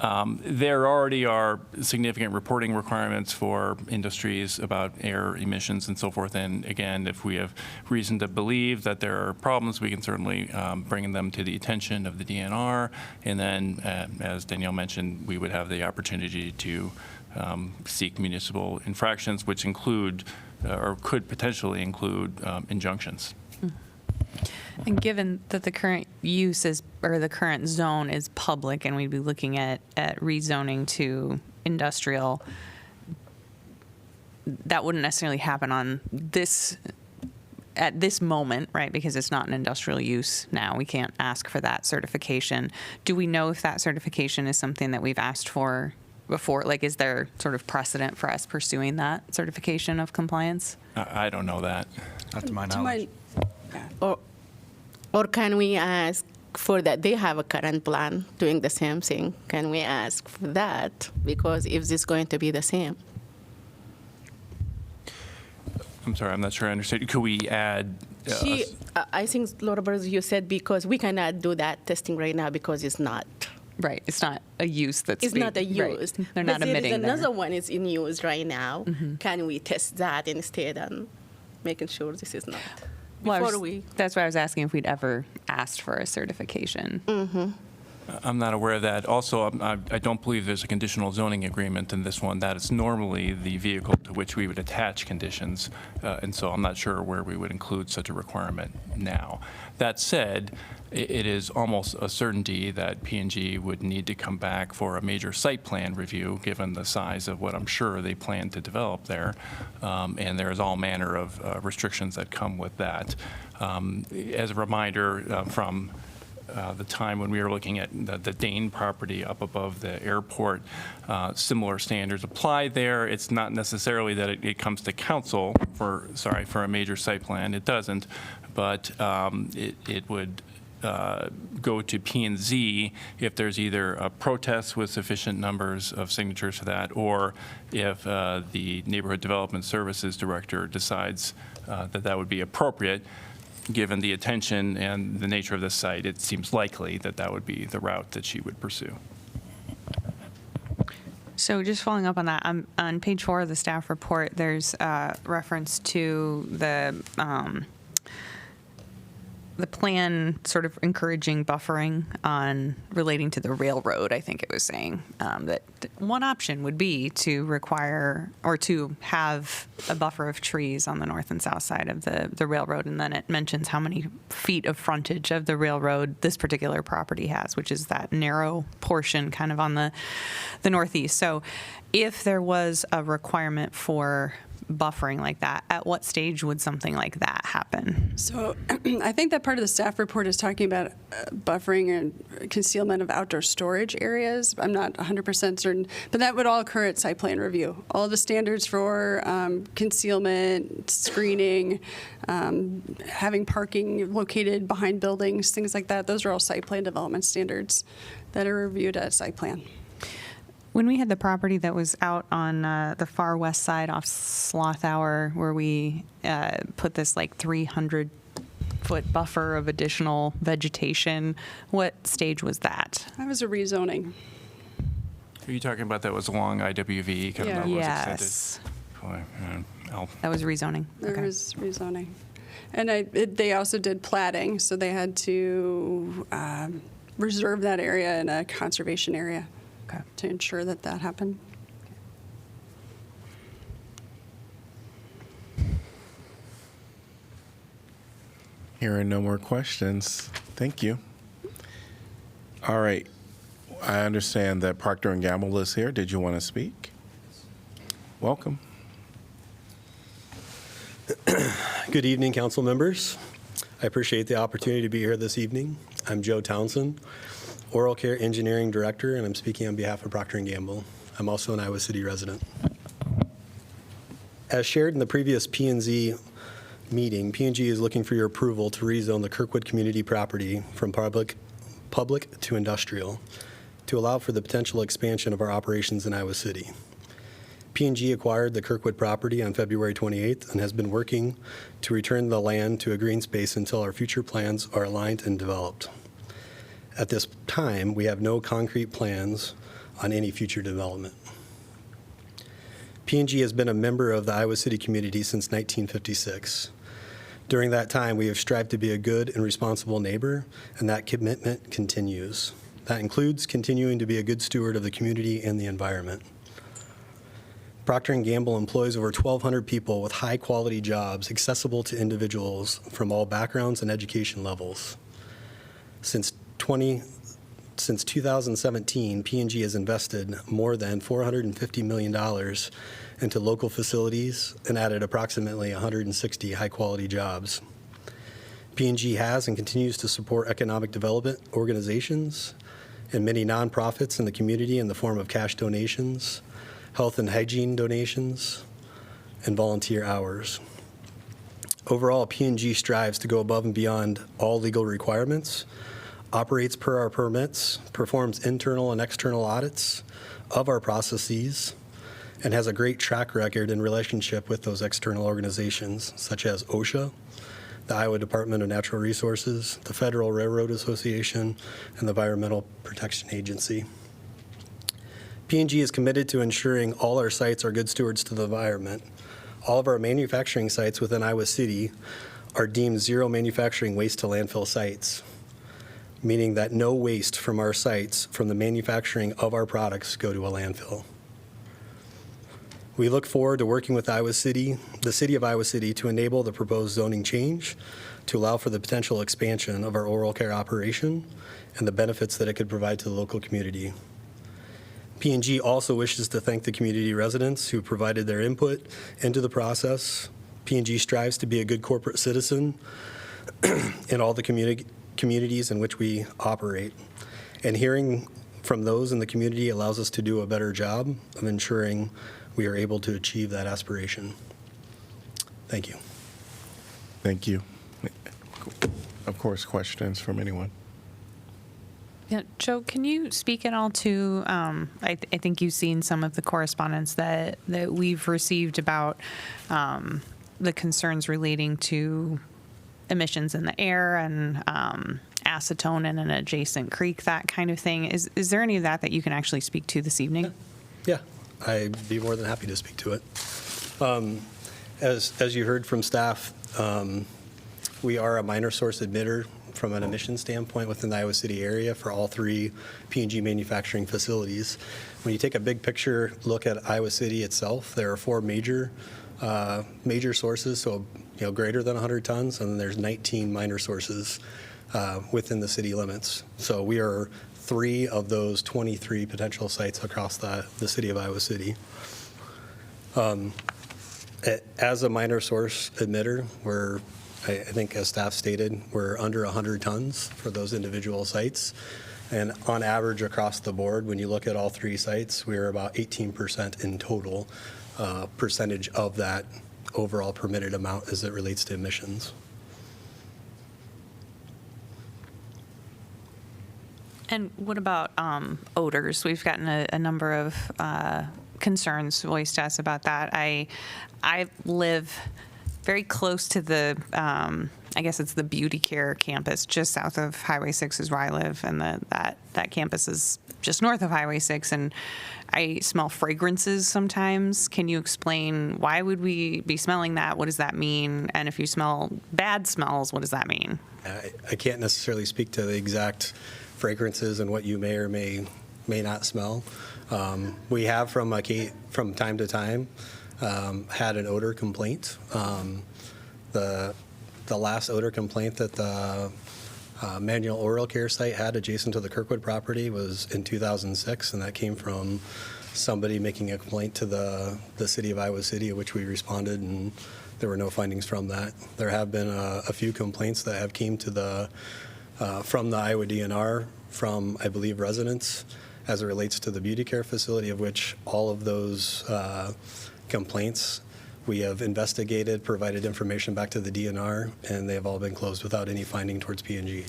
there already are significant reporting requirements for industries about air emissions and so forth. And again, if we have reason to believe that there are problems, we can certainly bring them to the attention of the DNR. And then, as Danielle mentioned, we would have the opportunity to seek municipal infractions, which include or could potentially include injunctions. And given that the current use or the current zone is public, and we'd be looking at rezoning to industrial, that wouldn't necessarily happen at this moment, right? Because it's not an industrial use now. We can't ask for that certification. Do we know if that certification is something that we've asked for before? Like, is there sort of precedent for us pursuing that certification of compliance? I don't know that. Not to my knowledge. Or can we ask for that? They have a current plan doing the same thing. Can we ask for that? Because if this is going to be the same. I'm sorry, I'm not sure I understand. Could we add? I think, Laura Burrs, you said because we cannot do that testing right now because it's not. Right, it's not a use that's It's not a use. Right. They're not emitting there is another there. one is in use right now. Mm-hmm. Can we test that instead and making sure this is not? That's why I was asking if we'd ever asked for a certification. Mm-hmm. I'm not aware of that. Also, I don't believe there's a conditional zoning agreement in this one. That is normally the vehicle to which we would attach conditions, and so I'm not sure where we would include such a requirement now. That said, it is almost a certainty that P&G would need to come back for a major site plan review, given the size of what I'm sure they plan to develop there, and there is all manner of restrictions that come with that. As a reminder, from the time when we were looking at the Dane property up above the airport, similar standards apply there. It's not necessarily that it comes to council for a major site plan. It doesn't, but it would go to P&Z if there's either a protest with sufficient numbers of signatures for that, or if the Neighborhood Development Services Director decides that would be appropriate. Given the attention and the nature of this site, it seems likely that would be the route that she would pursue. So just following up on that, on page 4 of the staff report, there's reference to the plan sort of encouraging buffering on relating to the railroad. I think it was saying that one option would be to require or to have a buffer of trees on the north and south side of the railroad. And then it mentions how many feet of frontage of the railroad this particular property has, which is that narrow portion kind of on the northeast. So if there was a requirement for buffering like that, at what stage would something like that happen? So I think that part of the staff report is talking about buffering and concealment of outdoor storage areas. I'm not 100% certain, but that would all occur at site plan review. All the standards for concealment, screening, having parking located behind buildings, things like that, those are all site plan development standards that are reviewed at site plan. When we had the property that was out on the far west side off Sloth Hour, where we put this like 300-foot buffer of additional vegetation, what stage was that? That was a rezoning. Are you talking about that was along IWV? Kind Yeah. of was Yes. extended? Boy, That was rezoning. There Okay. was rezoning. And they also did platting, so they had to reserve that area in a conservation area to ensure that that happened. Hearing no more questions, thank you. All right, I understand that Procter & Gamble is here. Did you want to speak? Welcome. Good evening, council members. I appreciate the opportunity to be here this evening. I'm Joe Townsend, Oral Care Engineering Director, and I'm speaking on behalf of Procter & Gamble. I'm also an Iowa City resident. As shared in the previous P&Z meeting, P&G is looking for your approval to rezone the Kirkwood community property from public to industrial to allow for the potential expansion of our operations in Iowa City. P&G acquired the Kirkwood property on February 28th and has been working to return the land to a green space until our future plans are aligned and developed. At this time, we have no concrete plans on any future development. P&G has been a member of the Iowa City community since 1956. During that time, we have strived to be a good and responsible neighbor, and that commitment continues. That includes continuing to be a good steward of the community and the environment. Procter & Gamble employs over 1,200 people with high-quality jobs accessible to individuals from all backgrounds and education levels. Since 2017, P&G has invested more than $450 million into local facilities and added approximately 160 high-quality jobs. P&G has and continues to support economic development organizations and many nonprofits in the community in the form of cash donations, health and hygiene donations, and volunteer hours. Overall, P&G strives to go above and beyond all legal requirements, operates per our permits, performs internal and external audits of our processes, and has a great track record in relationship with those external organizations, such as OSHA, the Iowa Department of Natural Resources, the Federal Railroad Association, and the Environmental Protection Agency. P&G is committed to ensuring all our sites are good stewards to the environment. All of our manufacturing sites within Iowa City are deemed zero manufacturing waste to landfill sites, meaning that no waste from our sites from the manufacturing of our products go to a landfill. We look forward to working with Iowa City, the City of Iowa City, to enable the proposed zoning change to allow for the potential expansion of our oral care operation and the benefits that it could provide to the local community. P&G also wishes to thank the community residents who provided their input into the process. P&G strives to be a good corporate citizen in all the communities in which we operate. And hearing from those in the community allows us to do a better job of ensuring we are able to achieve that aspiration. Thank you. Thank you. Of course, questions from anyone? Yeah, Joe, can you speak at all to, I think you've seen some of the correspondence that we've received about the concerns relating to emissions in the air and acetone in an adjacent creek, that kind of thing. Is there any of that you can actually speak to this evening? Yeah, I'd be more than happy to speak to it. As you heard from staff, we are a minor source emitter from an emission standpoint within the Iowa City area for all three P&G manufacturing facilities. When you take a big picture look at Iowa City itself, there are four major sources, so greater than 100 tons, and then there's 19 minor sources within the city limits. So we are 3 of those 23 potential sites across the city of Iowa City. As a minor source emitter, I think as staff stated, we're under 100 tons for those individual sites. And on average across the board, when you look at all 3 sites, we're about 18% in total percentage of that overall permitted amount as it relates to emissions. And what about odors? We've gotten a number of concerns voiced to us about that. I live very close to the, I guess it's the Beauty Care campus, just south of Highway 6 is where I live, and that campus is just north of Highway 6, and I smell fragrances sometimes. Can you explain why would we be smelling that? What does that mean? And if you smell bad smells, what does that mean? I can't necessarily speak to the exact fragrances and what you may or may not smell. We have from time to time had an odor complaint. The last odor complaint that the manual oral care site had adjacent to the Kirkwood property was in 2006, and that came from somebody making a complaint to the city of Iowa City, which we responded, and there were no findings from that. There have been a few complaints that have came to from the Iowa DNR from, I believe, residents as it relates to the beauty care facility, of which all of those complaints we have investigated, provided information back to the DNR, and they have all been closed without any finding towards P&G.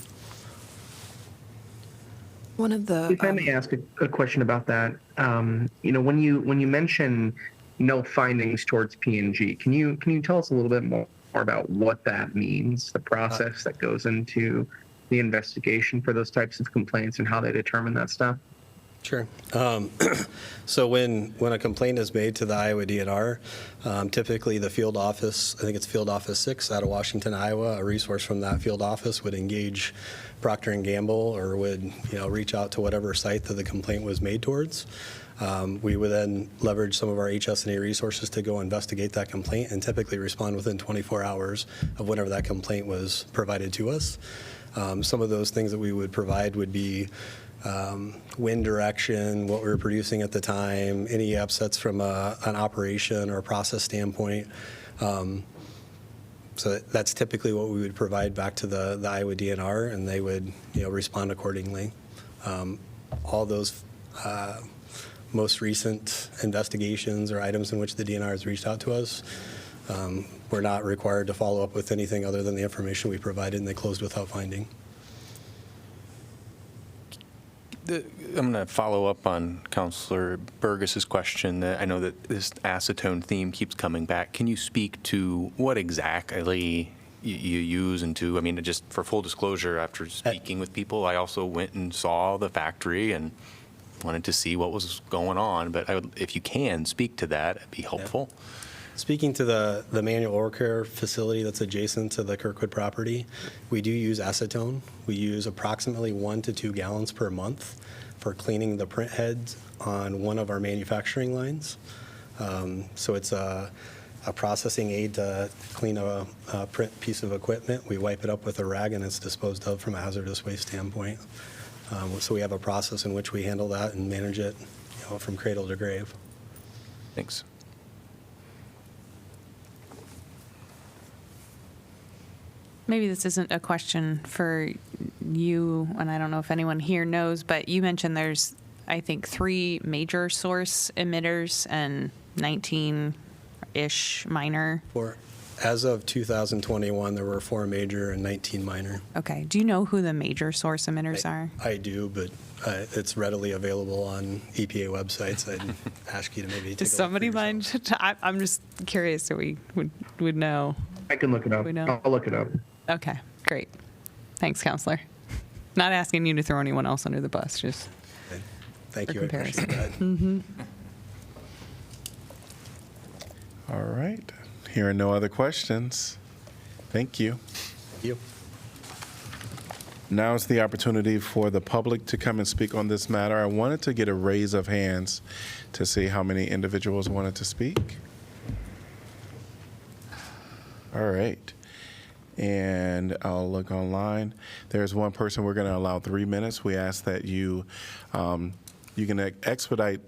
One of the. If I may ask a question about that, when you mention no findings towards P&G, can you tell us a little bit more about what that means, the process that goes into the investigation for those types of complaints and how they determine that stuff? Sure. So when a complaint is made to the Iowa DNR, typically the field office, I think it's Field Office 6 out of Washington, Iowa, a resource from that field office would engage Procter & Gamble or would reach out to whatever site that the complaint was made towards. We would then leverage some of our HS&A resources to go investigate that complaint and typically respond within 24 hours of whenever that complaint was provided to us. Some of those things that we would provide would be wind direction, what we were producing at the time, any upsets from an operation or a process standpoint. So that's typically what we would provide back to the Iowa DNR, and they would respond accordingly. All those most recent investigations or items in which the DNR has reached out to us, we're not required to follow up with anything other than the information we provided, and they closed without finding. I'm going to follow up on Councilor Burgess's question. I know that this acetone theme keeps coming back. Can you speak to what exactly you use and to, just for full disclosure, after speaking with people, I also went and saw the factory and wanted to see what was going on. But if you can speak to that, it'd be helpful. Yeah. Speaking to the manual oral care facility that's adjacent to the Kirkwood property, we do use acetone. We use approximately 1 to 2 gallons per month for cleaning the print heads on one of our manufacturing lines. So it's a processing aid to clean a print piece of equipment. We wipe it up with a rag and it's disposed of from a hazardous waste standpoint. So we have a process in which we handle that and manage it from cradle to grave. Thanks. Maybe this isn't a question for you, and I don't know if anyone here knows, but you mentioned there's, I think, 3 major source emitters and 19-ish minor. As of 2021, there were 4 major and 19 minor. Okay. Do you know who the major source emitters are? I do, but it's readily available on EPA websites. I'd ask you to maybe take Does somebody mind? I'm just curious so we would know. I can look it up. I'll look it up. Okay, great. Thanks, Counselor. Not asking you to throw anyone else under the bus, just Thank for you. comparison. I appreciate that. Mm-hmm. All right. Hearing no other questions, thank you. Thank you. Now is the opportunity for the public to come and speak on this matter. I wanted to get a raise of hands to see how many individuals wanted to speak. All right. And I'll look online. There's one person. We're going to allow 3 minutes. We ask that you can expedite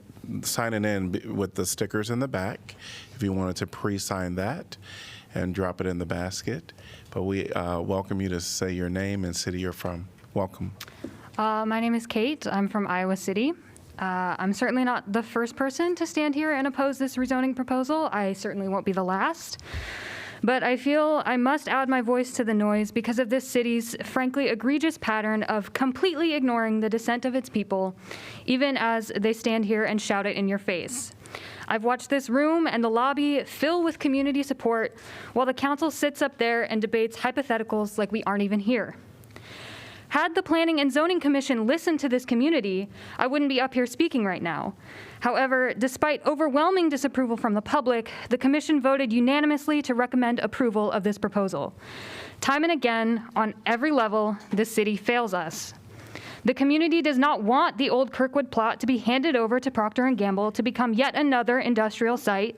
signing in with the stickers in the back if you wanted to pre-sign that and drop it in the basket. But we welcome you to say your name and city you're from. Welcome. My name is Kate. I'm from Iowa City. I'm certainly not the first person to stand here and oppose this rezoning proposal. I certainly won't be the last. But I feel I must add my voice to the noise because of this city's frankly egregious pattern of completely ignoring the dissent of its people, even as they stand here and shout it in your face. I've watched this room and the lobby fill with community support while the council sits up there and debates hypotheticals like we aren't even here. Had the Planning and Zoning Commission listened to this community, I wouldn't be up here speaking right now. However, despite overwhelming disapproval from the public, the commission voted unanimously to recommend approval of this proposal. Time and again, on every level, this city fails us. The community does not want the old Kirkwood plot to be handed over to Procter & Gamble to become yet another industrial site,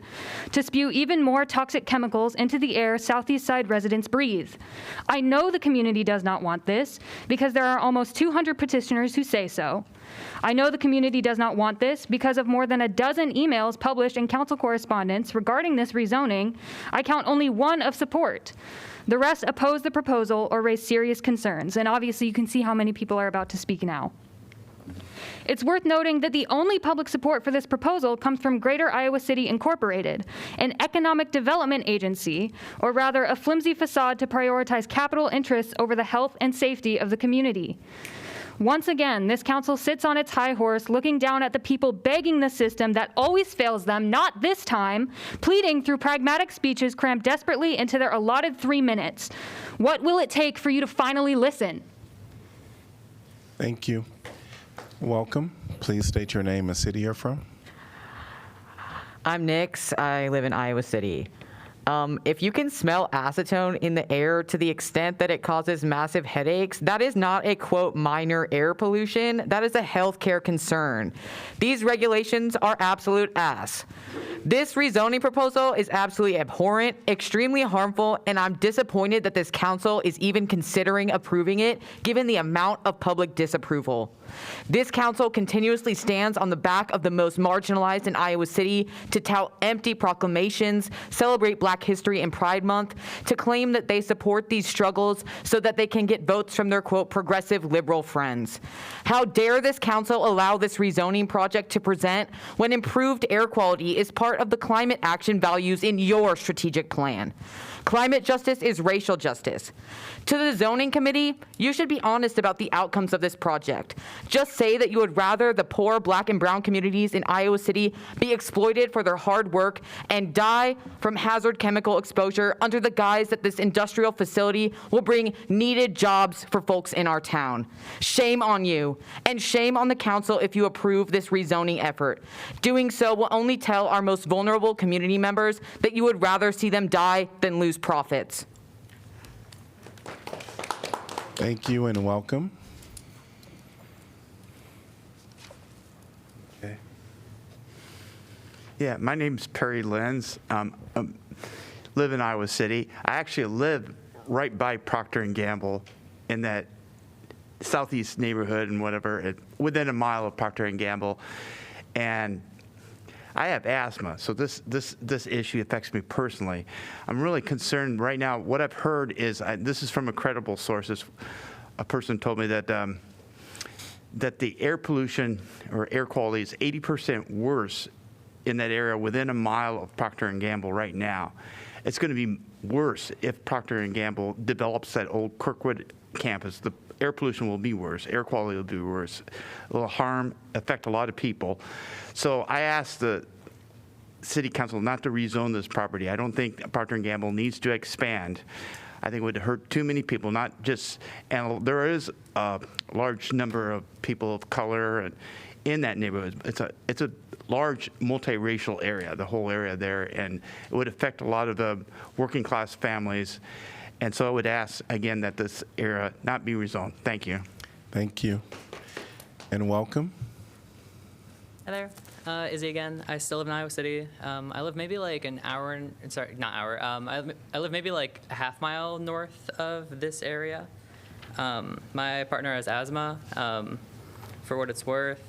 to spew even more toxic chemicals into the air Southeast Side residents breathe. I know the community does not want this because there are almost 200 petitioners who say so. I know the community does not want this because of more than a dozen emails published in council correspondence regarding this rezoning. I count only one of support. The rest oppose the proposal or raise serious concerns, and obviously you can see how many people are about to speak now. It's worth noting that the only public support for this proposal comes from Greater Iowa City Incorporated, an economic development agency, or rather a flimsy facade to prioritize capital interests over the health and safety of the community. Once again, this council sits on its high horse, looking down at the people begging the system that always fails them, not this time, pleading through pragmatic speeches crammed desperately into their allotted 3 minutes. What will it take for you to finally listen? Thank you. Welcome. Please state your name and city you're from. I'm Nix. I live in Iowa City. If you can smell acetone in the air to the extent that it causes massive headaches, that is not a, quote, minor air pollution. That is a healthcare concern. These regulations are absolute ass. This rezoning proposal is absolutely abhorrent, extremely harmful, and I'm disappointed that this council is even considering approving it, given the amount of public disapproval. This council continuously stands on the back of the most marginalized in Iowa City to tout empty proclamations, celebrate Black History and Pride Month, to claim that they support these struggles so that they can get votes from their, quote, progressive liberal friends. How dare this council allow this rezoning project to present when improved air quality is part of the climate action values in your strategic plan? Climate justice is racial justice. To the zoning committee, you should be honest about the outcomes of this project. Just say that you would rather the poor Black and brown communities in Iowa City be exploited for their hard work and die from hazard chemical exposure under the guise that this industrial facility will bring needed jobs for folks in our town. Shame on you, and shame on the council if you approve this rezoning effort. Doing so will only tell our most vulnerable community members that you would rather see them die than lose profits. Thank you and welcome. Okay. Yeah, my name's Perry Lenz. Live in Iowa City. I actually live right by Procter & Gamble in that southeast neighborhood and whatever, within a mile of Procter & Gamble. And I have asthma, so this issue affects me personally. I'm really concerned right now. What I've heard is, this is from a credible source. A person told me that that the air pollution or air quality is 80% worse in that area within a mile of Procter & Gamble right now. It's going to be worse if Procter & Gamble develops that old Kirkwood campus. The air pollution will be worse. Air quality will be worse. It will affect a lot of people. So I asked the city council not to rezone this property. I don't think Procter & Gamble needs to expand. I think it would hurt too many people, not just, and there is a large number of people of color in that neighborhood. It's a large multiracial area, the whole area there, and it would affect a lot of the working class families. And so I would ask, again, that this area not be rezoned. Thank you. Thank you. And welcome. Hi there. Izzy again. I still live in Iowa City. I live maybe like an hour, sorry, not hour. I live maybe like a half mile north of this area. My partner has asthma, for what it's worth.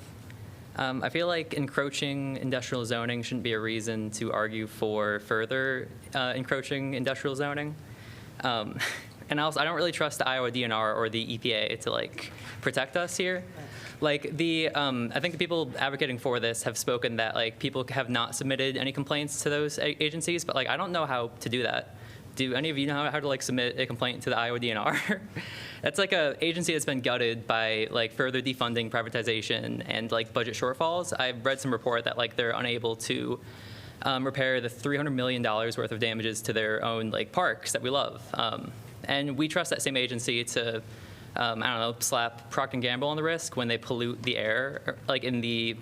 I feel like encroaching industrial zoning shouldn't be a reason to argue for further encroaching industrial zoning. And also, I don't really trust the Iowa DNR or the EPA to like protect us here. Like I think the people advocating for this have spoken that like people have not submitted any complaints to those agencies, but like I don't know how to do that do any of you know how to like submit a complaint to the Iowa DNR? That's like a agency that's been gutted by like further defunding, privatization, and like budget shortfalls. I've read some report that like they're unable to repair the $300 million worth of damages to their own like parks that we love. And we trust that same agency to, I don't know, slap Procter & Gamble on the wrist when they pollute the air, like in the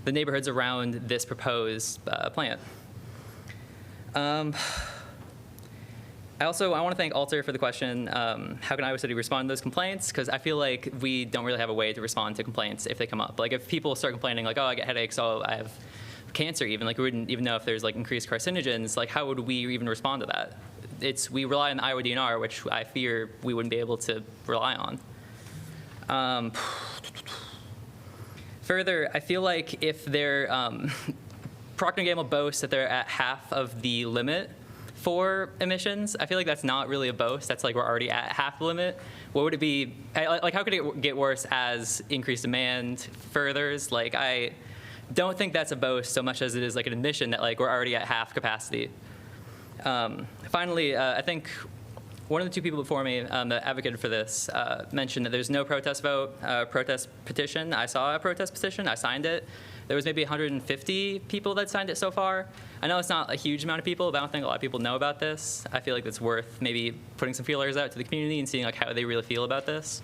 neighborhoods around this proposed plant. I want to thank Alter for the question, how can Iowa City respond to those complaints? Because I feel like we don't really have a way to respond to complaints if they come up. Like if people start complaining like, oh, I get headaches, oh, I have cancer even, like we wouldn't even know if there's like increased carcinogens, like how would we even respond to that? We rely on the Iowa DNR, which I fear we wouldn't be able to rely on. Further, I feel like if they're, Procter & Gamble boasts that they're at half of the limit for emissions. I feel like that's not really a boast. That's like we're already at half the limit. What would it be? Like how could it get worse as increased demand furthers? Like I don't think that's a boast so much as it is like an admission that like we're already at half capacity. Finally, I think one of the two people before me that advocated for this mentioned that there's no protest vote, protest petition. I saw a protest petition. I signed it. There was maybe 150 people that signed it so far. I know it's not a huge amount of people, but I don't think a lot of people know about this. I feel like it's worth maybe putting some feelers out to the community and seeing like how they really feel about this.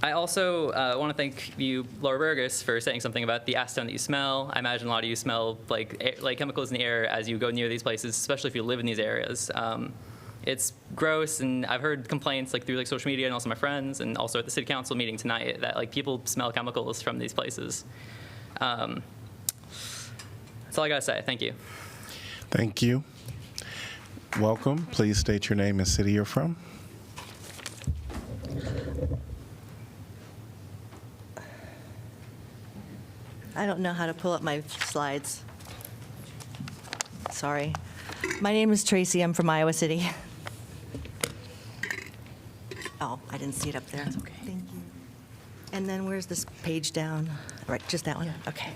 I also want to thank you, Laura Burgess, for saying something about the acetone that you smell. I imagine a lot of you smell like chemicals in the air as you go near these places, especially if you live in these areas. It's gross, and I've heard complaints like through like social media and also my friends, and also at the city council meeting tonight that like people smell chemicals from these places. That's all I gotta say. Thank you. Thank you. Welcome. Please state your name and city you're from. I don't know how to pull up my slides. Sorry. My name is Tracy. I'm from Iowa City. Oh, I didn't see it up there. That's okay. Thank you. And then where's this page down? Right, just that one? Yeah. Okay.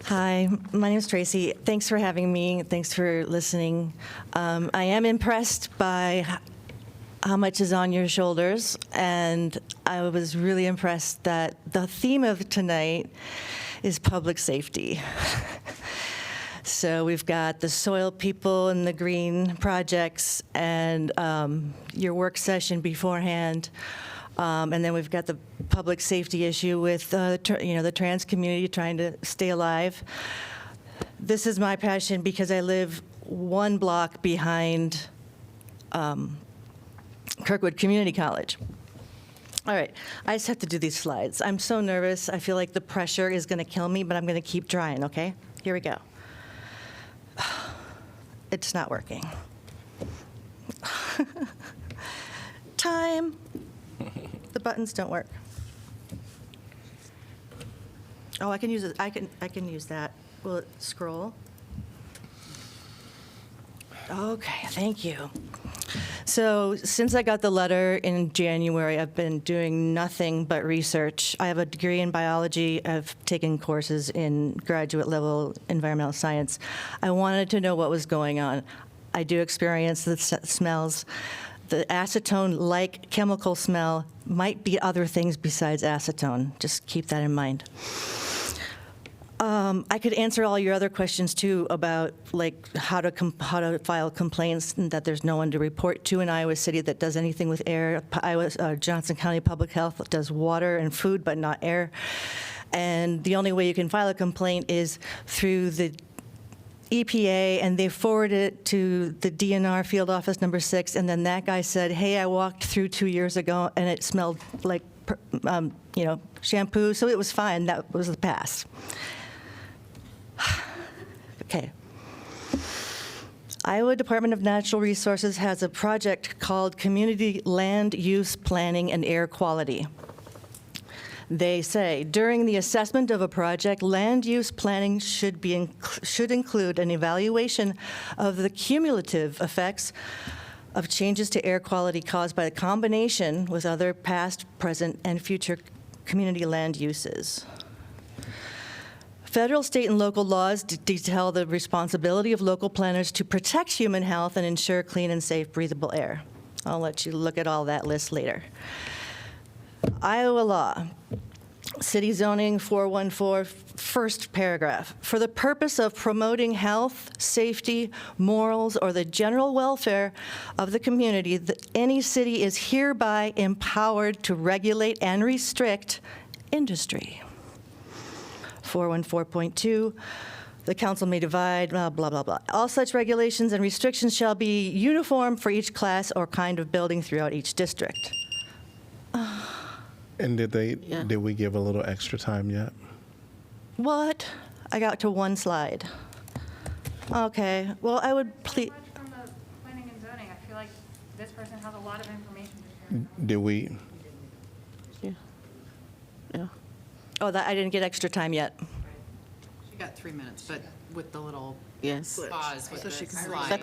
Hi, my name is Tracy. Thanks for having me. Thanks for listening. I am impressed by how much is on your shoulders, and I was really impressed that the theme of tonight is public safety. So we've got the soil people and the green projects and your work session beforehand. And then we've got the public safety issue with the trans community trying to stay alive. This is my passion because I live one block behind Kirkwood Community College. All right, I just have to do these slides. I'm so nervous. I feel like the pressure is going to kill me, but I'm going to keep trying, okay? Here we go. It's not working. Time. The buttons don't work. Oh, I can use it. I can use that. Will it scroll? Okay, thank you. So since I got the letter in January, I've been doing nothing but research. I have a degree in biology. I've taken courses in graduate level environmental science. I wanted to know what was going on. I do experience the smells. The acetone-like chemical smell might be other things besides acetone. Just keep that in mind. I could answer all your other questions too about like how to file complaints and that there's no one to report to in Iowa City that does anything with air. Johnson County Public Health does water and food but not air. And the only way you can file a complaint is through the EPA, and they forwarded it to the DNR field office number 6, and then that guy said, hey, I walked through 2 years ago and it smelled like shampoo, so it was fine. That was the pass. Okay. Iowa Department of Natural Resources has a project called Community Land Use Planning and Air Quality. They say, during the assessment of a project, land use planning should include an evaluation of the cumulative effects of changes to air quality caused by the combination with other past, present, and future community land uses. Federal, state, and local laws detail the responsibility of local planners to protect human health and ensure clean and safe breathable air. I'll let you look at all that list later. Iowa law, city zoning 414, first paragraph. For the purpose of promoting health, safety, morals, or the general welfare of the community, any city is hereby empowered to regulate and restrict industry. 414.2, the council may divide, blah, blah, blah, blah. All such regulations and restrictions shall be uniform for each class or kind of building throughout each district. And did we give a little extra time yet? What? I got to one slide. Okay, well, I would please. From the planning and zoning, I feel like this person has a lot of information to share. Did we? Yeah. Oh, I didn't get extra time yet. She got 3 minutes, but with the little Yes. pause with the slide.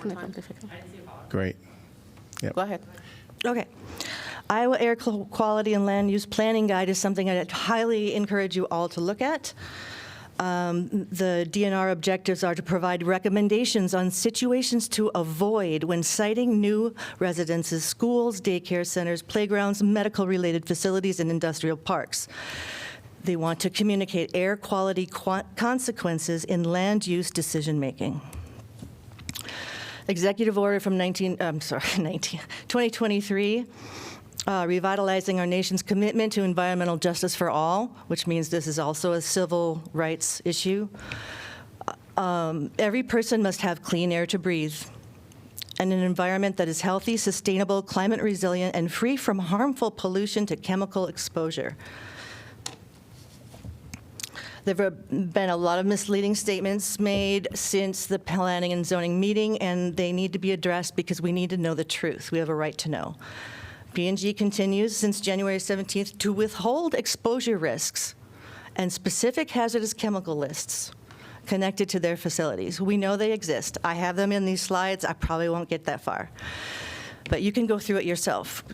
Great. Yep. Go ahead. Okay. Iowa Air Quality and Land Use Planning Guide is something I'd highly encourage you all to look at. The DNR objectives are to provide recommendations on situations to avoid when siting new residences, schools, daycare centers, playgrounds, medical-related facilities, and industrial parks. They want to communicate air quality consequences in land use decision-making. Executive order from 2023, revitalizing our nation's commitment to environmental justice for all, which means this is also a civil rights issue. Every person must have clean air to breathe and an environment that is healthy, sustainable, climate resilient, and free from harmful pollution to chemical exposure. There have been a lot of misleading statements made since the planning and zoning meeting, and they need to be addressed because we need to know the truth. We have a right to know. P&G continues since January 17th to withhold exposure risks and specific hazardous chemical lists connected to their facilities. We know they exist. I have them in these slides. I probably won't get that far. But you can go through it yourself.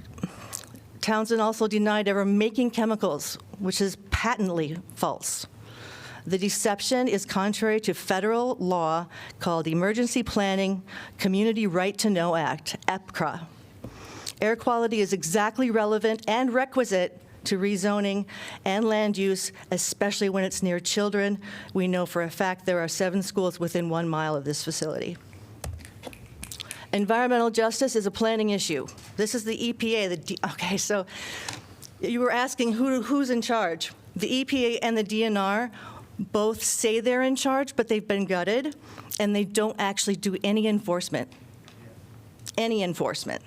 Townsend also denied ever making chemicals, which is patently false. The deception is contrary to federal law called Emergency Planning Community Right to Know Act, EPCRA. Air quality is exactly relevant and requisite to rezoning and land use, especially when it's near children. We know for a fact there are 7 schools within 1 mile of this facility. Environmental justice is a planning issue. This is the EPA. Okay, so you were asking who's in charge. The EPA and the DNR both say they're in charge, but they've been gutted, and they don't actually do any enforcement. Any enforcement.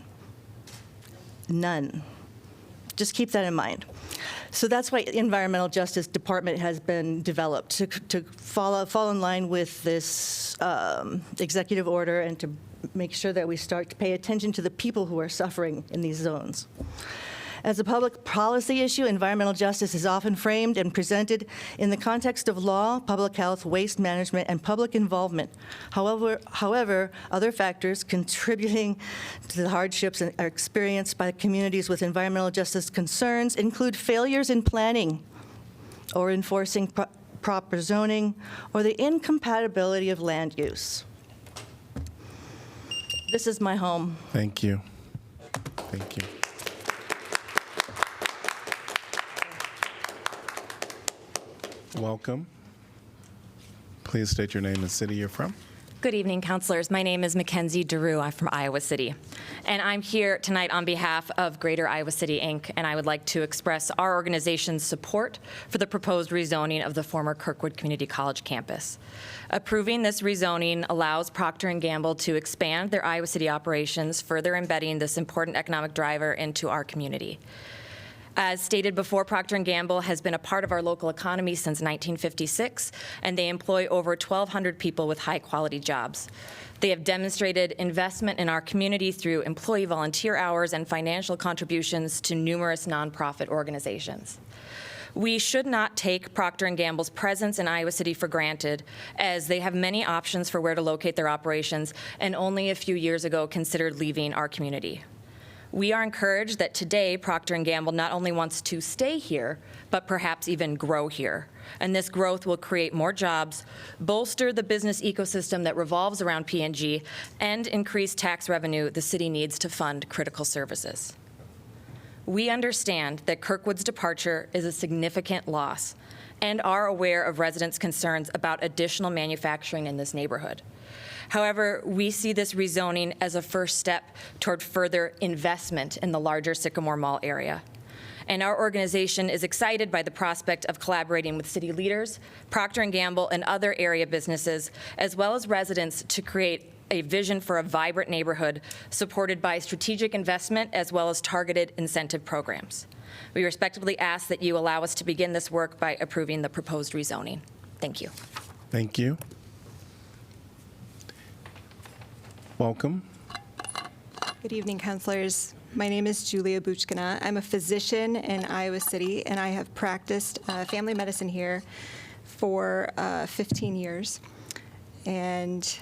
None. Just keep that in mind. So that's why Environmental Justice Department has been developed, to fall in line with this executive order and to make sure that we start to pay attention to the people who are suffering in these zones. As a public policy issue, environmental justice is often framed and presented in the context of law, public health, waste management, and public involvement. However, other factors contributing to the hardships experienced by communities with environmental justice concerns include failures in planning or enforcing proper zoning, or the incompatibility of land use. This is my home. Thank you. Thank you. Welcome. Please state your name and city you're from. Good evening, councilors. My name is Mackenzie DeRue. I'm from Iowa City. And I'm here tonight on behalf of Greater Iowa City, Inc., and I would like to express our organization's support for the proposed rezoning of the former Kirkwood Community College campus. Approving this rezoning allows Procter & Gamble to expand their Iowa City operations, further embedding this important economic driver into our community. As stated before, Procter & Gamble has been a part of our local economy since 1956, and they employ over 1,200 people with high-quality jobs. They have demonstrated investment in our community through employee volunteer hours and financial contributions to numerous nonprofit organizations. We should not take Procter & Gamble's presence in Iowa City for granted, as they have many options for where to locate their operations and only a few years ago considered leaving our community. We are encouraged that today Procter & Gamble not only wants to stay here, but perhaps even grow here. And this growth will create more jobs, bolster the business ecosystem that revolves around P&G, and increase tax revenue the city needs to fund critical services. We understand that Kirkwood's departure is a significant loss and are aware of residents' concerns about additional manufacturing in this neighborhood. However, we see this rezoning as a first step toward further investment in the larger Sycamore Mall area. And our organization is excited by the prospect of collaborating with city leaders, Procter & Gamble, and other area businesses, as well as residents, to create a vision for a vibrant neighborhood supported by strategic investment as well as targeted incentive programs. We respectfully ask that you allow us to begin this work by approving the proposed rezoning. Thank you. Thank you. Welcome. Good evening, councilors. My name is Julia Buchkina. I'm a physician in Iowa City, and I have practiced family medicine here for 15 years. And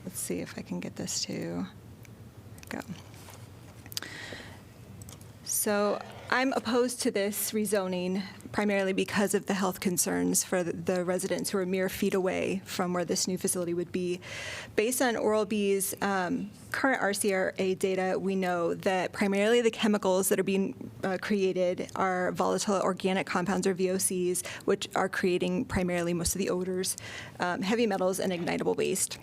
let's see if I can get this to go. So I'm opposed to this rezoning primarily because of the health concerns for the residents who are mere feet away from where this new facility would be. Based on Oral-B's current RCRA data, we know that primarily the chemicals that are being created are volatile organic compounds, or VOCs, which are creating primarily most of the odors, heavy metals, and ignitable waste.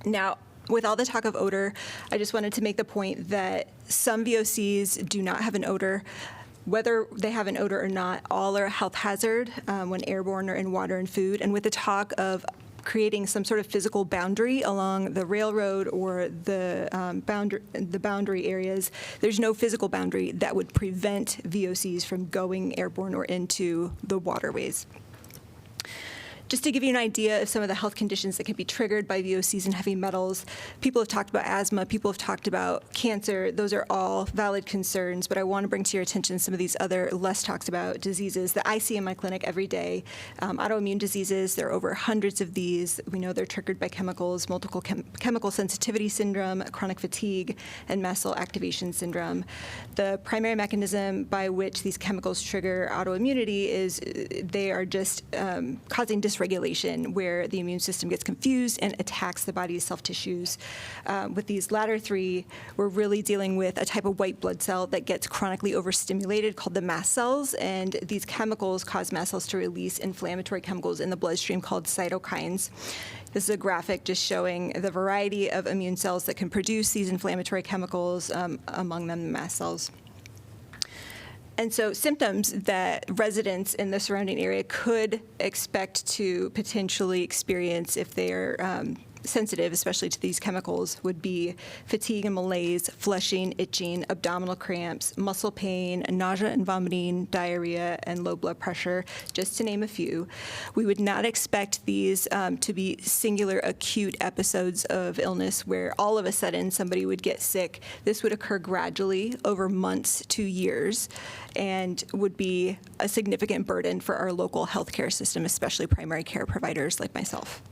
Now, with all the talk of odor, I just wanted to make the point that some VOCs do not have an odor. Whether they have an odor or not, all are a health hazard when airborne or in water and food. And with the talk of creating some sort of physical boundary along the railroad or the boundary areas, there's no physical boundary that would prevent VOCs from going airborne or into the waterways. Just to give you an idea of some of the health conditions that can be triggered by VOCs and heavy metals, people have talked about asthma, people have talked about cancer. Those are all valid concerns, but I want to bring to your attention some of these other less talked about diseases that I see in my clinic every day. Autoimmune diseases, there are over hundreds of these. We know they're triggered by chemicals, multiple chemical sensitivity syndrome, chronic fatigue, and mast cell activation syndrome. The primary mechanism by which these chemicals trigger autoimmunity is they are just causing dysregulation, where the immune system gets confused and attacks the body's self-tissues. With these latter three, we're really dealing with a type of white blood cell that gets chronically overstimulated called the mast cells, and these chemicals cause mast cells to release inflammatory chemicals in the bloodstream called cytokines. This is a graphic just showing the variety of immune cells that can produce these inflammatory chemicals, among them the mast cells. And so symptoms that residents in the surrounding area could expect to potentially experience if they're sensitive, especially to these chemicals, would be fatigue and malaise, flushing, itching, abdominal cramps, muscle pain, nausea and vomiting, diarrhea, and low blood pressure, just to name a few. We would not expect these to be singular acute episodes of illness where all of a sudden somebody would get sick. This would occur gradually over months to years and would be a significant burden for our local healthcare system, especially primary care providers like myself.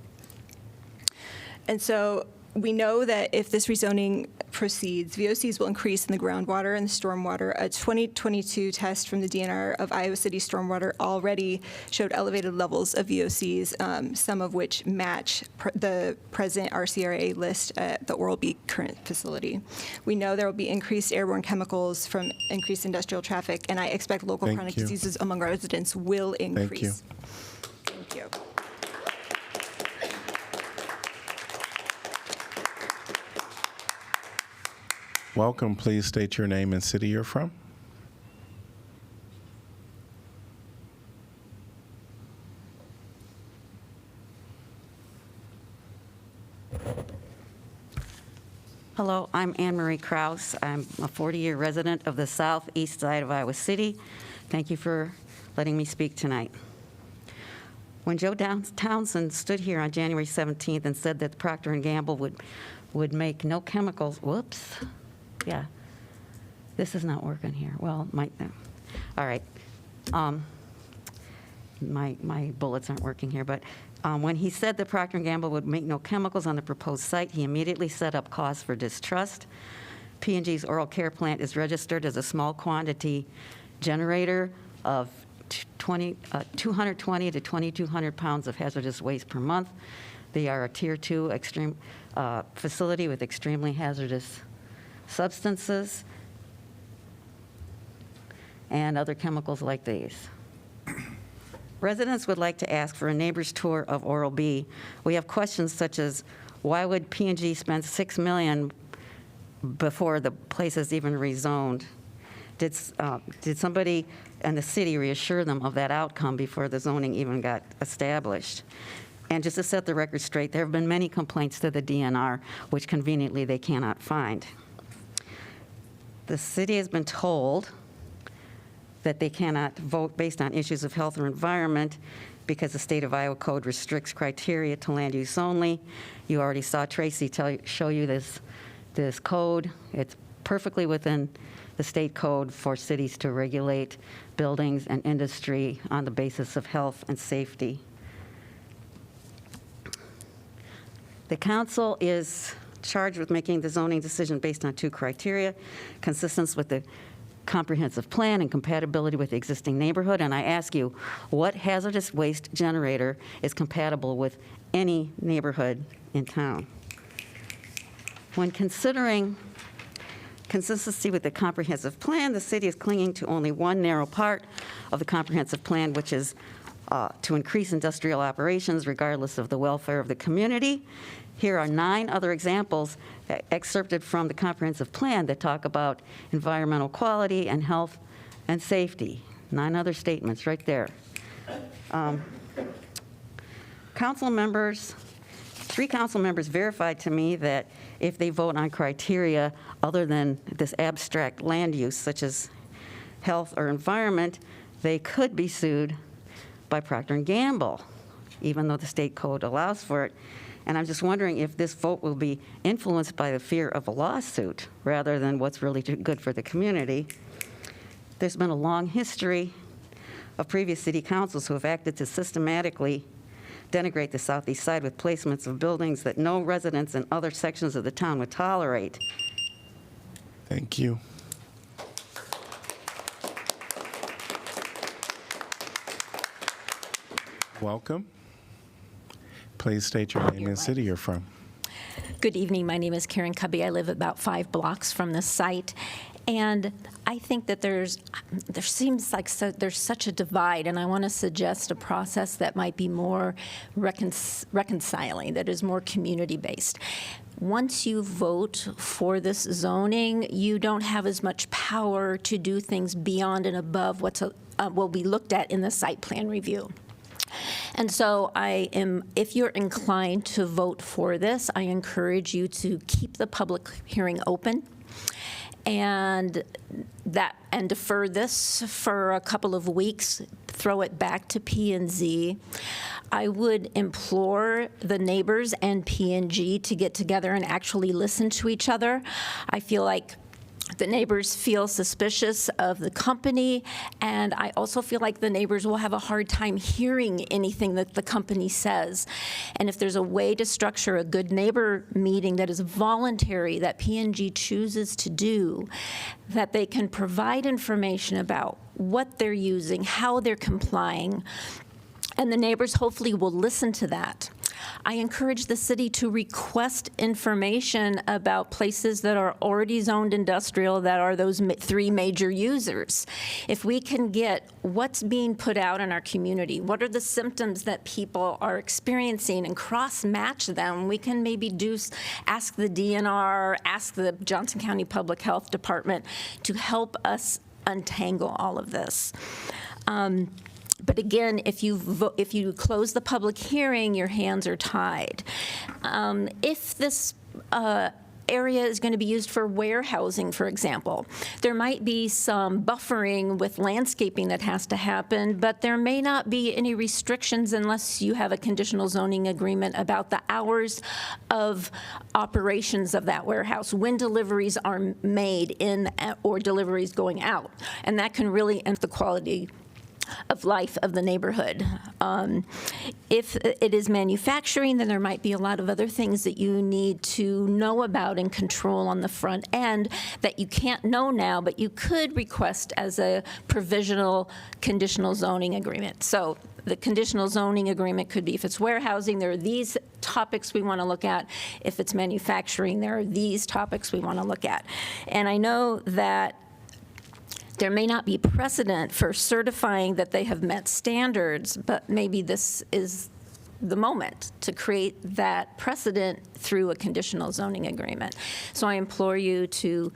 And so we know that if this rezoning proceeds, VOCs will increase in the groundwater and the stormwater. A 2022 test from the DNR of Iowa City stormwater already showed elevated levels of VOCs, some of which match the present RCRA list at the Oral-B current facility. We know there will be increased airborne chemicals from increased industrial traffic, and I expect local chronic diseases among residents will increase. Thank you. Welcome. Please state your name and city you're from. Hello, I'm Anne Marie Krause. I'm a 40-year resident of the southeast side of Iowa City. Thank you for letting me speak tonight. When Joe Townsend stood here on January 17th and said that Procter & Gamble would make no chemicals, whoops. Yeah, this is not working here. Well, all right. My bullets aren't working here, but when he said that Procter & Gamble would make no chemicals on the proposed site, he immediately set up cause for distrust. P&G's oral care plant is registered as a small quantity generator of 220 to 2,200 pounds of hazardous waste per month. They are a Tier 2 extreme facility with extremely hazardous substances and other chemicals like these. Residents would like to ask for a neighbor's tour of Oral B. We have questions such as, why would P&G spend $6 million before the place is even rezoned? Did somebody in the city reassure them of that outcome before the zoning even got established? And just to set the record straight, there have been many complaints to the DNR, which conveniently they cannot find. The city has been told that they cannot vote based on issues of health or environment because the state of Iowa code restricts criteria to land use only. You already saw Tracy show you this code. It's perfectly within the state code for cities to regulate buildings and industry on the basis of health and safety. The council is charged with making the zoning decision based on 2 criteria: consistence with the comprehensive plan and compatibility with the existing neighborhood. And I ask you, what hazardous waste generator is compatible with any neighborhood in town? When considering consistency with the comprehensive plan, the city is clinging to only one narrow part of the comprehensive plan, which is to increase industrial operations regardless of the welfare of the community. Here are 9 other examples excerpted from the comprehensive plan that talk about environmental quality and health and safety. 9 other statements right there. Council members, 3 council members verified to me that if they vote on criteria other than this abstract land use, such as health or environment, they could be sued by Procter & Gamble, even though the state code allows for it. And I'm just wondering if this vote will be influenced by the fear of a lawsuit rather than what's really good for the community. There's been a long history of previous city councils who have acted to systematically denigrate the southeast side with placements of buildings that no residents in other sections of the town would tolerate. Thank you. Welcome. Please state your name and city you're from. Good evening. My name is Karen Cubby. I live about 5 blocks from this site. And I think that there seems like there's such a divide, and I want to suggest a process that might be more reconciling, that is more community-based. Once you vote for this zoning, you don't have as much power to do things beyond and above what will be looked at in the site plan review. And so if you're inclined to vote for this, I encourage you to keep the public hearing open and defer this for a couple of weeks, throw it back to P&Z. I would implore the neighbors and P&G to get together and actually listen to each other. I feel like the neighbors feel suspicious of the company, and I also feel like the neighbors will have a hard time hearing anything that the company says. And if there's a way to structure a good neighbor meeting that is voluntary, that P&G chooses to do, that they can provide information about what they're using, how they're complying, and the neighbors hopefully will listen to that. I encourage the city to request information about places that are already zoned industrial that are those 3 major users. If we can get what's being put out in our community, what are the symptoms that people are experiencing, and cross-match them, we can maybe ask the DNR, ask the Johnson County Public Health Department to help us untangle all of this. But again, if you close the public hearing, your hands are tied. If this area is going to be used for warehousing, for example, there might be some buffering with landscaping that has to happen, but there may not be any restrictions unless you have a conditional zoning agreement about the hours of operations of that warehouse, when deliveries are made in or deliveries going out. And that can really impact the quality life of the neighborhood. If it is manufacturing, then there might be a lot of other things that you need to know about and control on the front end that you can't know now, but you could request as a provisional conditional zoning agreement. So the conditional zoning agreement could be, if it's warehousing, there are these topics we want to look at. If it's manufacturing, there are these topics we want to look at. And I know that there may not be precedent for certifying that they have met standards, but maybe this is the moment to create that precedent through a conditional zoning agreement. So I implore you to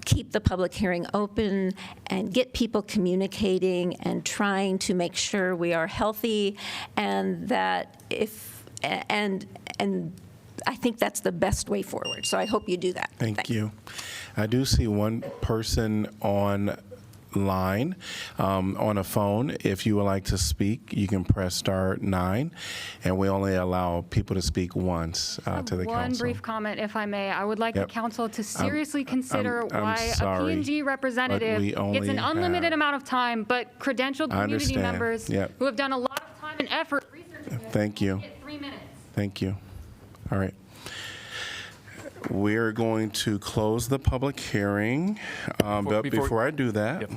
keep the public hearing open and get people communicating and trying to make sure we are healthy, and that and I think that's the best way forward. So I hope you do that. Thank you. I do see one person on line on a phone. If you would like to speak, you can press *9, and we only allow people to speak once to the council. One brief comment, if I may. I would like Yep. the council to seriously consider I'm why sorry, a P&G representative we only gets an unlimited have- amount of time, but credentialed I community understand. members Yep. who have done a lot of time and effort researching this Thank you. get 3 minutes. Thank you. All right. We're going to close the public hearing, but before I do that,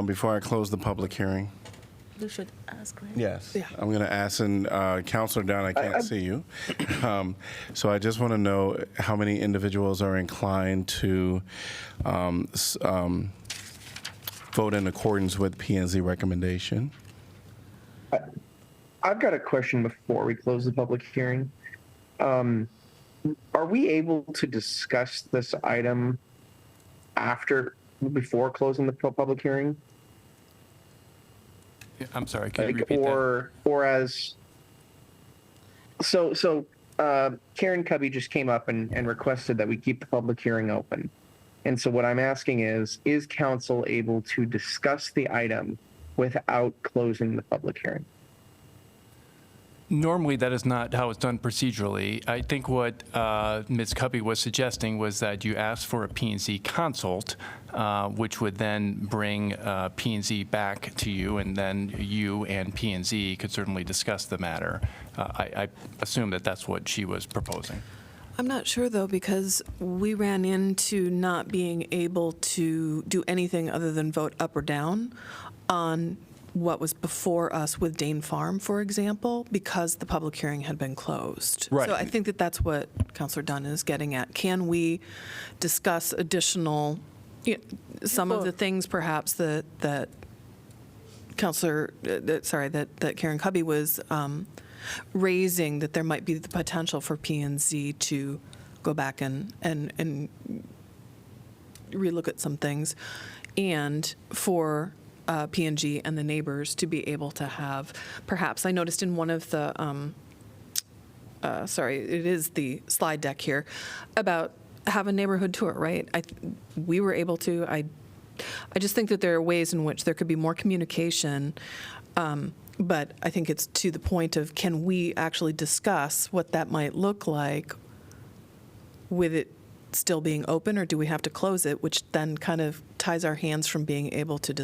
before I close the public hearing, You should ask, right? yes, Yeah. I'm going to ask, and Councilor Dunn, I can't see you, so I just want to know how many individuals are inclined to vote in accordance with P&Z recommendation. I've got a question before we close the public hearing. Are we able to discuss this item before closing the public hearing? I'm sorry, can you repeat that? Or as so Karen Cubby just came up and requested that we keep the public hearing open. And so what I'm asking is council able to discuss the item without closing the public hearing? Normally, that is not how it's done procedurally. I think what Ms. Cubby was suggesting was that you ask for a P&Z consult, which would then bring P&Z back to you, and then you and P&Z could certainly discuss the matter. I assume that that's what she was proposing. I'm not sure, though, because we ran into not being able to do anything other than vote up or down on what was before us with Dane Farm, for example, because the public hearing had been closed. Right. So I think that that's what Councilor Dunn is getting at. Can we discuss additional, some of the things perhaps that Karen Cubby was raising, that there might be the potential for P&Z to go back and relook at some things, and for P&G and the neighbors to be able to have, perhaps, I noticed in one of the, it is the slide deck here, about have a neighborhood tour, right? We were able to, I just think that there are ways in which there could be more communication, but I think it's to the point of, can we actually discuss what that might look like with it still being open, or do we have to close it, which then kind of ties our hands from being able to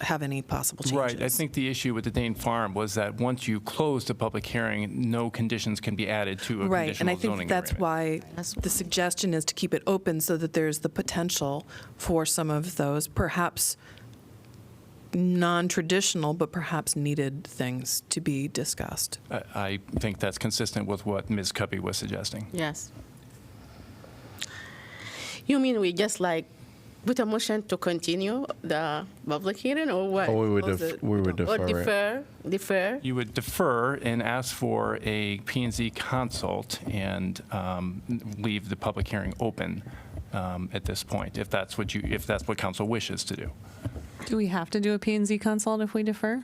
have any possible changes? Right. I think the issue with the Dane Farm was that once you close the public hearing, no conditions can be added to a Right, and I conditional think zoning that's agreement. why the suggestion is to keep it open so that there's the potential for some of those perhaps non-traditional but perhaps needed things to be discussed. I think that's consistent with what Ms. Cubby was suggesting. Yes. You mean we just put a motion to continue the public hearing, or what? Oh, we would defer Or it. defer? You would defer and ask for a P&Z consult and leave the public hearing open at this point, if that's what council wishes to do. Do we have to do a P&Z consult if we defer?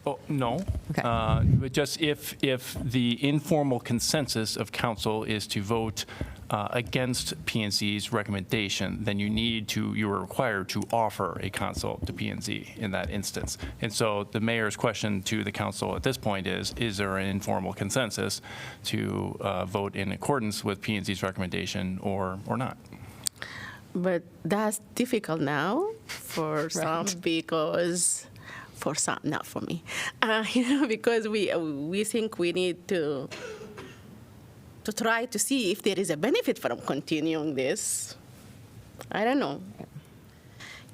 Oh, no. Okay. But just if the informal consensus of council is to vote against P&Z's recommendation, then you are required to offer a consult to P&Z in that instance. And so the mayor's question to the council at this point is there an informal consensus to vote in accordance with P&Z's recommendation or not? But that's difficult now for some, because for some, not for me. Because we think we need to try to see if there is a benefit from continuing this. I don't know.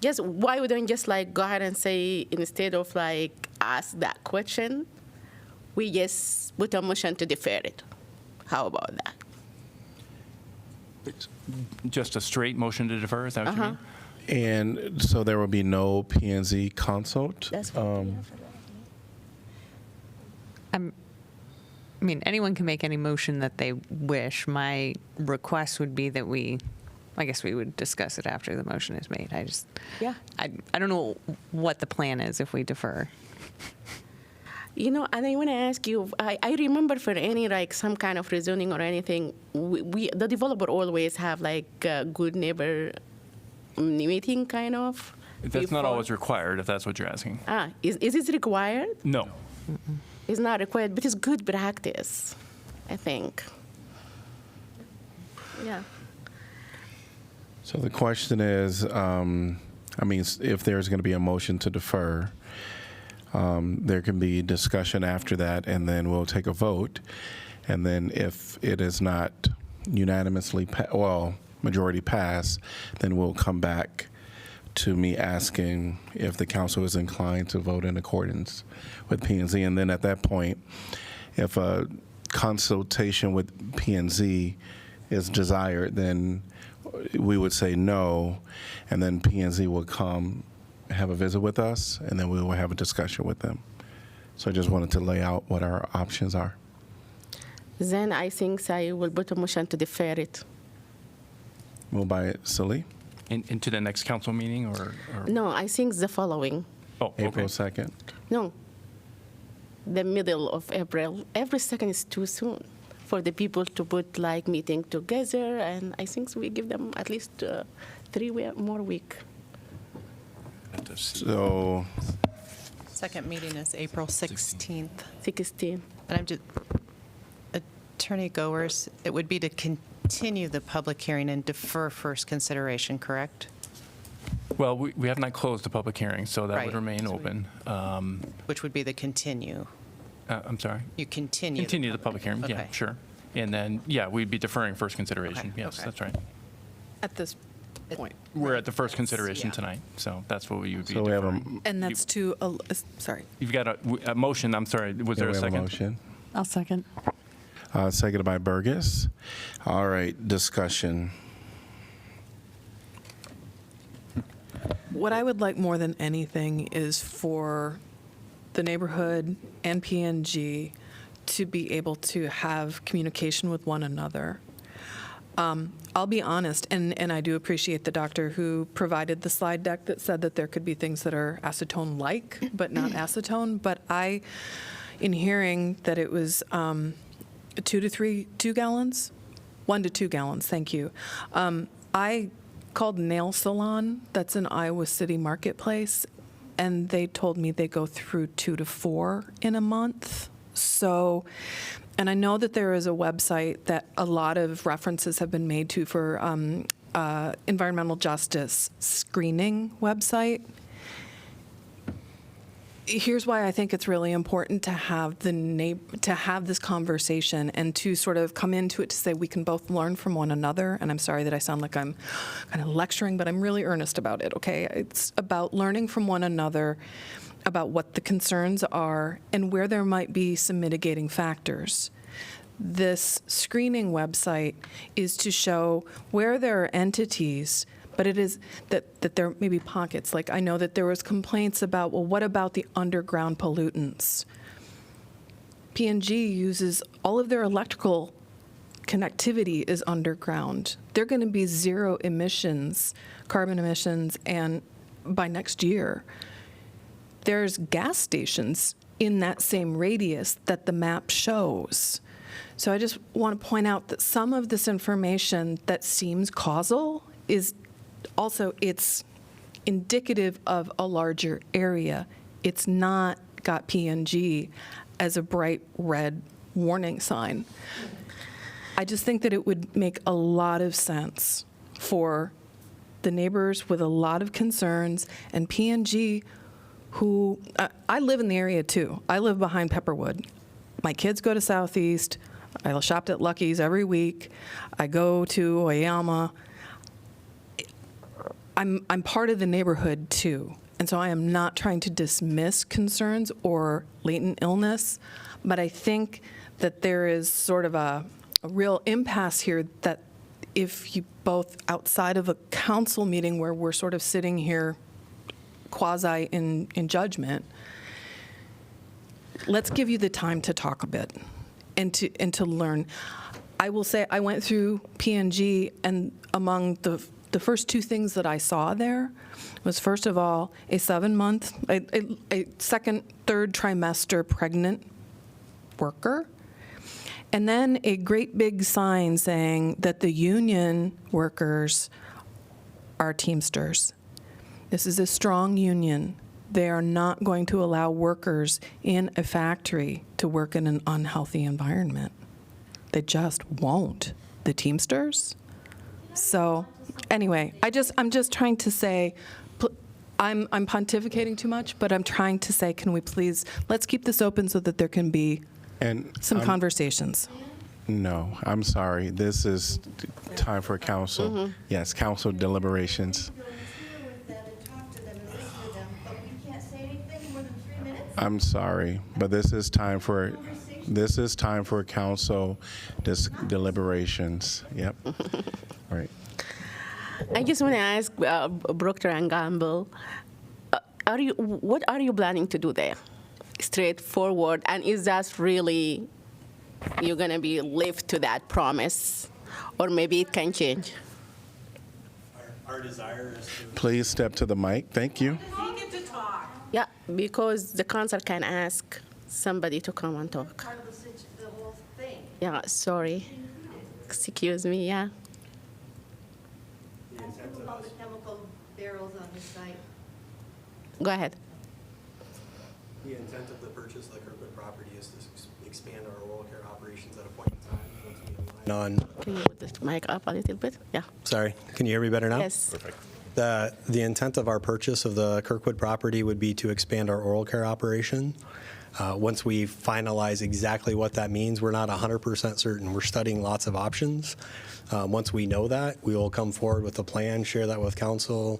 Just why we don't just like go ahead and say, instead of like ask that question, we just put a motion to defer it. How about that? Just a straight motion to defer, is that what you mean? And so there will be no P&Z consult? That's I mean, anyone can make any motion that they wish. My request would be that I guess we would discuss it after the motion is made. I don't know what the plan is if we defer. And I want to ask you, I remember for any, like, some kind of rezoning or anything, the developer always have, like, a good neighbor meeting, kind of. That's not always required, if that's what you're asking. Is this required? No. It's not required, but it's good practice, I think. Yeah. So the question is, if there's going to be a motion to defer, there can be discussion after that, and then we'll take a vote. And then if it is not unanimously, majority pass, then we'll come back to me asking if the council is inclined to vote in accordance with P&Z. And then at that point, if a consultation with P&Z is desired, then we would say no, and then P&Z will come have a visit with us, and then we will have a discussion with them. So I just wanted to lay out what our options are. Then I think I will put a motion to defer it. Moved by Salih. Into the next council meeting, or? No, I think the following. Oh, okay. April 2nd. No, the middle of April. Every second is too soon for the people to put like meeting together, and I think we give them at least 3 more weeks. So Second meeting is April 16th. 16. And I'm just, Attorney Goers, it would be to continue the public hearing and defer first consideration, correct? Well, we have not closed the public hearing, so that would Right. remain open. Which would be the continue. I'm sorry? You continue. Continue the public hearing, yeah, Okay. sure. And then, we'd be deferring first consideration. Okay, Yes, okay. that's right. At this point. We're at the first consideration Yeah. tonight, so that's what we would be So we have deferring. And that's sorry. You've got a motion, I'm sorry, was there a we have second? a motion. I'll second. Seconded by Burgess. All right, discussion. What I would like more than anything is for the neighborhood and PNG to be able to have communication with one another. I'll be honest, and I do appreciate the doctor who provided the slide deck that said that there could be things that are acetone-like, but not acetone. But in hearing that it was 2 gallons, 1 to 2 gallons, thank you. I called Nail Salon, that's in Iowa City Marketplace, and they told me they go through 2 to 4 in a month. So, and I know that there is a website that a lot of references have been made to for environmental justice screening website. Here's why I think it's really important to have this conversation and to sort of come into it to say we can both learn from one another. And I'm sorry that I sound like I'm kind of lecturing, but I'm really earnest about it, okay? It's about learning from one another about what the concerns are and where there might be some mitigating factors. This screening website is to show where there are entities, but it is that there may be pockets. Like I know that there was complaints about, well, what about the underground pollutants? P&G uses all of their electrical connectivity is underground. They're going to be zero emissions, carbon emissions, and by next year. There's gas stations in that same radius that the map shows. So I just want to point out that some of this information that seems causal is also, it's indicative of a larger area. It's not got P&G as a bright red warning sign. I just think that it would make a lot of sense for the neighbors with a lot of concerns and P&G who, I live in the area too. I live behind Pepperwood. My kids go to Southeast. I shopped at Lucky's every week. I go to Oyama. I'm part of the neighborhood too. And so I am not trying to dismiss concerns or latent illness, but I think that there is sort of a real impasse here that if you both outside of a council meeting where we're sort of sitting here quasi in judgment, let's give you the time to talk a bit and to learn. I will say I went through P&G, and among the first two things that I saw there was, first of all, a 7-month, a second, third trimester pregnant worker, and then a great big sign saying that the union workers are Teamsters. This is a strong union. They are not going to allow workers in a factory to work in an unhealthy environment. They just won't. The Teamsters? So anyway, I'm just trying to say, I'm pontificating too much, but I'm trying to say, can we please, let's keep this open so that there can be some conversations. No, I'm sorry. This is time for council. Yes, council deliberations. I'm sorry, but this is time for council deliberations. Yep. Right. I just want to ask Procter and Gamble, what are you planning to do there? Straightforward, and is that really you're going to be live to that promise, or maybe it can change? Our desire is to... Please step to the mic. Thank you. Yeah, because the council can ask somebody to come and talk. Part of the whole thing. Yeah, sorry. Excuse me, yeah. All the chemical barrels on the site. Go ahead. The intent of the purchase of the Kirkwood property is to expand our oral care operations at a point in time. Once we align on... Can you put the mic up a little bit? Yeah. Sorry, can you hear me better now? Yes. Perfect. The intent of our purchase of the Kirkwood property would be to expand our oral care operation. Once we finalize exactly what that means, we're not 100% certain. We're studying lots of options. Once we know that, we will come forward with a plan, share that with council,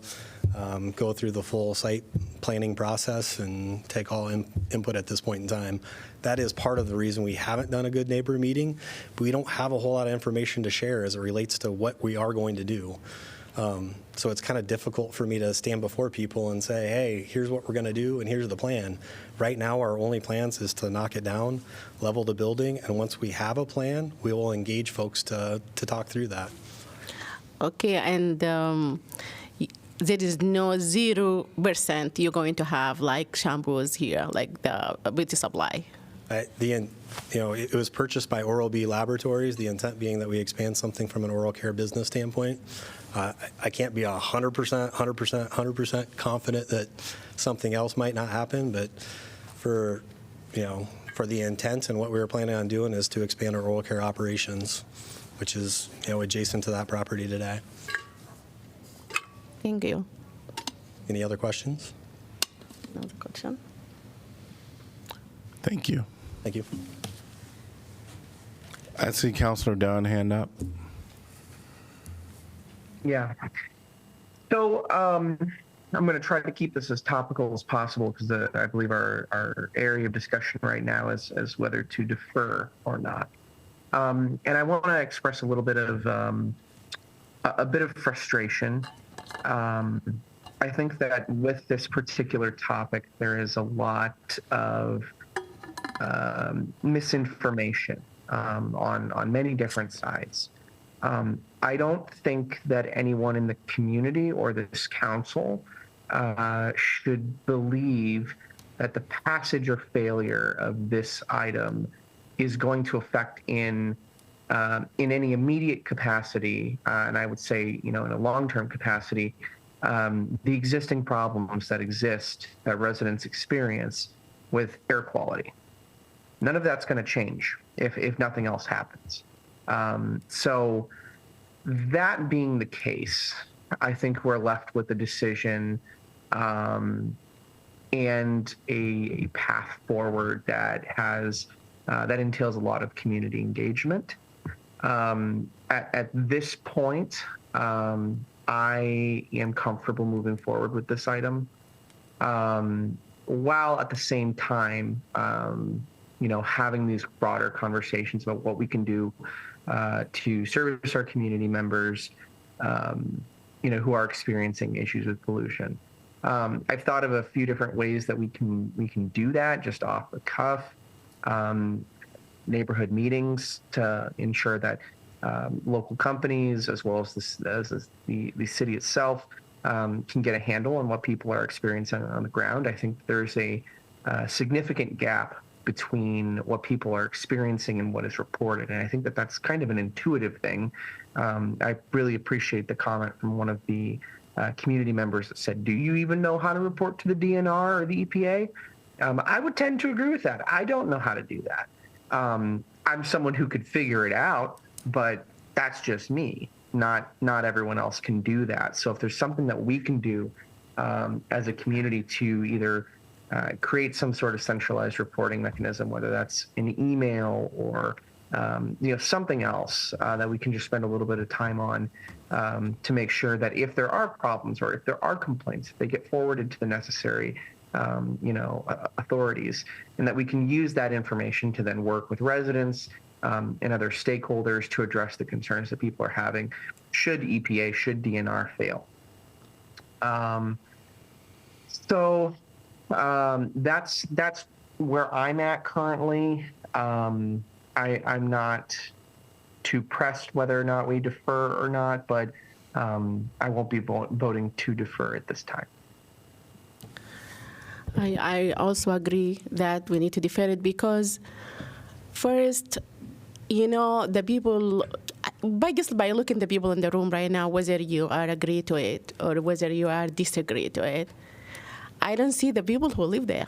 go through the full site planning process, and take all input at this point in time. That is part of the reason we haven't done a good neighbor meeting, but we don't have a whole lot of information to share as it relates to what we are going to do. So it's kind of difficult for me to stand before people and say, hey, here's what we're going to do, and here's the plan. Right now, our only plans is to knock it down, level the building, and once we have a plan, we will engage folks to talk through that. Okay, and there is no 0% you're going to have like shampoos here, like the beauty supply. It was purchased by Oral-B Laboratories, the intent being that we expand something from an oral care business standpoint. I can't be 100% confident that something else might not happen, but for the intent and what we were planning on doing is to expand our oral care operations, which is, adjacent to that property today. Thank you. Any other questions? Another question? Thank you. Thank you. I see Councilor Dunn hand up. Yeah. So I'm going to try to keep this as topical as possible because I believe our area of discussion right now is whether to defer or not. And I want to express a little bit of frustration. I think that with this particular topic, there is a lot of misinformation on many different sides. I don't think that anyone in the community or this council should believe that the passage or failure of this item is going to affect in any immediate capacity, and I would say, in a long-term capacity, the existing problems that exist that residents experience with air quality. None of that's going to change if nothing else happens. So that being the case, I think we're left with the decision and a path forward that has that entails a lot of community engagement. At this point, I am comfortable moving forward with this item, while at the same time, having these broader conversations about what we can do to service our community members, who are experiencing issues with pollution. I've thought of a few different ways that we can do that just off the cuff. Neighborhood meetings to ensure that local companies, as well as the city itself, can get a handle on what people are experiencing on the ground. I think there's a significant gap between what people are experiencing and what is reported, and I think that that's kind of an intuitive thing. I really appreciate the comment from one of the community members that said, "Do you even know how to report to the DNR or the EPA?" I would tend to agree with that. I don't know how to do that. I'm someone who could figure it out, but that's just me. Not everyone else can do that. So if there's something that we can do as a community to either create some sort of centralized reporting mechanism, whether that's an email or something else that we can just spend a little bit of time on to make sure that if there are problems or if there are complaints, they get forwarded to the necessary authorities, and that we can use that information to then work with residents and other stakeholders to address the concerns that people are having should EPA, should DNR fail. That's where I'm at currently. I'm not too pressed whether or not we defer or not, but I won't be voting to defer at this time. I also agree that we need to defer it because, first, the people, by looking at the people in the room right now, whether you are agree to it or whether you are disagree to it, I don't see the people who live there.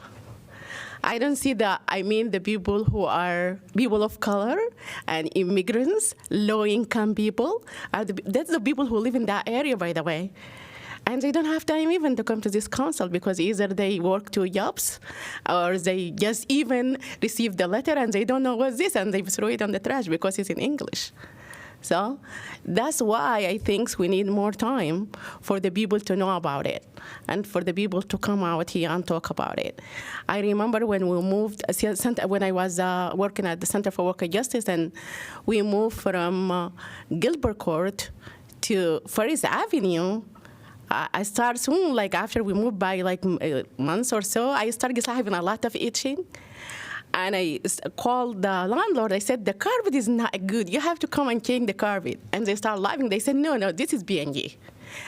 I don't see the people who are people of color and immigrants, low-income people. That's the people who live in that area, by the way. And they don't have time even to come to this council because either they work 2 jobs or they just even receive the letter and they don't know what's this and they throw it on the trash because it's in English. So that's why I think we need more time for the people to know about it and for the people to come out here and talk about it. I remember when we moved, when I was working at the Center for Worker Justice, and we moved from Gilbert Court to Forest Avenue. I started soon, after we moved by months or so, I started having a lot of itching. And I called the landlord. I said, the carpet is not good. You have to come and change the carpet. And they started laughing. They said, no, this is B&G.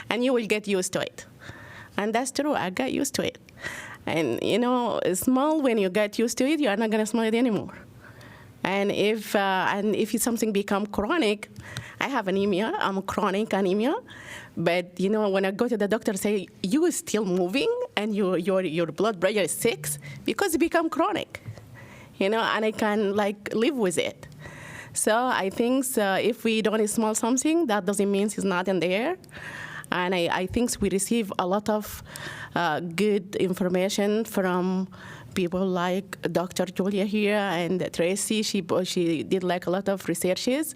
And you will get used to it. And that's true. I got used to it. And, smell, when you get used to it, you are not going to smell it anymore. And if something become chronic, I have anemia. I'm chronic anemia. But, when I go to the doctor, say, you are still moving and your blood pressure is 6 because it become chronic. And I can live with it. So I think if we don't smell something, that doesn't mean it's not in the air. And I think we receive a lot of good information from people like Dr. Julia here and Tracy. She did a lot of researches.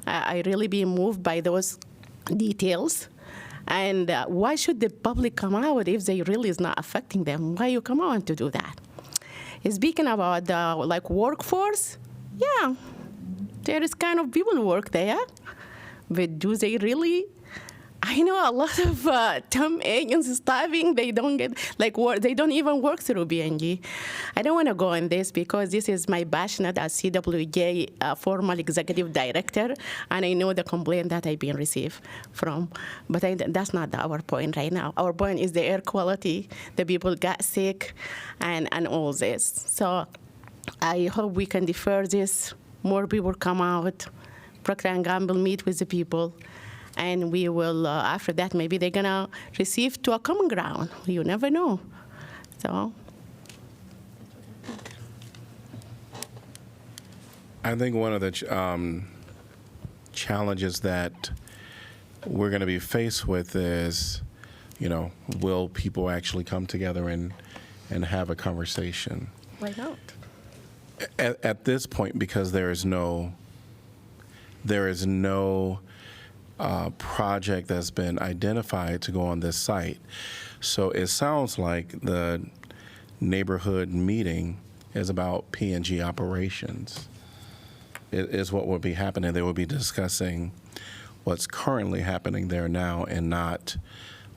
I really be moved by those details. And why should the public come out if they really is not affecting them? Why you come out to do that? Speaking about the workforce, yeah, there is kind of people who work there, but do they really? I know a lot of temp agents staffing, they don't get work, they don't even work through B&G. I don't want to go on this because this is my passion as CWJ former executive director, and I know the complaint that I've been received from. But that's not our point right now. Our point is the air quality, the people got sick, and all this. So I hope we can defer this. More people come out. Procter & Gamble meet with the people. And we will, after that, maybe they're going to receive to a common ground. You never know. So I think one of the challenges that we're going to be faced with is, will people actually come together and and have a conversation. Why not? At this point, because there is no project that's been identified to go on this site. So it sounds like the neighborhood meeting is about P&G operations. It is what will be happening. They will be discussing what's currently happening there now and not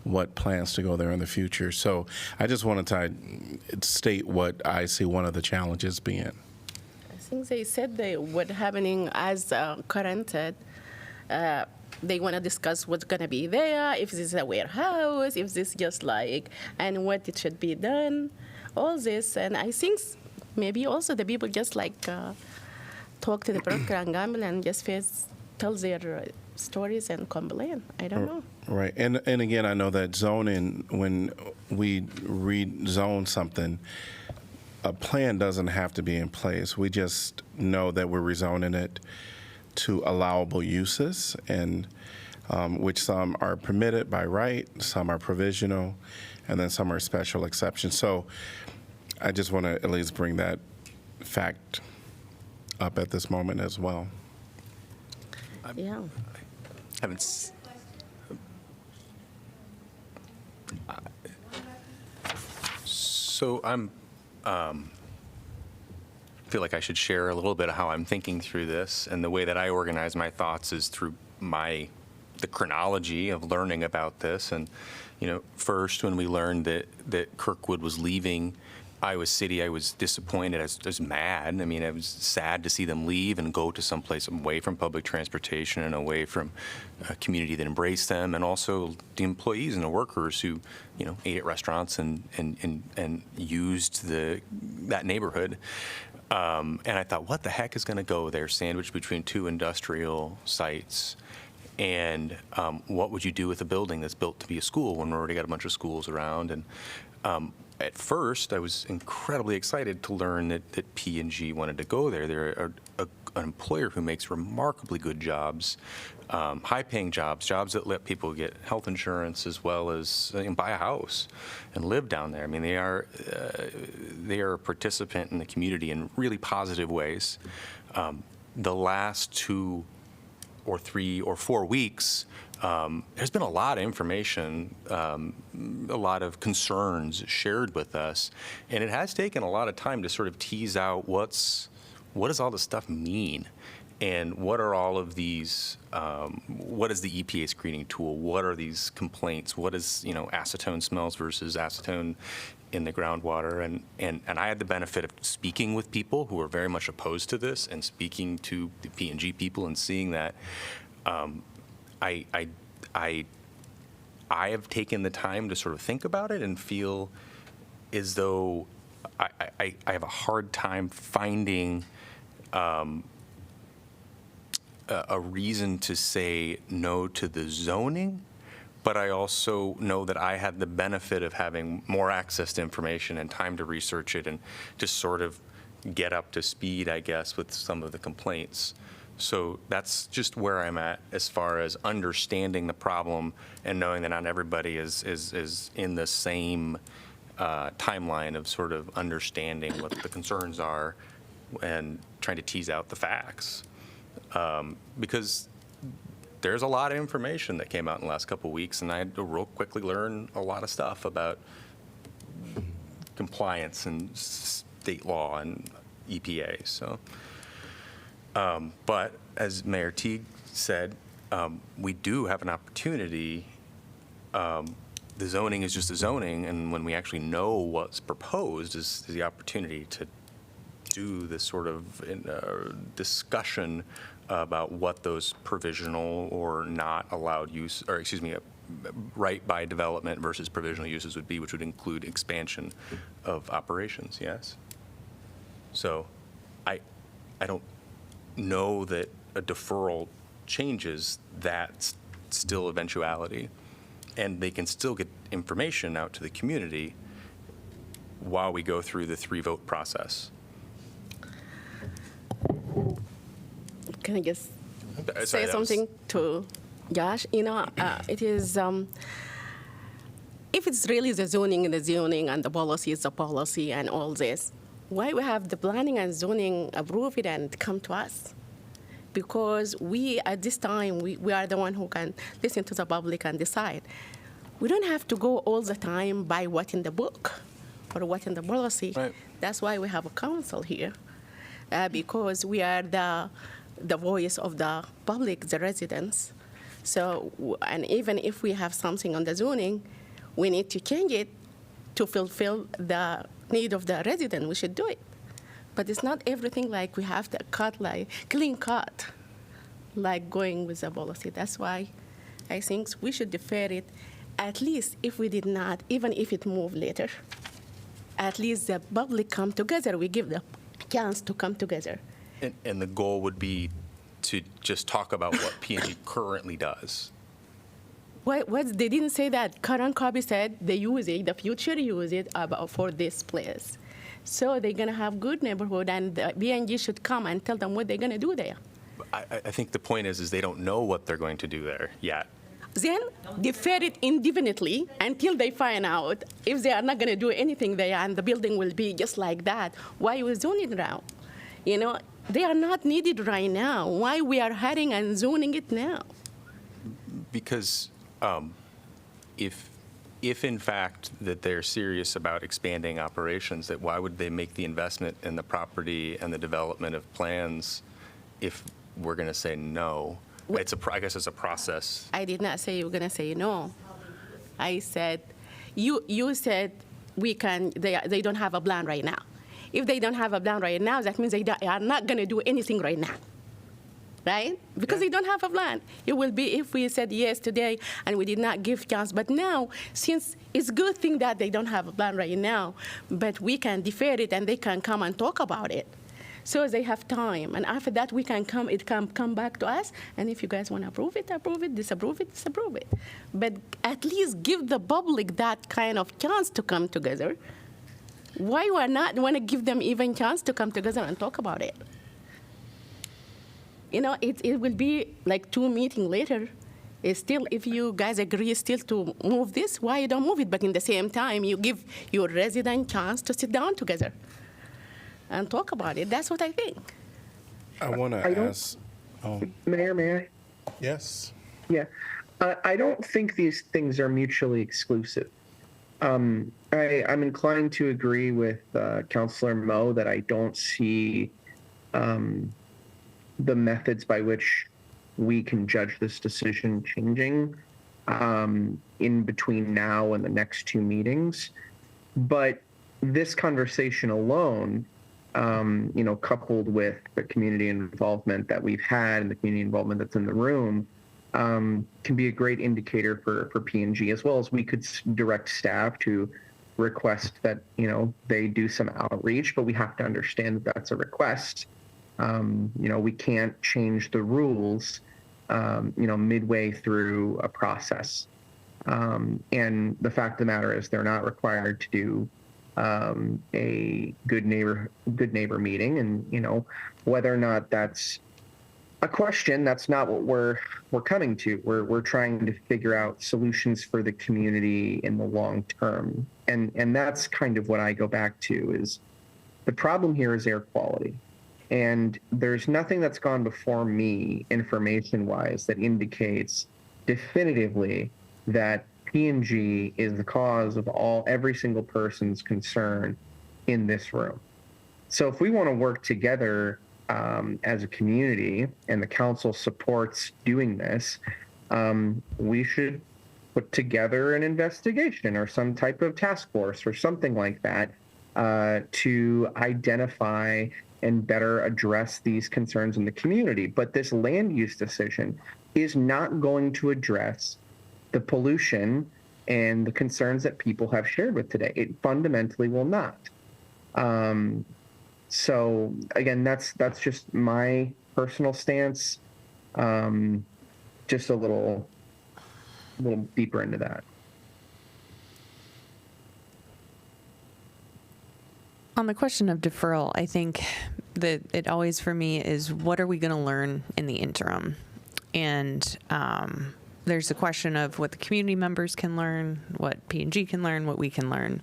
what plans to go there in the future. So I just wanted to state what I see one of the challenges being. I think they said what happening as current. They want to discuss what's going to be there, if this is a warehouse, if this is just like, and what it should be done, all this. And I think maybe also the people just like talk to the Procter & Gamble and just tell their stories and complain. I don't know. Right. And again, I know that zoning, when we rezone something, a plan doesn't have to be in place. We just know that we're rezoning it to allowable uses, and which some are permitted by right, some are provisional, and then some are special exceptions. So I just want to at least bring that fact up at this moment as well. Yeah. So I'm feel like I should share a little bit of how I'm thinking through this, and the way that I organize my thoughts is through the chronology of learning about this. And first, when we learned that Kirkwood was leaving Iowa City, I was disappointed. I was mad. I mean, I was sad to see them leave and go to someplace away from public transportation and away from a community that embraced them, and also the employees and the workers who, ate at restaurants and used that neighborhood. And I thought, what the heck is going to go there, sandwiched between two industrial sites? And what would you do with a building that's built to be a school when we already got a bunch of schools around? And at first, I was incredibly excited to learn that P&G wanted to go there. They're an employer who makes remarkably good jobs, high-paying jobs that let people get health insurance as well as buy a house and live down there. I mean, they are a participant in the community in really positive ways. The last 2 or 3 or 4 weeks, there's been a lot of information, a lot of concerns shared with us, and it has taken a lot of time to sort of tease out what does all this stuff mean, and what are all of these, what is the EPA screening tool, what are these complaints, what is, acetone smells versus acetone in the groundwater, and I had the benefit of speaking with people who are very much opposed to this, and speaking to the P&G people and seeing that. I have taken the time to sort of think about it and feel as though I have a hard time finding a reason to say no to the zoning, but I also know that I had the benefit of having more access to information and time to research it and to sort of get up to speed, I guess, with some of the complaints. So that's just where I'm at as far as understanding the problem and knowing that not everybody is in the same timeline of sort of understanding what the concerns are and trying to tease out the facts. Because there's a lot of information that came out in the last couple of weeks, and I had to real quickly learn a lot of stuff about compliance and state law and EPA. So. But as Mayor Teague said, we do have an opportunity. The zoning is just a zoning, and when we actually know what's proposed is the opportunity to do this sort of discussion about what those provisional or not allowed use, or excuse me, right by development versus provisional uses would be, which would include expansion of operations, yes? So I don't know that a deferral changes that still eventuality, and they can still get information out to the community while we go through the 3-vote process. Can I just say something to Josh? It is, if it's really the zoning and the policy is the policy and all this, why we have the planning and zoning approve it and come to us? Because we, at this time, we are the one who can listen to the public and decide. We don't have to go all the time by what in the book or what in the policy. Right. That's why we have a council here, because we are the voice of the public, the residents. So, and even if we have something on the zoning, we need to change it to fulfill the need of the resident. We should do it. But it's not everything like we have to cut, like clean cut, like going with the policy. That's why I think we should defer it, at least if we did not, even if it moved later. At least the public come together. We give the chance to come together. And the goal would be to just talk about what P&G currently does. What they didn't say that. Current copy said they use it, the future use it about for this place. So they're gonna have good neighborhood, and the B&G should come and tell them what they're gonna do there. I think the point is they don't know what they're going to do there yet. Then defer it indefinitely until they find out if they are not gonna do anything there and the building will be just like that. Why we zone it now? You know, they are not needed right now. Why we are heading and zoning it now? Because if in fact that they're serious about expanding operations, that why would they make the investment in the property and the development of plans if we're going to say no? I guess it's a process. I did not say you were going to say no. I said, you said they don't have a plan right now. If they don't have a plan right now, that means they are not going to do anything right now. Right? Because they don't have a plan. It will be if we said yes today and we did not give chance. But now, since it's a good thing that they don't have a plan right now, but we can defer it and they can come and talk about it. So they have time. And after that, it can come back to us. And if you guys want to approve it, disapprove it, disapprove it. But at least give the public that kind of chance to come together. Why we not want to give them even chance to come together and talk about it? You know, it will be like 2 meetings later. It's still, if you guys agree still to move this, why you don't move it? But in the same time, you give your resident chance to sit down together and talk about it. That's what I think. I want to ask. Mayor, may I? Yes. Yeah. I don't think these things are mutually exclusive. I'm inclined to agree with Councilor Moe that I don't see the methods by which we can judge this decision changing in between now and the next 2 meetings. But this conversation alone, coupled with the community involvement that we've had and the community involvement that's in the room, can be a great indicator for P&G, as well as we could direct staff to request that, they do some outreach, but we have to understand that that's a request. We can't change the rules, midway through a process. And the fact of the matter is they're not required to do a good neighbor meeting. And, whether or not that's a question, that's not what we're coming to. We're trying to figure out solutions for the community in the long term. And that's kind of what I go back to is the problem here is air quality. And there's nothing that's gone before me information-wise that indicates definitively that P&G is the cause of every single person's concern in this room. So if we want to work together as a community, and the council supports doing this, we should put together an investigation or some type of task force or something like that to identify and better address these concerns in the community. But this land use decision is not going to address the pollution and the concerns that people have shared with today. It fundamentally will not. So again, that's just my personal stance. Just a little deeper into that. On the question of deferral, I think that it always for me is what are we going to learn in the interim? And there's a question of what the community members can learn, what P&G can learn, what we can learn.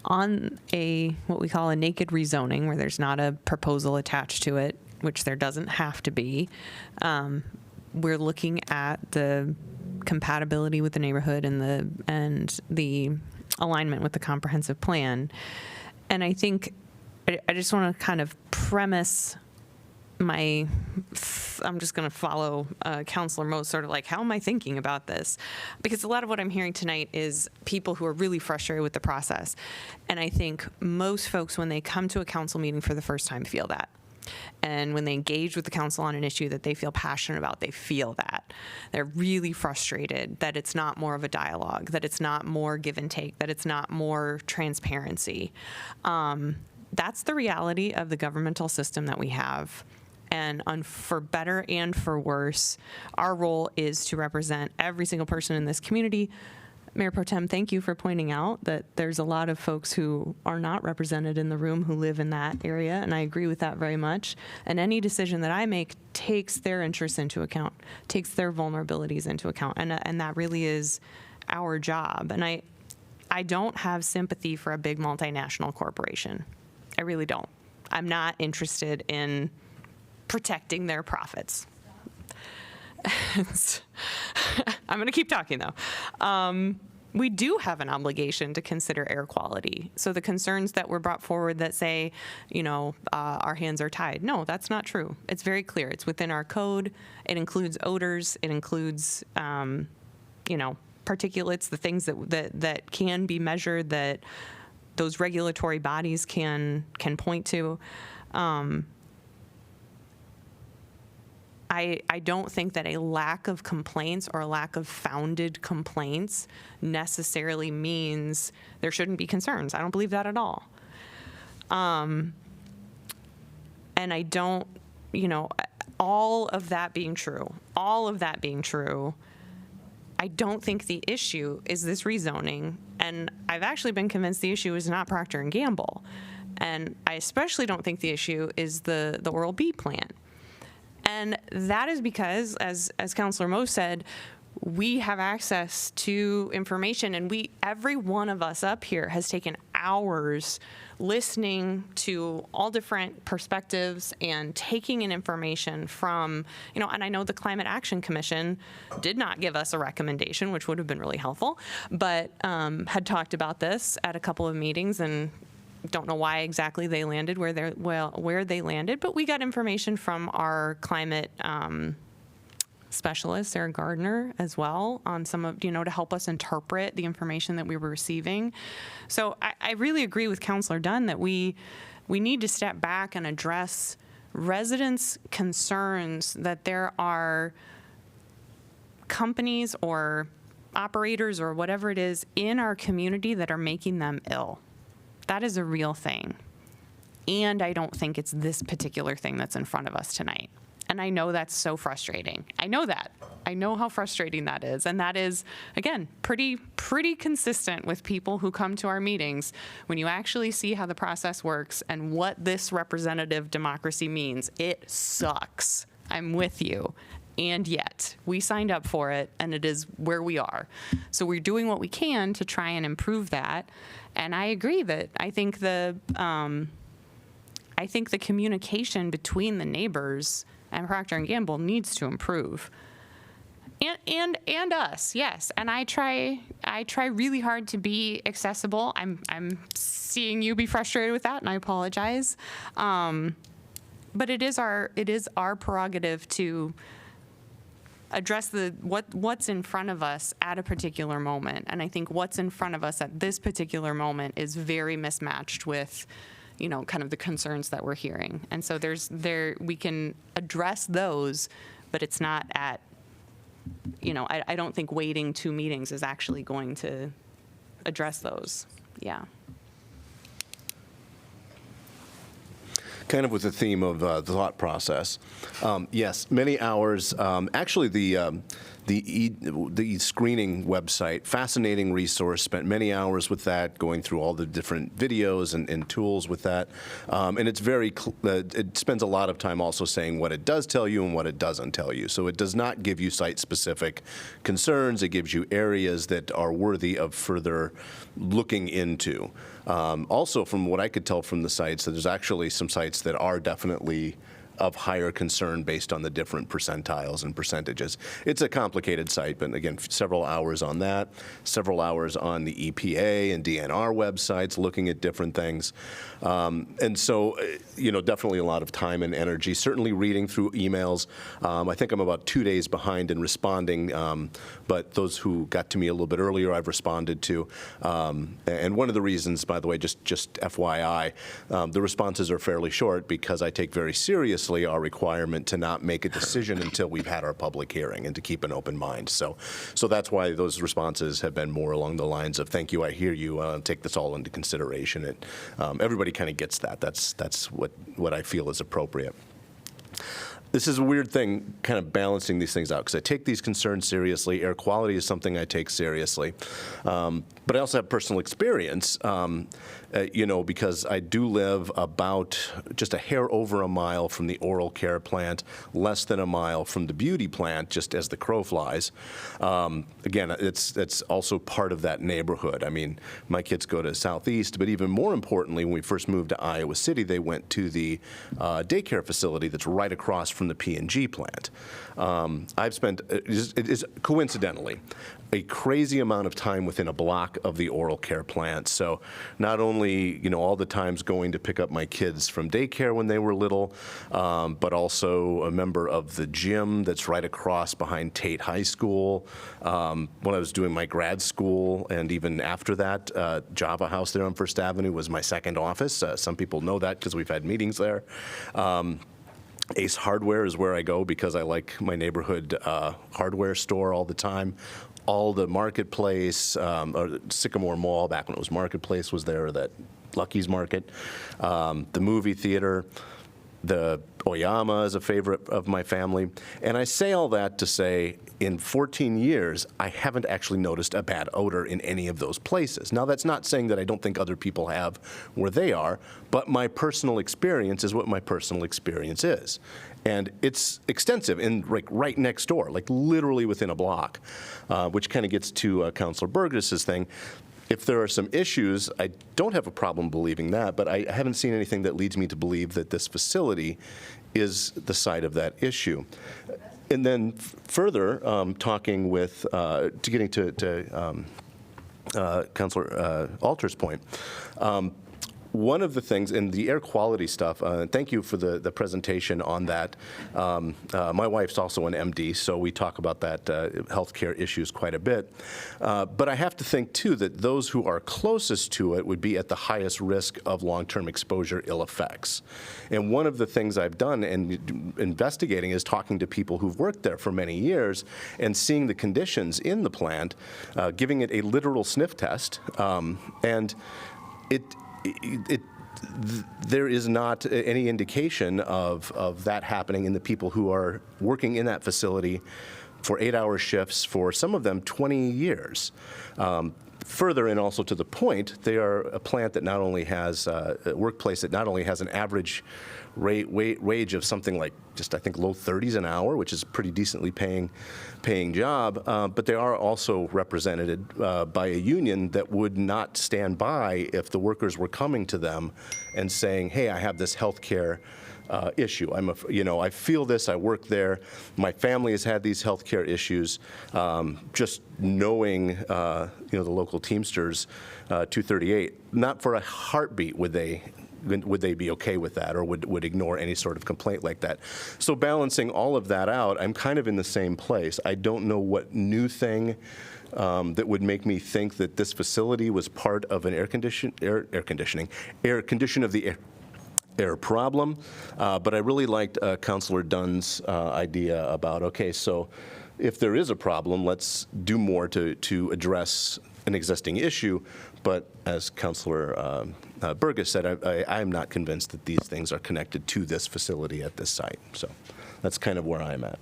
On what we call a naked rezoning, where there's not a proposal attached to it, which there doesn't have to be, we're looking at the compatibility with the neighborhood and the alignment with the comprehensive plan. And I think I just want to kind of premise I'm just going to follow Councilor Mo's sort of like, how am I thinking about this? Because a lot of what I'm hearing tonight is people who are really frustrated with the process. And I think most folks, when they come to a council meeting for the first time, feel that. And when they engage with the council on an issue that they feel passionate about, they feel that. They're really frustrated that it's not more of a dialogue, that it's not more give and take, that it's not more transparency. That's the reality of the governmental system that we have. And for better and for worse, our role is to represent every single person in this community. Mayor Pro Tem, thank you for pointing out that there's a lot of folks who are not represented in the room who live in that area, and I agree with that very much. And any decision that I make takes their interests into account, takes their vulnerabilities into account, and that really is our job. And I don't have sympathy for a big multinational corporation. I really don't. I'm not interested in protecting their profits. I'm going to keep talking, though. We do have an obligation to consider air quality. So the concerns that were brought forward that say, our hands are tied. No, that's not true. It's very clear. It's within our code. It includes odors. It includes, particulates, the things that can be measured, that those regulatory bodies can point to. I don't think that a lack of complaints or a lack of founded complaints necessarily means there shouldn't be concerns. I don't believe that at all. And I don't, all of that being true, I don't think the issue is this rezoning. And I've actually been convinced the issue is not Procter & Gamble. And I especially don't think the issue is the Oral B plan. And that is because, as Councilor Mo said, we have access to information, and every one of us up here has taken hours listening to all different perspectives and taking in information from, and I know the Climate Action Commission did not give us a recommendation, which would have been really helpful, but had talked about this at a couple of meetings, and don't know why exactly they landed where they landed, but we got information from our climate specialist, Sarah Gardner, as well, on some of, to help us interpret the information that we were receiving. So I really agree with Councilor Dunn that we need to step back and address residents' concerns that there are companies or operators or whatever it is in our community that are making them ill. That is a real thing. And I don't think it's this particular thing that's in front of us tonight. And I know that's so frustrating. I know that. I know how frustrating that is. And that is, again, pretty consistent with people who come to our meetings. When you actually see how the process works and what this representative democracy means, it sucks. I'm with you. And yet, we signed up for it, and it is where we are. So we're doing what we can to try and improve that. And I agree that I think the communication between the neighbors and Procter & Gamble needs to improve. And us, yes. And I try really hard to be accessible. I'm seeing you be frustrated with that, and I apologize. But it is our prerogative to address what's in front of us at a particular moment. And I think what's in front of us at this particular moment is very mismatched with, kind of the concerns that we're hearing. And so we can address those, but it's not at, I don't think waiting 2 meetings is actually going to address those. Yeah. Kind of with the theme of the thought process. Yes, many hours. Actually, the the screening website, fascinating resource, spent many hours with that, going through all the different videos and tools with that. And it's it spends a lot of time also saying what it does tell you and what it doesn't tell you. So it does not give you site-specific concerns. It gives you areas that are worthy of further looking into. Also, from what I could tell from the sites, there's actually some sites that are definitely of higher concern based on the different percentiles and percentages. It's a complicated site, but again, several hours on that, several hours on the EPA and DNR websites looking at different things. And so, definitely a lot of time and energy, certainly reading through emails. I think I'm about 2 days behind in responding, but those who got to me a little bit earlier, I've responded to. And one of the reasons, by the way, just FYI, the responses are fairly short because I take very seriously our requirement to not make a decision until we've had our public hearing and to keep an open mind. So that's why those responses have been more along the lines of, thank you, I hear you, take this all into consideration. Everybody kind of gets that. That's what I feel is appropriate. This is a weird thing, kind of balancing these things out, because I take these concerns seriously. Air quality is something I take seriously. But I also have personal experience, because I do live about just a hair over a mile from the oral care plant, less than a mile from the beauty plant, just as the crow flies. Again, it's also part of that neighborhood. I mean, my kids go to Southeast, but even more importantly, when we first moved to Iowa City, they went to the daycare facility that's right across from the P&G plant. I've spent, it is coincidentally, a crazy amount of time within a block of the oral care plant. So not only, all the times going to pick up my kids from daycare when they were little, but also a member of the gym that's right across behind Tate High School. When I was doing my grad school, and even after that, Java House there on First Avenue was my second office. Some people know that because we've had meetings there. Ace Hardware is where I go because I like my neighborhood hardware store all the time. All the Marketplace, or Sycamore Mall, back when it was Marketplace, was there, that Lucky's Market. The movie theater, the Oyama is a favorite of my family. And I say all that to say, in 14 years, I haven't actually noticed a bad odor in any of those places. Now, that's not saying that I don't think other people have where they are, but my personal experience is what my personal experience is. And it's extensive and right next door, like literally within a block, which kind of gets to Councilor Burgess's thing. If there are some issues, I don't have a problem believing that, but I haven't seen anything that leads me to believe that this facility is the site of that issue. And then further, talking with, getting to Councilor Alter's point, one of the things in the air quality stuff, thank you for the presentation on that. My wife's also an MD, so we talk about that healthcare issues quite a bit. But I have to think, too, that those who are closest to it would be at the highest risk of long-term exposure ill effects. And one of the things I've done in investigating is talking to people who've worked there for many years and seeing the conditions in the plant, giving it a literal sniff test, and there is not any indication of that happening in the people who are working in that facility for 8-hour shifts for some of them 20 years. Further, and also to the point, they are a plant that not only has a workplace that not only has an average wage of something like just, I think, low 30s an hour, which is a pretty decently paying job, but they are also represented by a union that would not stand by if the workers were coming to them and saying, hey, I have this health care issue. I feel this, I work there, my family has had these healthcare issues. Just knowing, the local Teamsters 238, not for a heartbeat would they be okay with that, or would ignore any sort of complaint like that. So balancing all of that out, I'm kind of in the same place. I don't know what new thing that would make me think that this facility was part of an air condition of the air problem, but I really liked Councilor Dunn's idea about, okay, so if there is a problem, let's do more to address an existing issue. But as Councilor Burgess said, I am not convinced that these things are connected to this facility at this site. So that's kind of where I'm at.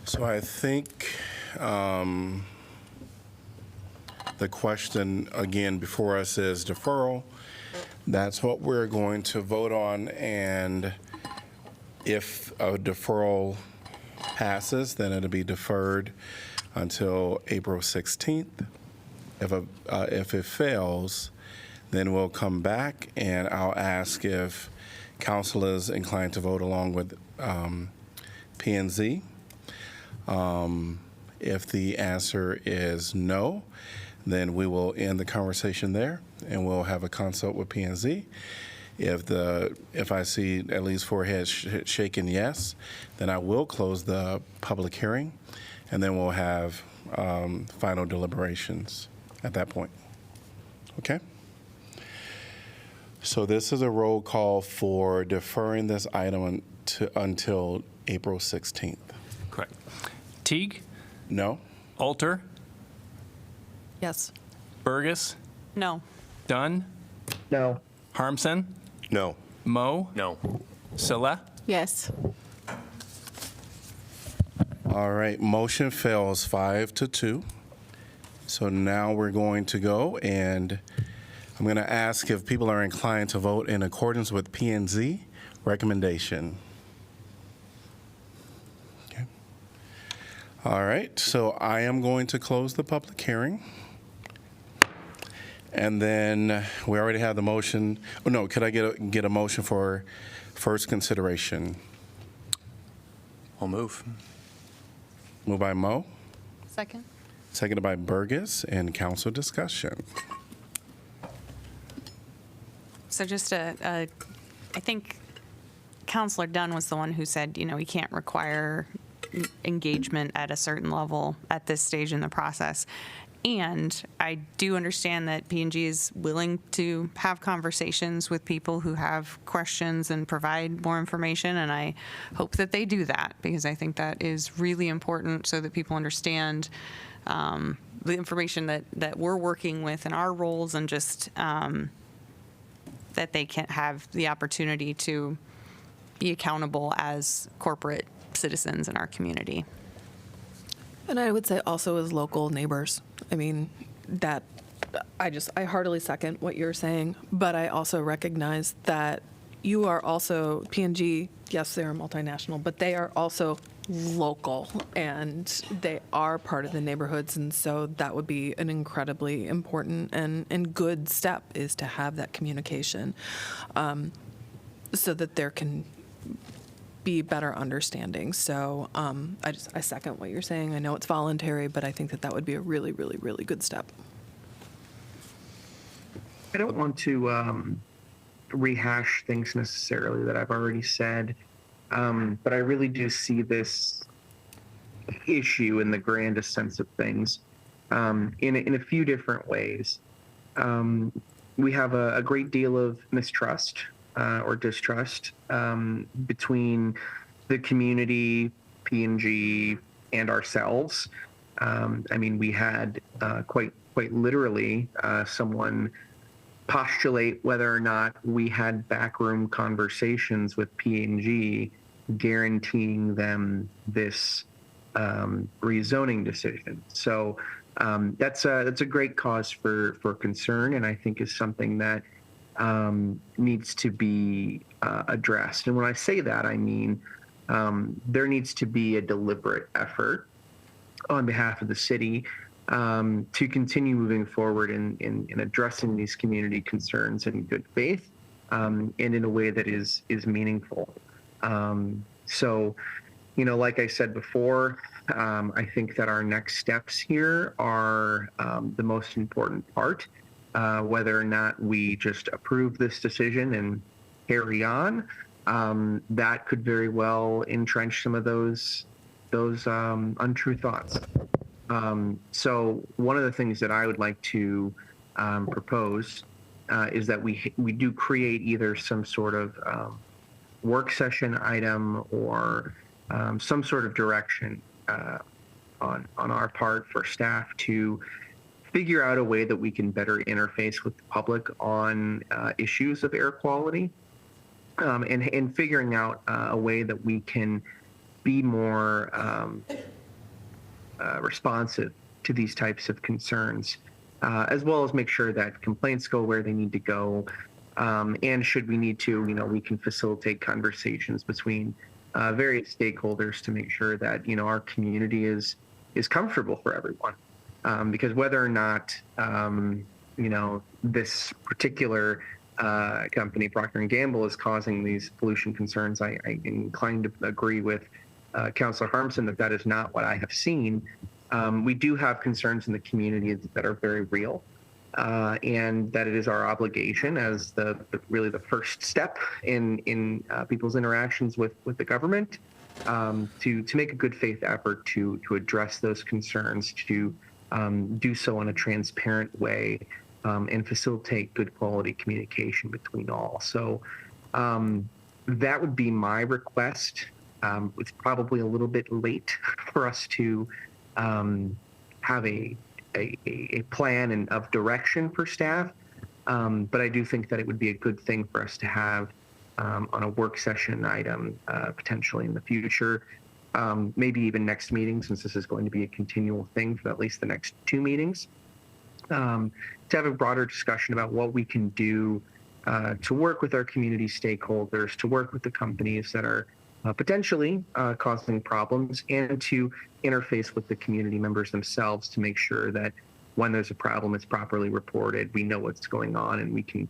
So I think the question again before us is deferral. That's what we're going to vote on, and if a deferral passes, then it'll be deferred until April 16th. If it fails, then we'll come back, and I'll ask if council is inclined to vote along with P&Z. If the answer is no, then we will end the conversation there, and we'll have a consult with P&Z. If I see at least 4 heads shaking yes, then I will close the public hearing, and then we'll have final deliberations at that point. Okay? So this is a roll call for deferring this item until April 16th. Correct. Teague? No? Alter? Yes. Burgess? No. Dunn? No. Harmson? No. Mo? No. Silla? Yes. All right, motion fails 5-2. So now we're going to go, and I'm going to ask if people are inclined to vote in accordance with P&Z recommendation. Okay. All right, so I am going to close the public hearing. And then we already have the motion. Oh, no, could I get a motion for first consideration? I'll move. Moved by Mo, Second? seconded by Burgess, and council discussion. So just I think Councilor Dunn was the one who said, we can't require engagement at a certain level at this stage in the process. And I do understand that P&G is willing to have conversations with people who have questions and provide more information, and I hope that they do that, because I think that is really important so that people understand the information that we're working with in our roles, and just that they can have the opportunity to be accountable as corporate citizens in our community. And I would say also as local neighbors. I mean, that I heartily second what you're saying, but I also recognize that you are also, P&G, yes, they're multinational, but they are also local, and they are part of the neighborhoods, and so that would be an incredibly important and good step, is to have that communication so that there can be better understanding. So I second what you're saying. I know it's voluntary, but I think that would be a really, really, really good step. I don't want to rehash things necessarily that I've already said, but I really do see this issue in the grandest sense of things in a few different ways. We have a great deal of mistrust or distrust between the community, P&G, and ourselves. I mean, we had quite literally someone postulate whether or not we had backroom conversations with P&G guaranteeing them this rezoning decision. So that's a great cause for concern, and I think is something that needs to be addressed. And when I say that, I mean there needs to be a deliberate effort on behalf of the city to continue moving forward in addressing these community concerns in good faith and in a way that is meaningful. So, like I said before, I think that our next steps here are the most important part. Whether or not we just approve this decision and carry on, that could very well entrench some of those untrue thoughts. So one of the things that I would like to propose is that we do create either some sort of work session item or some sort of direction on our part for staff to figure out a way that we can better interface with the public on issues of air quality, and figuring out a way that we can be more responsive to these types of concerns, as well as make sure that complaints go where they need to go. And should we need to, we can facilitate conversations between various stakeholders to make sure that, our community is comfortable for everyone. Because whether or not, this particular company, Procter & Gamble, is causing these pollution concerns, I'm inclined to agree with Councilor Harmson that is not what I have seen. We do have concerns in the community that are very real, and that it is our obligation as really the first step in people's interactions with the government to make a good faith effort to address those concerns, to do so in a transparent way, and facilitate good quality communication between all. So that would be my request. It's probably a little bit late for us to have a plan and of direction for staff, but I do think that it would be a good thing for us to have on a work session item potentially in the future, maybe even next meeting, since this is going to be a continual thing for at least the next 2 meetings, to have a broader discussion about what we can do to work with our community stakeholders, to work with the companies that are potentially causing problems, and to interface with the community members themselves to make sure that when there's a problem, it's properly reported, we know what's going on, and we can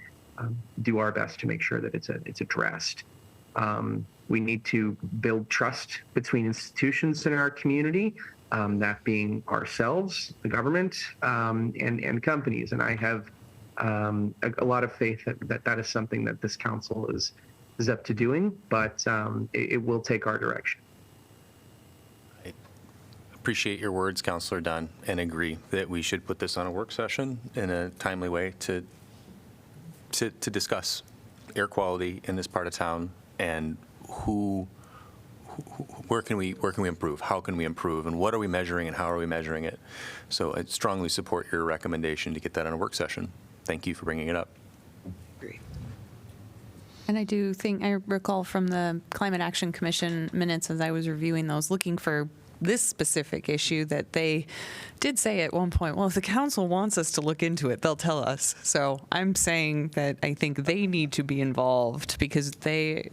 do our best to make sure that it's addressed. We need to build trust between institutions in our community, that being ourselves, the government, and companies. And I have a lot of faith that is something that this council is up to doing, but it will take our direction. I appreciate your words, Councilor Dunn, and agree that we should put this on a work session in a timely way to discuss air quality in this part of town and where can we improve? How can we improve? And what are we measuring and how are we measuring it? So I strongly support your recommendation to get that on a work session. Thank you for bringing it up. And I do think, I recall from the Climate Action Commission minutes as I was reviewing those, looking for this specific issue, that they did say at one point, well, if the council wants us to look into it, they'll tell us. So I'm saying that I think they need to be involved because they,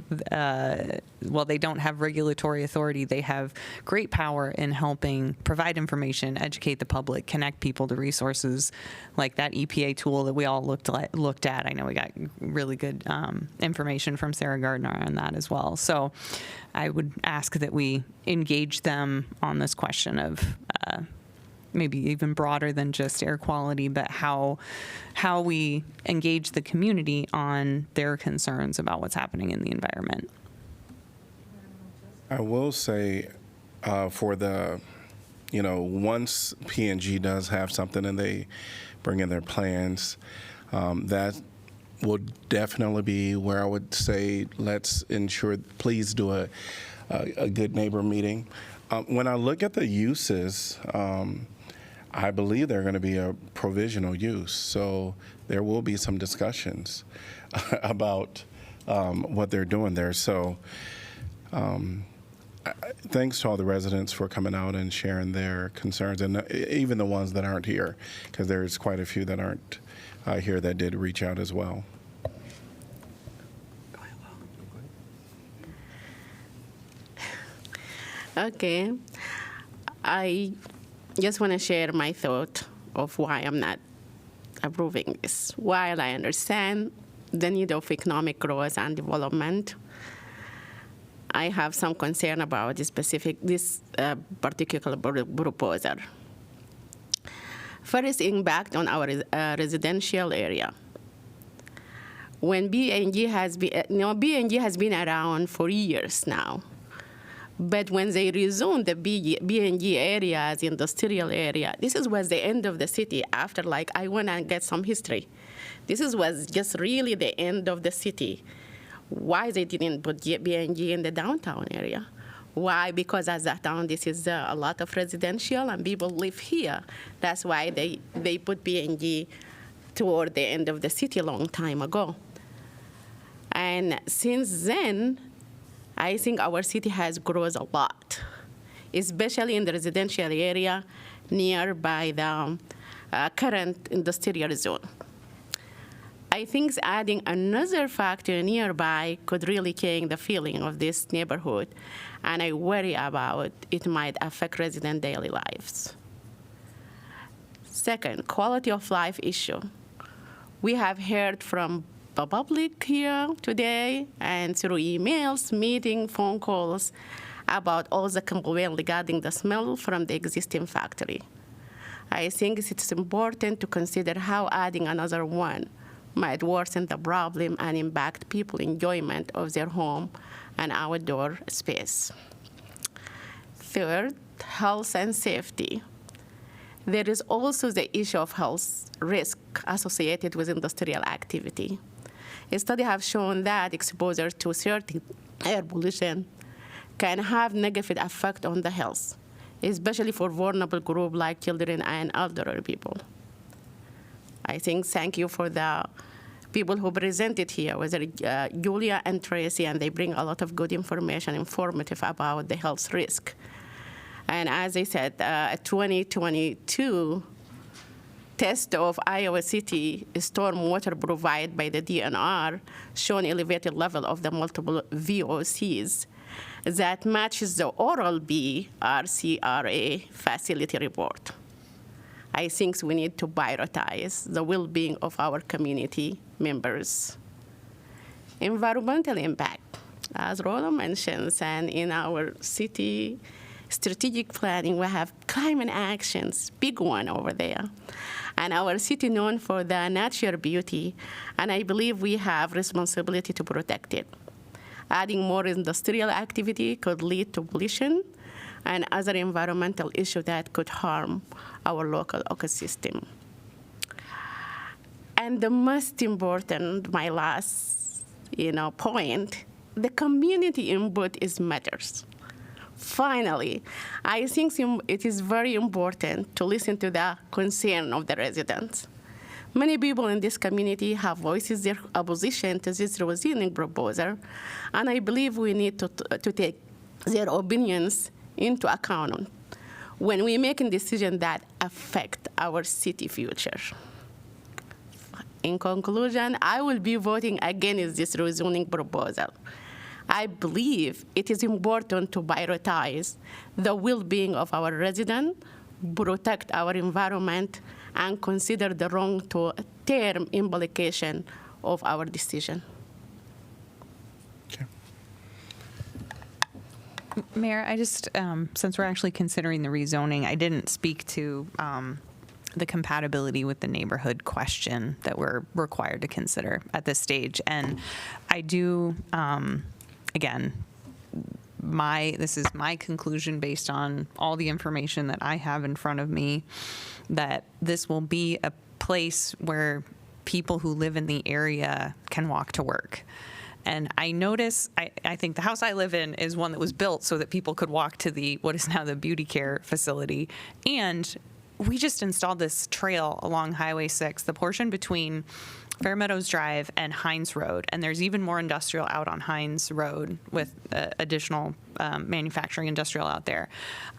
while they don't have regulatory authority, they have great power in helping provide information, educate the public, connect people to resources like that EPA tool that we all looked at. I know we got really good information from Sarah Gardner on that as well. So I would ask that we engage them on this question of maybe even broader than just air quality, but how we engage the community on their concerns about what's happening in the environment. I will say for the, once P&G does have something and they bring in their plans, that will definitely be where I would say let's ensure, please do a good neighbor meeting. When I look at the uses, I believe they're going to be a provisional use. So there will be some discussions about what they're doing there. So thanks to all the residents for coming out and sharing their concerns, and even the ones that aren't here, because there's quite a few that aren't here that did reach out as well. Okay. I just want to share my thought of why I'm not approving this. While I understand the need of economic growth and development, I have some concern about this particular proposal. First, impact on our residential area. When B&G has been, B&G has been around for years now. But when they rezoned the B&G areas, industrial area, this was the end of the city. After, I went and get some history. This was just really the end of the city. Why they didn't put B&G in the downtown area? Why? Because at that time, this is a lot of residential and people live here. That's why they put B&G toward the end of the city a long time ago. And since then, I think our city has grown a lot. especially in the residential area nearby the current industrial zone. I think adding another factor nearby could really change the feeling of this neighborhood, and I worry about it might affect resident daily lives. Second, quality of life issue. We have heard from the public here today and through emails, meeting, phone calls about all the complaints regarding the smell from the existing factory. I think it's important to consider how adding another one might worsen the problem and impact people's enjoyment of their home and outdoor space. Third, health and safety. There is also the issue of health risk associated with industrial activity. Studies have shown that exposure to certain air pollution can have negative effect on the health, especially for vulnerable groups like children and elderly people. I think thank you for the people who presented here, whether Julia and Tracy, and they bring a lot of good information, informative about the health risk. And as I said, 2022 test of Iowa City stormwater provided by the DNR shown elevated level of the multiple VOCs that matches the Oral-B RCRA facility report. I think we need to prioritize the well-being of our community members. Environmental impact, as Rhoda mentions, and in our city strategic planning, we have climate actions, big one over there. And our city known for the natural beauty, and I believe we have responsibility to protect it. Adding more industrial activity could lead to pollution and other environmental issues that could harm our local ecosystem. And the most important, my last point, the community input is matters. Finally, I think it is very important to listen to the concern of the residents. Many people in this community have voiced their opposition to this rezoning proposal, and I believe we need to take their opinions into account when we make a decision that affect our city future. In conclusion, I will be voting against this rezoning proposal. I believe it is important to prioritize the well-being of our residents, protect our environment, and consider the long-term implication of our decision. Okay. Mayor, I just, since we're actually considering the rezoning, I didn't speak to the compatibility with the neighborhood question that we're required to consider at this stage. And I do, again, this is my conclusion based on all the information that I have in front of me, that this will be a place where people who live in the area can walk to work. And I notice, I think the house I live in is one that was built so that people could walk to what is now the beauty care facility. And we just installed this trail along Highway 6, the portion between Fair Meadows Drive and Hines Road, and there's even more industrial out on Hines Road with additional manufacturing industrial out there.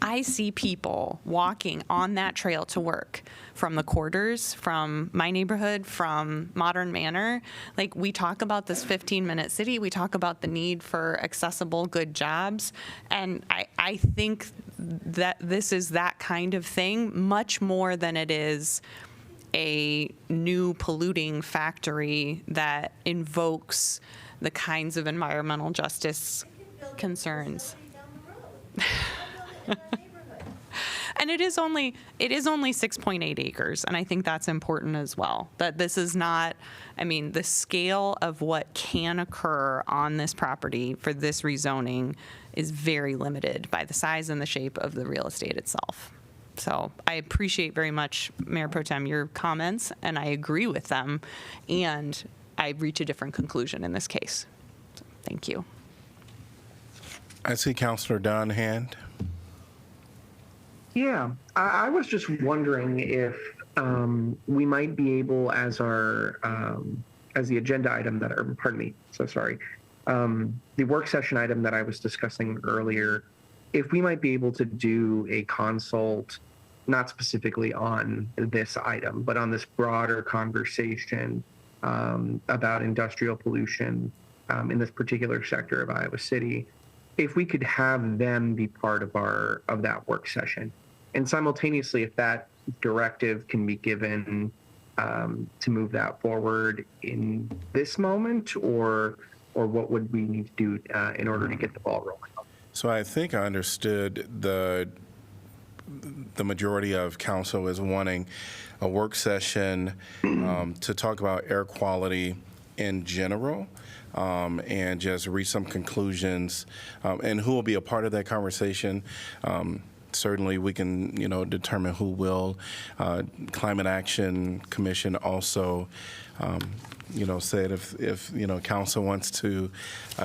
I see people walking on that trail to work from the quarters, from my neighborhood, from Modern Manor. Like, we talk about this 15-minute city, we talk about the need for accessible, good jobs, and I think that this is that kind of thing, much more than it is a new polluting factory that invokes the kinds of environmental justice concerns. And it is only 6.8 acres, and I think that's important as well. That this is not, the scale of what can occur on this property for this rezoning is very limited by the size and the shape of the real estate itself. So I appreciate very much, Mayor Pro Tem, your comments, and I agree with them, and I reach a different conclusion in this case. So, thank you. I see Councilor Dunn hand. Yeah, I was just wondering if we might be able, as the agenda item the work session item that I was discussing earlier, if we might be able to do a consult, not specifically on this item, but on this broader conversation about industrial pollution in this particular sector of Iowa City, if we could have them be part of that work session. And simultaneously, if that directive can be given to move that forward in this moment, or what would we need to do in order to get the ball rolling? So I think I understood the majority of council is wanting a work session to talk about air quality in general, and just reach some conclusions. And who will be a part of that conversation? Certainly, we can, determine who will. Climate Action Commission also, said if council wants to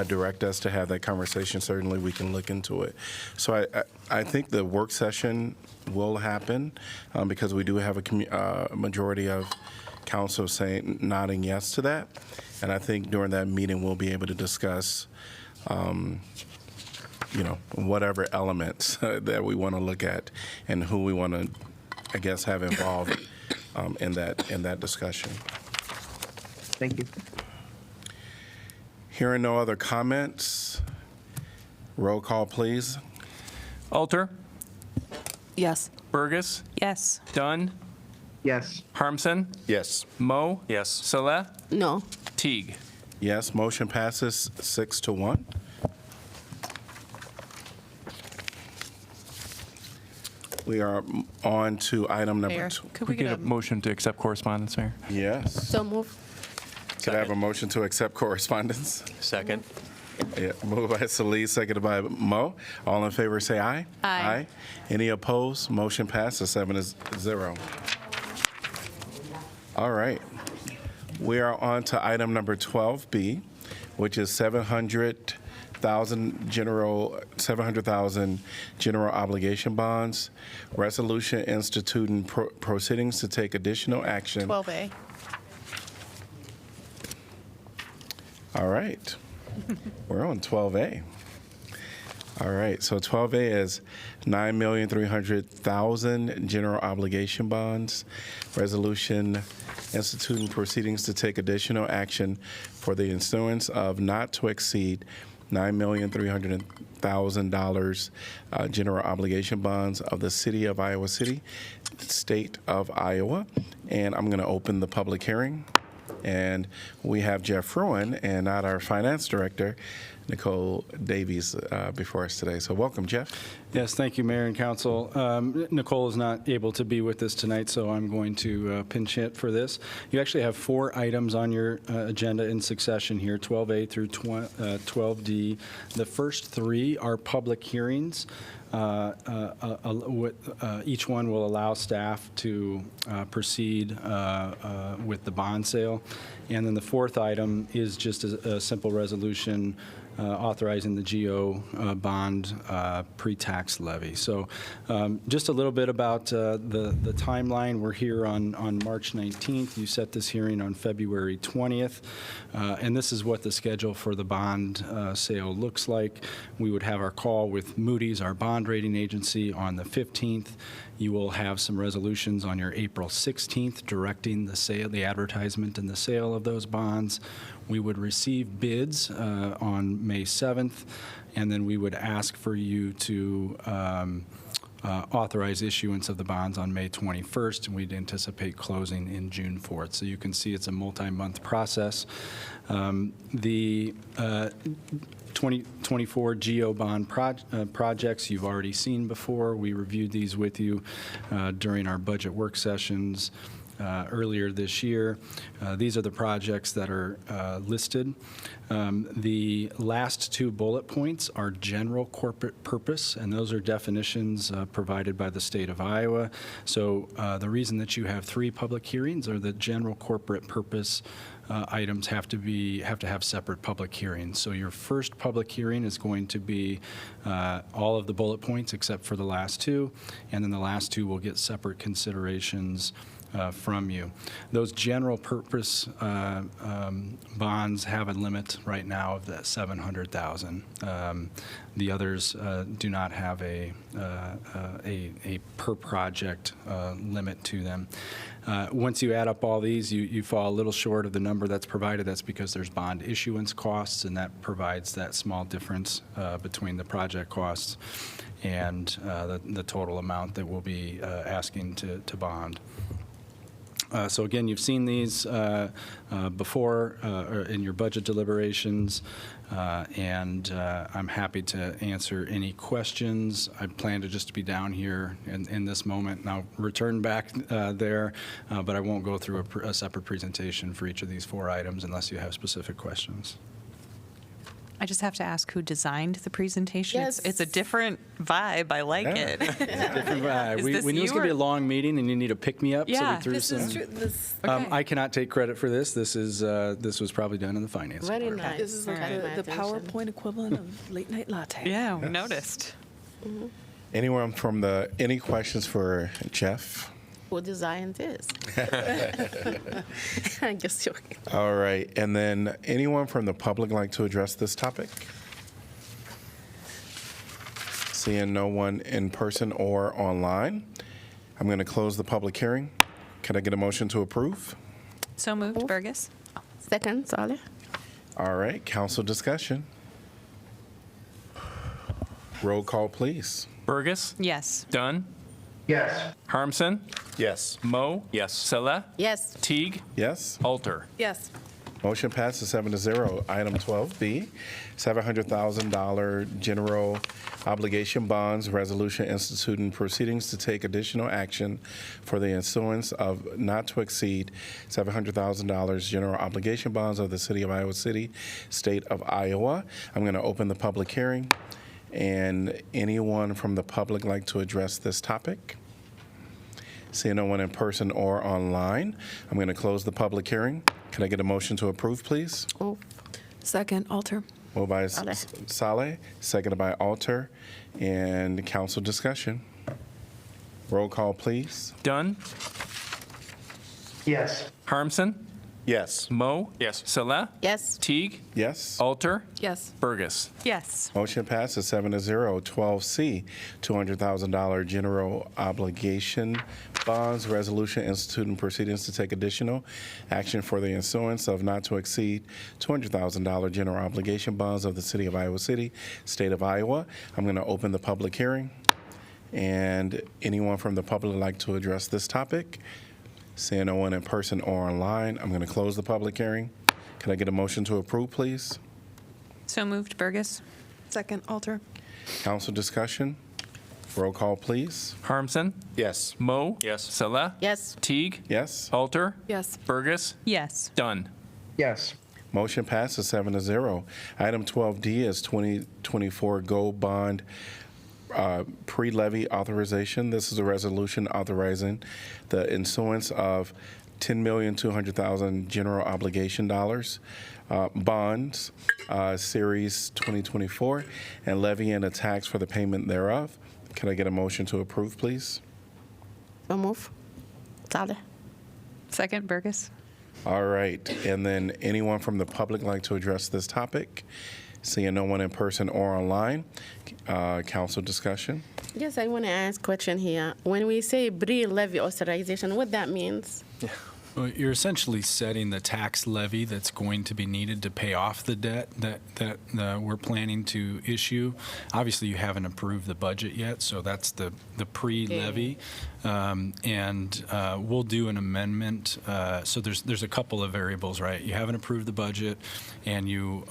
direct us to have that conversation, certainly we can look into it. So I think the work session will happen because we do have a majority of council nodding yes to that. And I think during that meeting, we'll be able to discuss whatever elements that we want to look at and who we want to, I guess, have involved in that discussion. Thank you. Hearing no other comments, roll call, please. Alter, Yes. Burgess, Yes. Dunn, Yes. Harmson, Yes. Mo, Yes. Saleh, No. Teague. Yes, motion passes 6-1. We are on to item number Mayor, 2. Could We get a motion to accept correspondence, Mayor. Yes. So move. Could I have a motion to accept correspondence? Second. Yeah, moved by Salih, seconded by Mo. All in favor, say aye. Aye. Any opposed? Motion passes 7-0. All right. We are on to item number 12B, which is 700,000 general obligation bonds. Resolution instituting proceedings to take additional action. 12A. All right. We're on 12A. All right. So 12A is 9,300,000 general obligation bonds. Resolution instituting proceedings to take additional action for the issuance of not to exceed $9,300,000 general obligation bonds of the City of Iowa City, State of Iowa. And I'm going to open the public hearing. And we have Jeff Fruin and not our finance director, Nicole Davies, before us today. So welcome, Jeff. Yes, thank you, Mayor and Council. Nicole is not able to be with us tonight, so I'm going to pinch hit for this. You actually have 4 items on your agenda in succession here, 12A through 12D. The first 3 are public hearings. Each one will allow staff to proceed with the bond sale. And then the 4th item is just a simple resolution authorizing the GO bond pre-tax levy. So just a little bit about the timeline. We're here on March 19th. You set this hearing on February 20th. And this is what the schedule for the bond sale looks like. We would have our call with Moody's, our bond rating agency, on the 15th. You will have some resolutions on your April 16th directing the sale, the advertisement and the sale of those bonds. We would receive bids on May 7th, and then we would ask for you to authorize issuance of the bonds on May 21st, and we'd anticipate closing in June 4th. So you can see it's a multi-month process. The 2024 GO bond projects you've already seen before. We reviewed these with you during our budget work sessions earlier this year. These are the projects that are listed. The last 2 bullet points are general corporate purpose, and those are definitions provided by the state of Iowa. So the reason that you have 3 public hearings are that general corporate purpose items have to have separate public hearings. So your first public hearing is going to be all of the bullet points except for the last 2, and then the last 2 will get separate considerations from you. Those general purpose bonds have a limit right now of that $700,000. The others do not have a per project limit to them. Once you add up all these, you fall a little short of the number that's provided. That's because there's bond issuance costs, and that provides that small difference between the project costs and the total amount that we'll be asking to bond. So again, you've seen these before or in your budget deliberations, and I'm happy to answer any questions. I plan to just be down here in this moment, and I'll return back there, but I won't go through a separate presentation for each of these 4 items unless you have specific questions. I just have to ask who designed the presentation. Yes. It's a different vibe. I like it. Different vibe. Is We this knew it was you going to be a or- long meeting, and you need a pick-me-up, so Yeah. we threw This some. is true. This, I cannot take credit for this. This was probably done in the finance very department. nice. This is like Got my the attention. PowerPoint equivalent of late night latte. Yeah, we noticed. Anyone from any questions for Jeff? Who designed this? I guess joking. All right, and then anyone from the public like to address this topic? Seeing no one in person or online, I'm going to close the public hearing. Can I get a motion to approve? So moved, Burgess. Second, sorry. All right, council discussion. Roll call, please. Burgess, Yes. Dunn, Yes. Harmson, Yes. Moe, yes, Sella, Yes. Teague, Yes? Alter. Yes. Motion passes 7-0. Item 12B, $700,000 general obligation bonds resolution instituting proceedings to take additional action for the issuance of not to exceed $700,000 general obligation bonds of the City of Iowa City, State of Iowa. I'm going to open the public hearing. And anyone from the public like to address this topic? Seeing no one in person or online, I'm going to close the public hearing. Can I get a motion to approve, please? Oh, Second, Alter. Moved by Saleh. Saleh, seconded by Alter, and council discussion. Roll call, please. Dunn, Yes. Harmson, Yes. Moe, yes, Sella, yes. Teague, Yes? Alter, Yes. Burgess. Yes. Motion passes 7-0. 12C, $200,000 general obligation bonds resolution instituting proceedings to take additional action for the issuance of not to exceed $200,000 general obligation bonds of the City of Iowa City, State of Iowa. I'm going to open the public hearing. And anyone from the public like to address this topic? Seeing no one in person or online, I'm going to close the public hearing. Can I get a motion to approve, please? So moved, Burgess. Second, Alter. Council discussion. Roll call, please. Harmson, Yes. Moe, yes, Sella, Yes. Teague, Yes? Alter, Yes. Burgess, Yes. Dunn. Yes. Motion passes 7-0. Item 12D is 2024 Gold Bond Pre-Levy Authorization. This is a resolution authorizing the issuance of $10,200,000 general obligation dollars bonds, Series 2024, and levying a tax for the payment thereof. Can I get a motion to approve, please? So move. Sorry. Second, Burgess. All right, and then anyone from the public like to address this topic? Seeing no one in person or online, council discussion. Yes, I want to ask a question here. When we say pre-levy authorization, what that means? Well, you're essentially setting the tax levy that's going to be needed to pay off the debt that we're planning to issue. Obviously, you haven't approved the budget yet, so that's the pre-levy. And we'll do an amendment. So there's a couple of variables, right? You haven't approved the budget, and you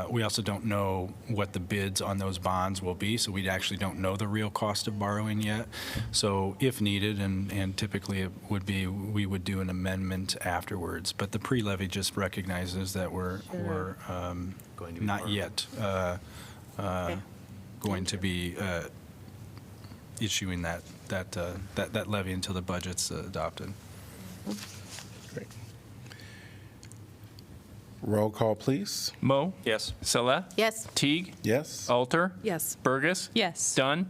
we also don't know what the bids on those bonds will be, so we actually don't know the real cost of borrowing yet. So if needed, and typically it would be, we would do an amendment afterwards. But the pre-levy just recognizes that we're not yet going to be issuing that levy until the budget's adopted. Great. Roll call, please. Moe, yes, Sella, Yes. Teague, Yes? Alter, Yes. Burgess, Yes. Dunn,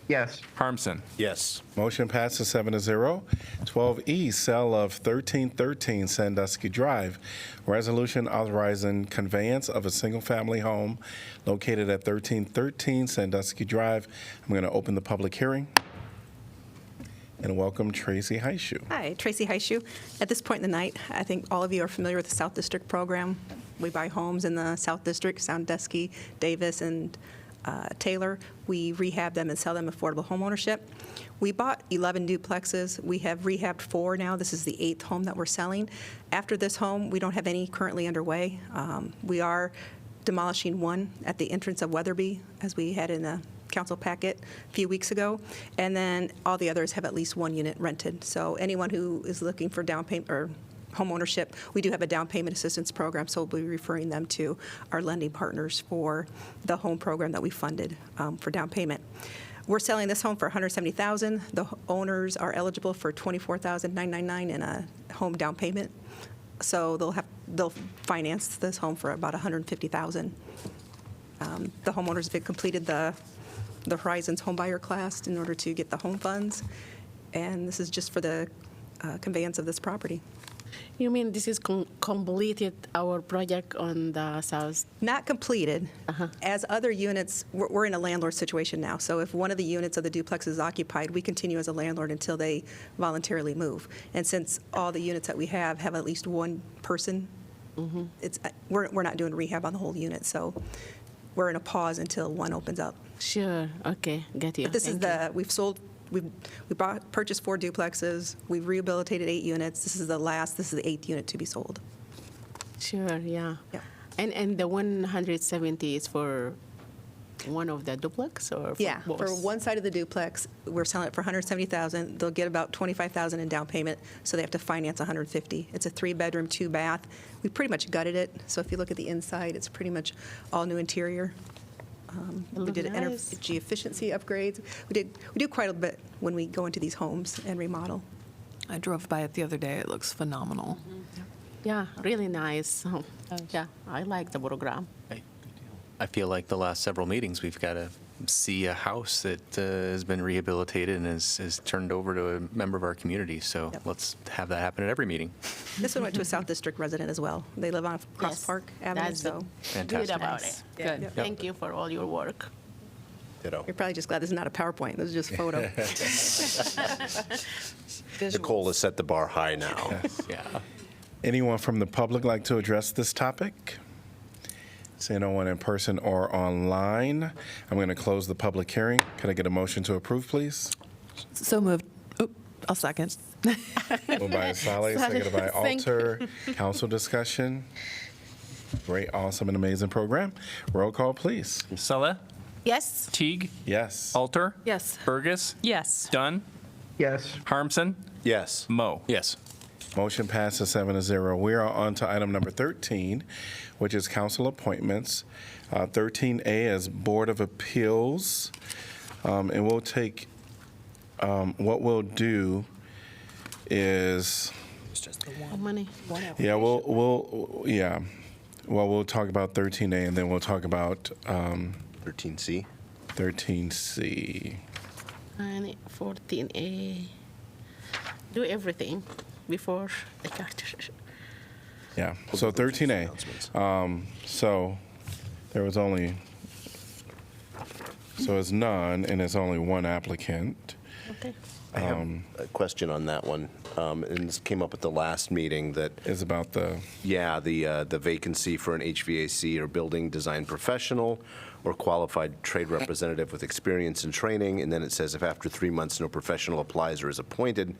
Yes. Harmson. Yes. Motion passes 7-0. 12E, sale of 1313 Sandusky Drive. Resolution authorizing conveyance of a single-family home located at 1313 Sandusky Drive. I'm going to open the public hearing and welcome Tracy Heishu. Hi, Tracy Heishu. At this point in the night, I think all of you are familiar with the South District program. We buy homes in the South District, Sandusky, Davis, and Taylor. We rehab them and sell them affordable homeownership. We bought 11 duplexes. We have rehabbed 4 now. This is the 8th home that we're selling. After this home, we don't have any currently underway. We are demolishing one at the entrance of Weatherby, as we had in the council packet a few weeks ago, and then all the others have at least 1 unit rented. So anyone who is looking for down payment or home ownership, we do have a down payment assistance program, so we'll be referring them to our lending partners for the home program that we funded for down payment. We're selling this home for $170,000. The owners are eligible for $24,999 in a home down payment, so they'll finance this home for about $150,000. The homeowners have completed the Horizons home buyer class in order to get the home funds, and this is just for the conveyance of this property. You mean this is completed our project on the south? Not completed. As other units, we're in a landlord situation now, so if one of the units of the duplex is occupied, we continue as a landlord until they voluntarily move. And since all the units that we have at least one person, we're not doing rehab on the whole unit, so we're in a pause until one opens up. Sure. Okay. Get you. But this is purchased 4 duplexes. We've rehabilitated 8 units. This is the 8th unit to be sold. Sure. Yeah. Yeah. And the 170 is for one of the duplex or for Yeah, both? for one side of the duplex, we're selling it for $170,000. They'll get about $25,000 in down payment, so they have to finance $150,000. It's a 3-bedroom, 2-bath. We pretty much gutted it, so if you look at the inside, it's pretty much all new interior. We did energy efficiency upgrades. We do quite a bit when we go into these homes and remodel. I drove by it the other day. It looks phenomenal. Yeah, really nice. Yeah, I like the program. I feel like the last several meetings, we've got to see a house that has been rehabilitated and is turned over to a member of our community. So let's have that happen at every meeting. This one went to a South District resident as well. They live on Cross Park Avenue, That's so. good about it. Good. Yep. Thank you for all your work. Ditto. You're probably just glad this is not a PowerPoint. This is just photo. Nicole has set the bar high now. Yeah. Anyone from the public like to address this topic? Seeing no one in person or online, I'm going to close the public hearing. Can I get a motion to approve, please? So moved. Oop, I'll second. Moved by Saleh, seconded by Thank Alter. Council discussion. Great, awesome, and amazing program. Roll call, please. Saleh. Yes. Teague. Yes. Alter. Yes. Burgess. Yes. Dunn. Yes. Harmson. Yes. Mo. Yes. Motion passes 7-0. We are on to item number 13, which is council appointments. 13A is Board of Appeals. And we'll take, what we'll do is, How many? we'll talk about 13A and then we'll talk about 13C. 13C. And 14A. Do everything before the charter. Yeah, so 13A. So there was only, so it's none, and it's only one applicant. Okay. I have a question on that one. And this came up at the last meeting that Is about the, the vacancy for an HVAC or building design professional or qualified trade representative with experience and training. And then it says if after 3 months no professional applies or is appointed,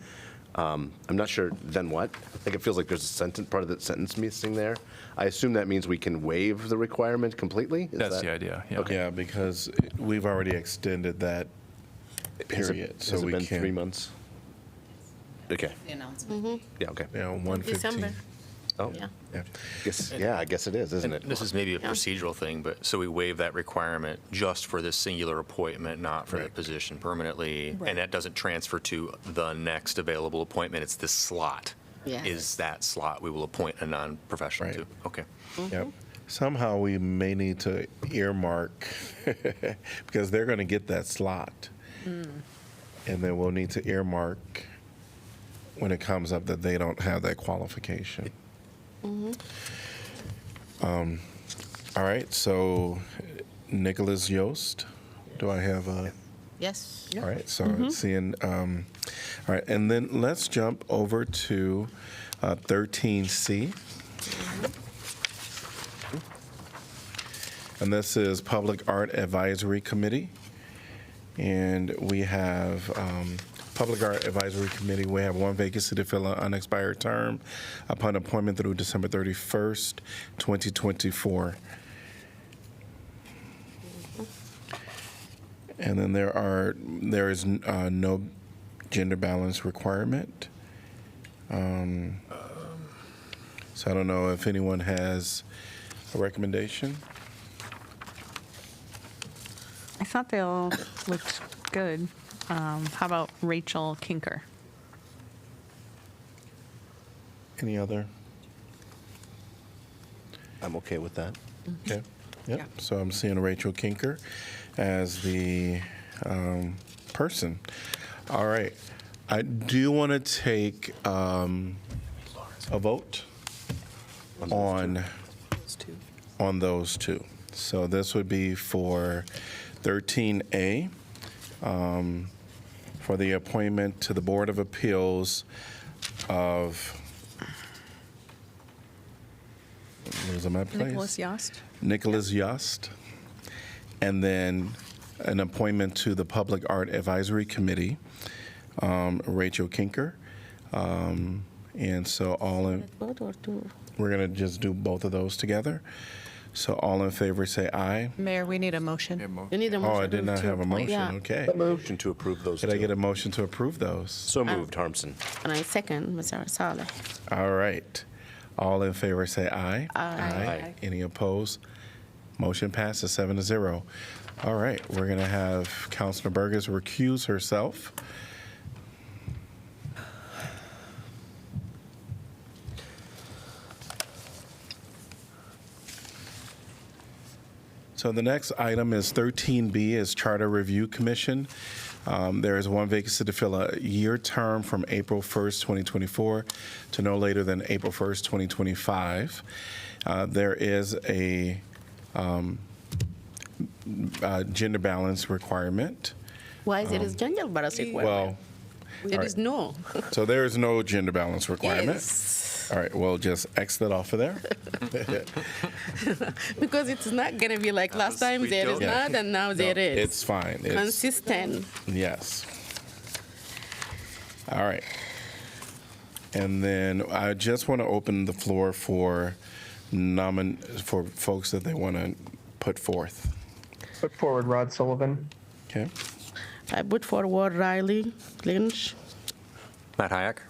I'm not sure, then what? Like it feels like there's a sentence, part of that sentence missing there. I assume that means we can waive the requirement completely? Is That's that- the idea. Yeah. Okay. yeah, because we've already extended that Has it- period. So Has it we been can. 3 months? Okay. Mm-hmm. Yeah, okay. Yeah, 115. December. Oh, Yeah. I guess it is, isn't And it? this is maybe a procedural thing, but so we waive that requirement just for this singular appointment, not for the Right. position permanently, and that doesn't transfer to the next available appointment. It's this slot. Yes. Is that slot we will appoint a non-professional Right. to? Okay. Yep. Somehow we may need to earmark, because they're going to get that slot. And then we'll need to earmark when it comes up that they don't have that qualification. All right, so Nicholas Yost, do I have a? Yes. All right, so seeing, all right, and then let's jump over to 13C. And this is Public Art Advisory Committee. And we have Public Art Advisory Committee, we have one vacancy to fill an unexpired term upon appointment through December 31st, 2024. And then there is no gender balance requirement. So I don't know if anyone has a recommendation. I thought they all looked good. How about Rachel Kinker? Any other? I'm okay with that. Okay. Yep. So I'm seeing Rachel Kinker as the person. All right. I do want to take a vote on those two. So this would be for 13A, for the appointment to the Board of Appeals of, losing my place. Nicholas Yost. Nicholas Yost. And then an appointment to the Public Art Advisory Committee, Rachel Kinker. And so we're going to just do both of those together. So all in favor say aye. Mayor, we need a motion. You need a motion. Oh, I did not have a motion. Yeah. Okay. Motion to approve those Could I two. get a motion to approve those? So moved, Harmson. And I second, Mr. Saleh. All right. All in favor say aye. Aye. Any opposed? Motion passes 7-0. All right. We're going to have Councilor Burgess recuse herself. So the next item is 13B, is Charter Review Commission. There is one vacancy to fill a year term from April 1st, 2024 to no later than April 1st, 2025. There is a gender balance requirement. Why is it is gender balance requirement? Well, There is no. so there is no gender balance requirement. Yes. All right, well, just X that off of there. Because it's not going to be like last time there is not, and now there is. It's fine. It's, Consistent. yes. All right. And then I just want to open the floor for for folks that they want to put forth. Put forward Rod Sullivan. Okay. I put forward Riley Lynch. Matt Hayek.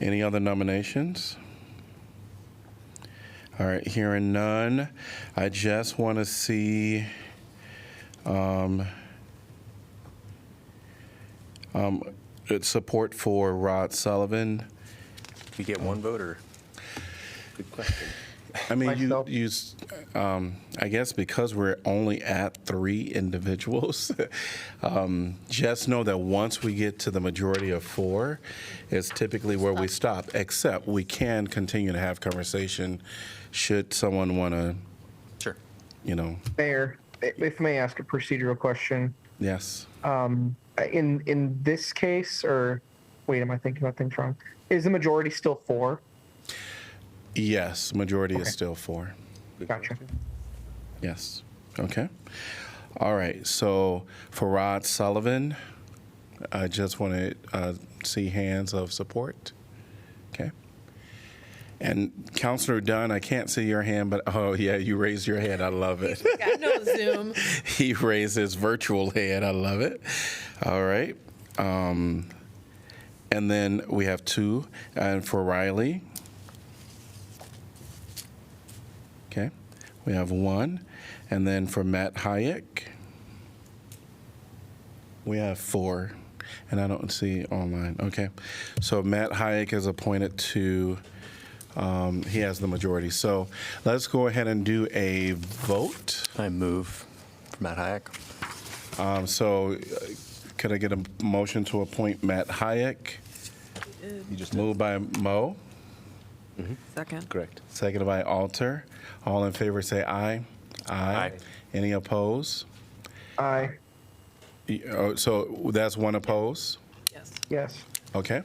Any other nominations? All right, hearing none, I just want to see support for Rod Sullivan. You get one voter. Good question. I mean, Myself. I guess because we're only at 3 individuals, just know that once we get to the majority of 4, is typically where we stop, except we can continue to have conversation should someone want to, Sure. Mayor, if I may ask a procedural question. Yes. In this case, or wait, am I thinking about things wrong? Is the majority still 4? Yes, majority is Okay. still 4. Gotcha. Yes. Okay. All right. So for Rod Sullivan, I just want to see hands of support. Okay. And Councilor Dunn, I can't see your hand, but oh yeah, you raised your hand. I love it. Got no Zoom. He raised his virtual hand. I love it. All right. And then we have 2, and for Riley. Okay. We have 1. And then for Matt Hayek, we have 4. And I don't see online. Okay. So Matt Hayek is appointed to He has the majority. So let's go ahead and do a vote. I move for Matt Hayek. Could I get a motion to appoint Matt Hayek? Moved by Mo, Second. Correct. seconded by Alter. All in favor say aye. Aye. Any opposed? Aye. So that's one opposed? Yes. Okay.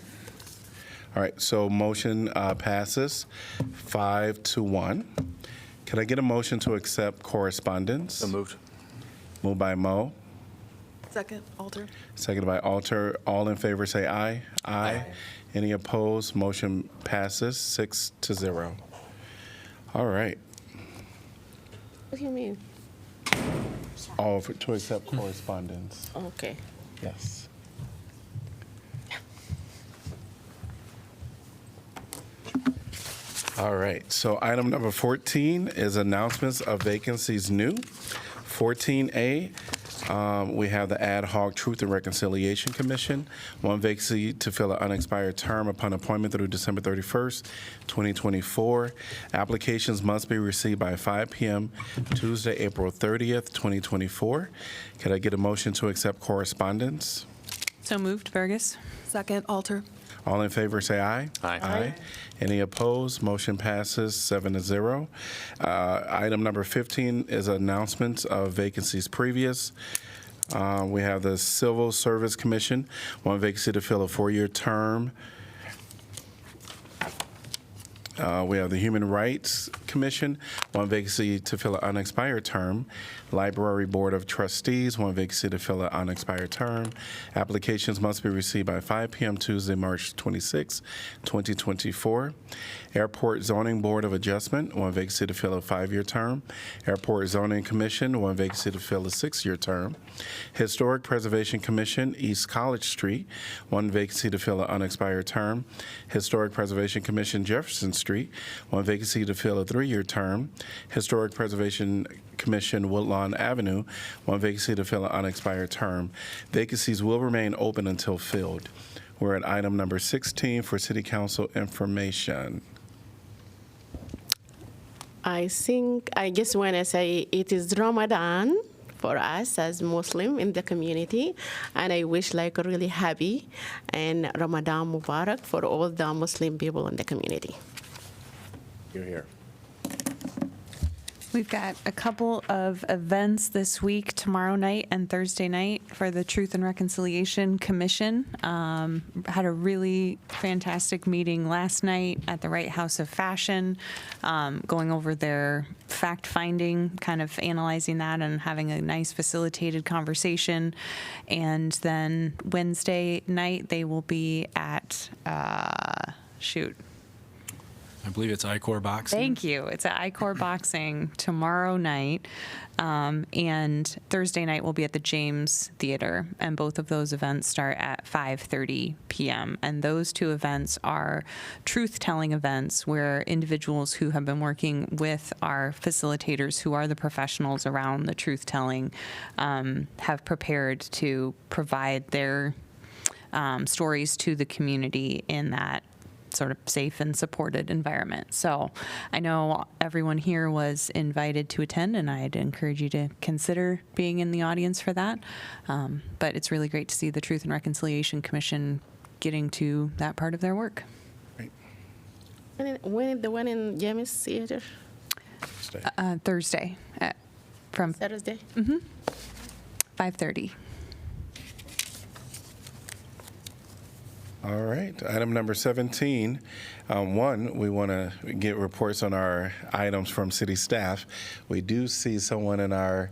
All right, so motion passes 5-1. Could I get a motion to accept correspondence? So moved. Moved by Mo, Second, Alter. seconded by Alter. All in favor say aye. Aye. Any opposed? Motion passes 6-0. All right. What do you mean? All to accept correspondence. Okay. Yes. All right, so item number 14 is announcements of vacancies new. 14A, we have the Ad Hoc Truth and Reconciliation Commission, one vacancy to fill an unexpired term upon appointment through December 31st, 2024. Applications must be received by 5 p.m. Tuesday, April 30th, 2024. Could I get a motion to accept correspondence? So moved, Burgess. Second, Alter. All in favor, say aye. Aye. Aye. Any opposed? Motion passes 7-0. Item number 15 is announcements of vacancies previous. We have the Civil Service Commission, one vacancy to fill a 4-year term. We have the Human Rights Commission, one vacancy to fill an unexpired term. Library Board of Trustees, one vacancy to fill an unexpired term. Applications must be received by 5 p.m. Tuesday, March 26, 2024. Airport Zoning Board of Adjustment, one vacancy to fill a 5-year term. Airport Zoning Commission, one vacancy to fill a 6-year term. Historic Preservation Commission, East College Street, one vacancy to fill an unexpired term. Historic Preservation Commission, Jefferson Street, one vacancy to fill a 3-year term. Historic Preservation Commission, Woodlawn Avenue, one vacancy to fill an unexpired term. Vacancies will remain open until filled. We're at item number 16 for City Council information. I just want to say it is Ramadan for us as Muslim in the community, and I wish like really happy and Ramadan Mubarak for all the Muslim people in the community. You're here. We've got a couple of events this week, tomorrow night and Thursday night, for the Truth and Reconciliation Commission. Had a really fantastic meeting last night at the Wright House of Fashion, going over their fact-finding, kind of analyzing that and having a nice facilitated conversation. And then Wednesday night, they will be at, I believe it's I-Core Boxing. Thank you. It's at I-Core Boxing tomorrow night. And Thursday night will be at the James Theater. And both of those events start at 5:30 p.m. And those two events are truth-telling events where individuals who have been working with our facilitators, who are the professionals around the truth-telling, have prepared to provide their stories to the community in that sort of safe and supported environment. So I know everyone here was invited to attend, and I'd encourage you to consider being in the audience for that. But it's really great to see the Truth and Reconciliation Commission getting to that part of their work. When the one in James Theater? Thursday from Saturday? 5:30. All right, item number 17. One, we want to get reports on our items from city staff. We do see someone out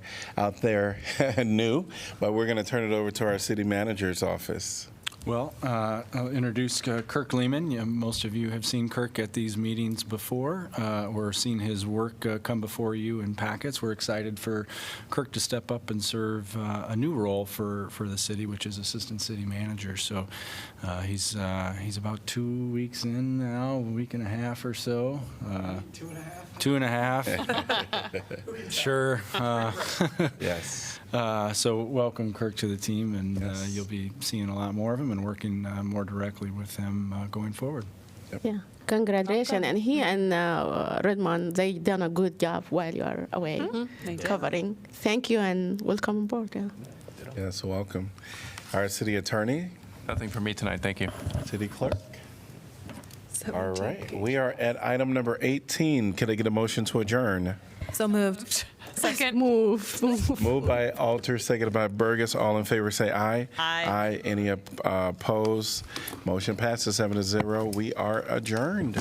there new, but we're going to turn it over to our city manager's office. Well, I'll introduce Kirk Lehman. Most of you have seen Kirk at these meetings before or seen his work come before you in packets. We're excited for Kirk to step up and serve a new role for the city, which is Assistant City Manager. So he's about 2 weeks in now, a week and a half or so. 2.5. Sure. Yes. So welcome, Kirk, to the team, and you'll be seeing a lot more of him and working more directly with him going forward. Yeah, congratulations. And he and Redmond, they done a good job while you are away covering. Thank you and welcome aboard. Yeah. Yes, welcome. Our city attorney, Nothing for me tonight, thank you. city clerk. All right, we are at item number 18. Can I get a motion to adjourn? So moved. Second. Move. Moved by Alter, seconded by Burgess. All in favor say aye. Aye. Aye. Any opposed? Motion passes 7-0. We are adjourned.